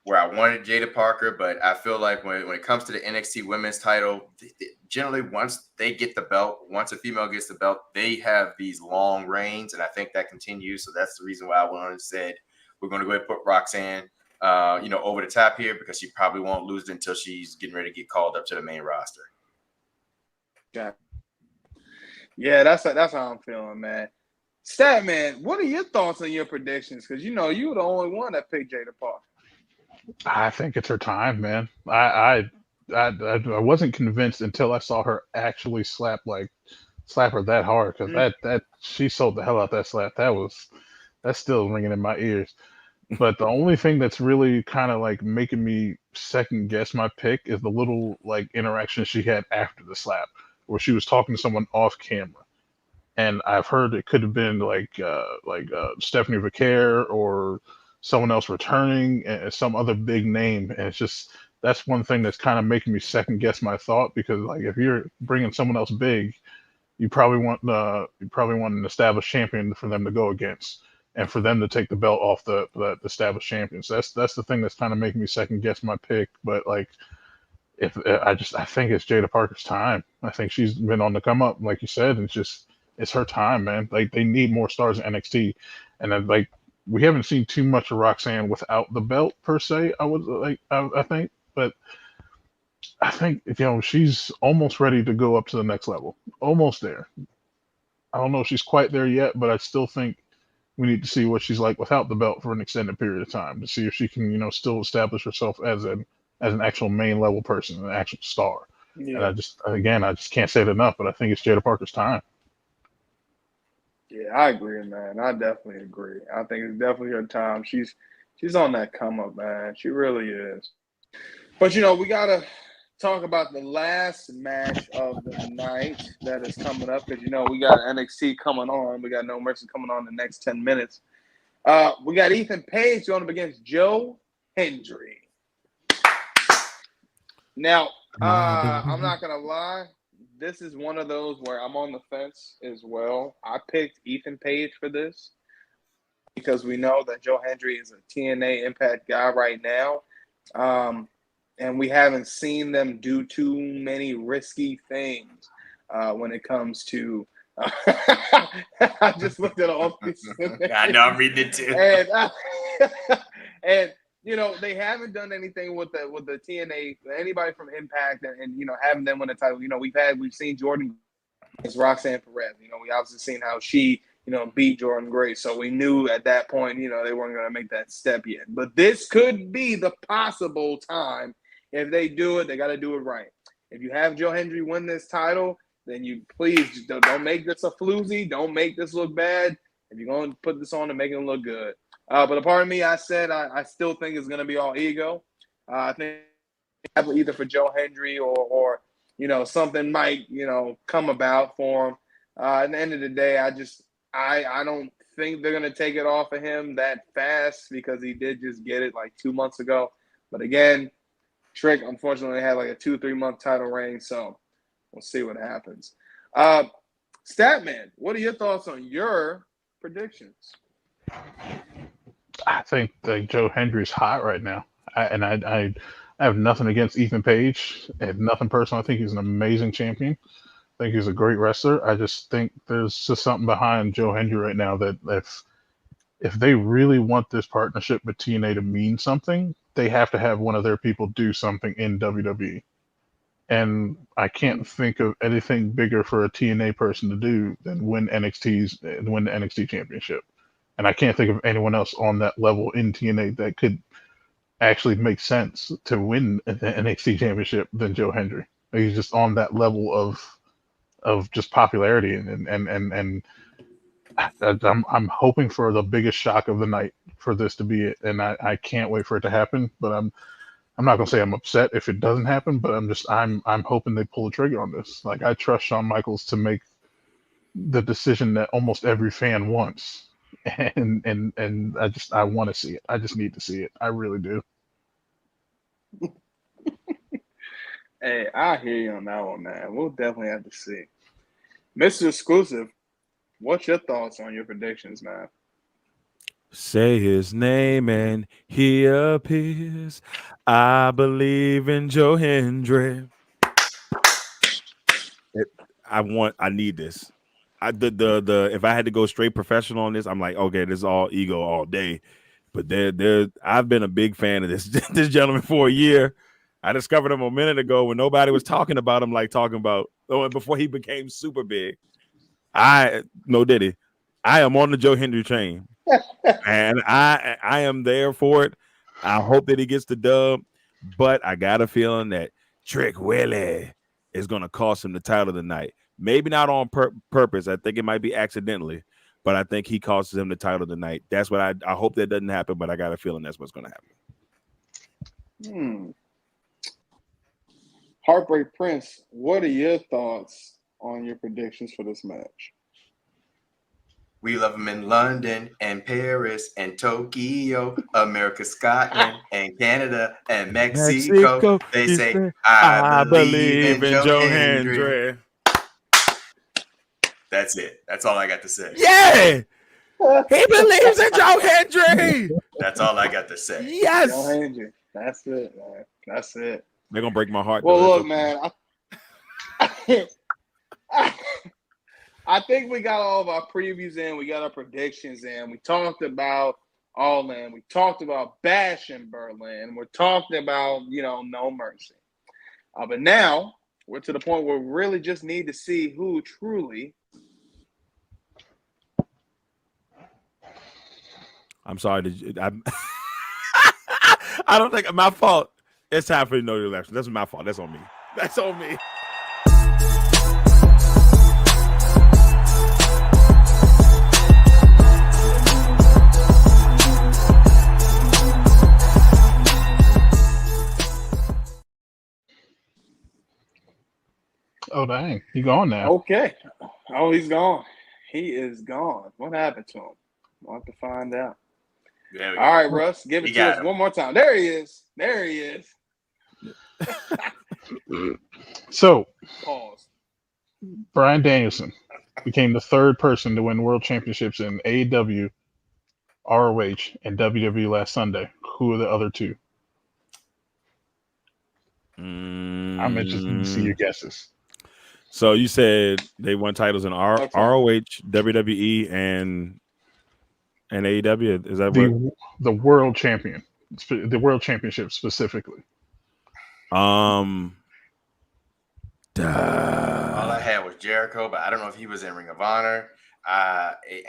where I wanted Jada Parker, but I feel like when it comes to the NXT Women's title, generally once they get the belt, once a female gets the belt, they have these long reigns, and I think that continues. So that's the reason why I went on and said we're going to go ahead and put Roxanne, over the top here, because she probably won't lose it until she's getting ready to get called up to the main roster. Yeah, that's how I'm feeling, man. Statman, what are your thoughts and your predictions? Because you were the only one that picked Jada Parker. I think it's her time, man. I wasn't convinced until I saw her actually slap her that hard, because that she sold the hell out that slap. That's still ringing in my ears. But the only thing that's really kind of like making me second guess my pick is the little like interaction she had after the slap, where she was talking to someone off camera, and I've heard it could have been like Stephanie Vaquer or someone else returning, and some other big name. And it's just, that's one thing that's kind of making me second guess my thought, because like, if you're bringing someone else big, you probably want an established champion for them to go against, and for them to take the belt off the established champions. That's the thing that's kind of making me second guess my pick. But like, I think it's Jada Parker's time. I think she's been on the come up, like you said, and it's her time, man. Like, they need more stars in NXT, and then like, we haven't seen too much of Roxanne without the belt per se. I think, but I think she's almost ready to go up to the next level, almost there. I don't know if she's quite there yet, but I still think we need to see what she's like without the belt for an extended period of time, to see if she can still establish herself as an actual main level person, an actual star. Yeah. And I just can't say it enough, but I think it's Jada Parker's time. Yeah, I agree, man. I definitely agree. I think it's definitely her time. She's on that come up, man. She really is. But we gotta talk about the last match of the night that is coming up, because we got NXT coming on. We got No Mercy coming on in the next 10 minutes. We got Ethan Page going up against Joe Hendry. Now, I'm not gonna lie. This is one of those where I'm on the fence as well. I picked Ethan Page for this because we know that Joe Hendry is a TNA Impact guy right now. And we haven't seen them do too many risky things when it comes to I just looked at all these. I know, I'm reading it too. And they haven't done anything with the TNA, anybody from Impact, and having them win the title. We've seen Jordan It's Roxanne Perez. You know, we obviously seen how she, you know, beat Jordan Grace. So we knew at that point, you know, they weren't going to make that step yet. But this could be the possible time. If they do it, they got to do it right. If you have Joe Hendry win this title, then you please don't make this a floozy. Don't make this look bad. If you're going to put this on to make it look good. But a part of me, I said I still think it's going to be all ego. I think either for Joe Hendry or you know, something might, you know, come about for him. At the end of the day, I don't think they're going to take it off of him that fast because he did just get it like 2 months ago. But again, Trick unfortunately had like a 2-3 month title reign, so we'll see what happens. Statman, what are your thoughts on your predictions? I think that Joe Hendry's hot right now. I have nothing against Ethan Page and nothing personal. I think he's an amazing champion. I think he's a great wrestler. I just think there's just something behind Joe Hendry right now that if they really want this partnership with TNA to mean something, they have to have one of their people do something in WWE. And I can't think of anything bigger for a TNA person to do than win the NXT championship. And I can't think of anyone else on that level in TNA that could actually make sense to win the NXT championship than Joe Hendry. He's just on that level of just popularity, and I'm hoping for the biggest shock of the night for this to be it, and I can't wait for it to happen. But I'm not gonna say I'm upset if it doesn't happen, but I'm hoping they pull the trigger on this. Like, I trust Shawn Michaels to make the decision that almost every fan wants. And I want to see it. I just need to see it. I really do. Hey, I hear you on that one, man. We'll definitely have to see. Mr. Exclusive, what's your thoughts on your predictions, man? Say his name and he appears. I believe in Joe Hendry. I need this. If I had to go straight professional on this, I'm like, okay, this is all ego all day. But I've been a big fan of this gentleman for a year. I discovered him a minute ago when nobody was talking about him like talking about before he became super big. I am on the Joe Hendry train. And I am there for it. I hope that he gets the dub, but I got a feeling that Trick Willie is going to cost him the title tonight. Maybe not on purpose. I think it might be accidentally, but I think he costs him the title tonight. That's what I hope that doesn't happen, but I got a feeling that's what's going to happen. Heartbreak Prince, what are your thoughts on your predictions for this match? We love them in London and Paris and Tokyo, America, Scotland and Canada and Mexico. They say, I believe in Joe Hendry. That's it. That's all I got to say. Yeah! He believes in Joe Hendry! That's all I got to say. Yes! Joe Hendry. That's it, man. That's it. They're going to break my heart. Well, look, man. I think we got all of our previews in. We got our predictions in. We talked about All In. We talked about Bash in Berlin. We're talking about, No Mercy. But now we're to the point where we really just need to see who truly. I'm sorry. I don't think my fault. It's time for the no election. That's my fault. That's on me. That's on me. Oh, dang. He's gone now. Okay. Oh, he's gone. He is gone. What happened to him? We'll have to find out. All right, Russ, give it to us one more time. There he is. There he is. So, pause. Bryan Danielson became the third person to win world championships in AEW, ROH, and WWE last Sunday. Who are the other two? I'm interested to see your guesses. So you said they won titles in ROH, WWE, and AEW. Is that the world champion? The world championship specifically. All I had was Jericho, but I don't know if he was in Ring of Honor. It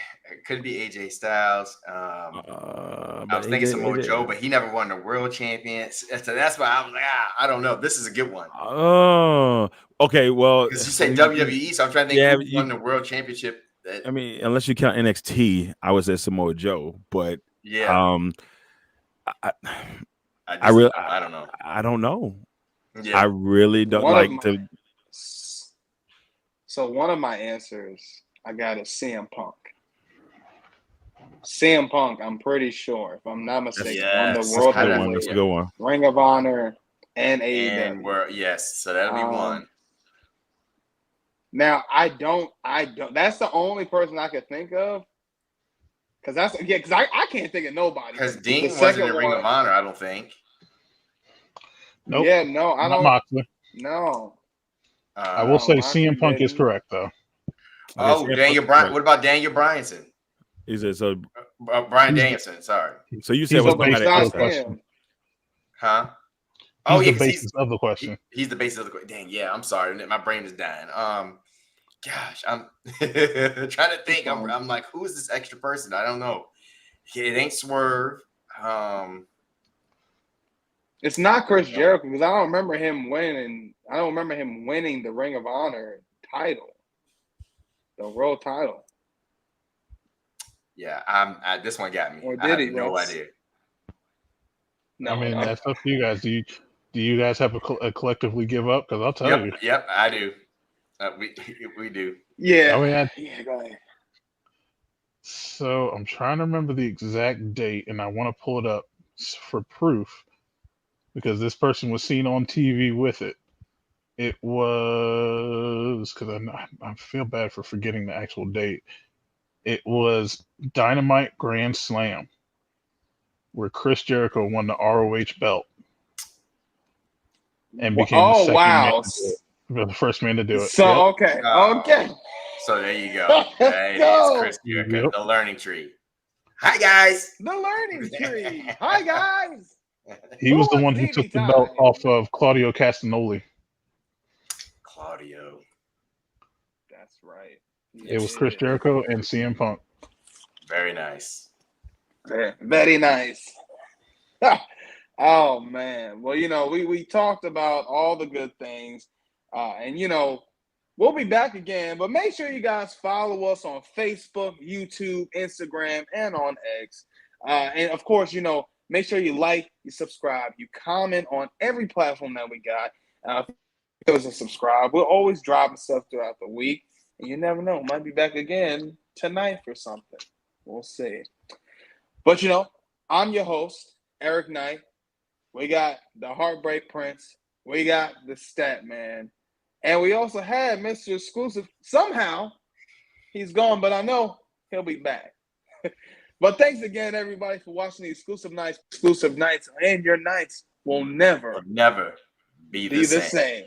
could be AJ Styles. I was thinking Samoa Joe, but he never won the world champion. So that's why I was like, I don't know. This is a good one. Oh, okay. Well, Because you say WWE, so I'm trying to think who won the world championship. I mean, unless you count NXT, I would say Samoa Joe, but yeah, I really, I don't know. I don't know. Yeah. I really don't to. So one of my answers I got is CM Punk. CM Punk, I'm pretty sure, if I'm not mistaken, won the World That's a good one. Ring of Honor and AEW. Yes, so that'll be one. Now I don't. That's the only person I could think of. Because I can't think of nobody. Because Dean wasn't in Ring of Honor, I don't think. Nope. Yeah, no, I don't. Moxley. No. I will say CM Punk is correct though. Oh, Daniel Bryan. What about Daniel Bryanson? He said so. Brian Danielson. Sorry. So you said what's the question? Huh? He's the basis of the question. He's the basis of the question. Dang, yeah. I'm sorry. My brain is dying. Gosh, I'm trying to think. I'm like, who is this extra person? I don't know. It ain't Swerve. It's not Chris Jericho because I don't remember him winning. I don't remember him winning the Ring of Honor title, the world title. Yeah, this one got me. Or did I have he? No idea. No, I mean, that's up to you guys. Do you guys have a collectively give up? Because I'll tell you. Yep, I do. We do. Yeah. Yeah, go ahead. So I'm trying to remember the exact date, and I want to pull it up for proof because this person was seen on TV with it. It was because I feel bad for forgetting the actual date. It was Dynamite Grand Slam, where Chris Jericho won the ROH belt and became the second man to do it, the first man to do it. So okay. So there you go. That is Chris Jericho, the learning tree. Hi guys. The learning tree. Hi guys. He was the one who took the belt off of Claudio Castagnoli. Claudio. That's right. It was Chris Jericho and CM Punk. Very nice. Very nice. Oh man. Well, we talked about all the good things. And we'll be back again, but make sure you guys follow us on Facebook, YouTube, Instagram, and on X. And of course, make sure you like, you subscribe, you comment on every platform that we got. If there's a subscribe, we're always dropping stuff throughout the week. And you never know, might be back again tonight for something. We'll see. But I'm your host, Eric Knight. We got the Heartbreak Prince. We got the Stat Man. And we also had Mr. Xclusive. Somehow he's gone, but I know he'll be back. But thanks again, everybody, for watching the Exclusive Nights. Exclusive Nights, and your nights will never be the same.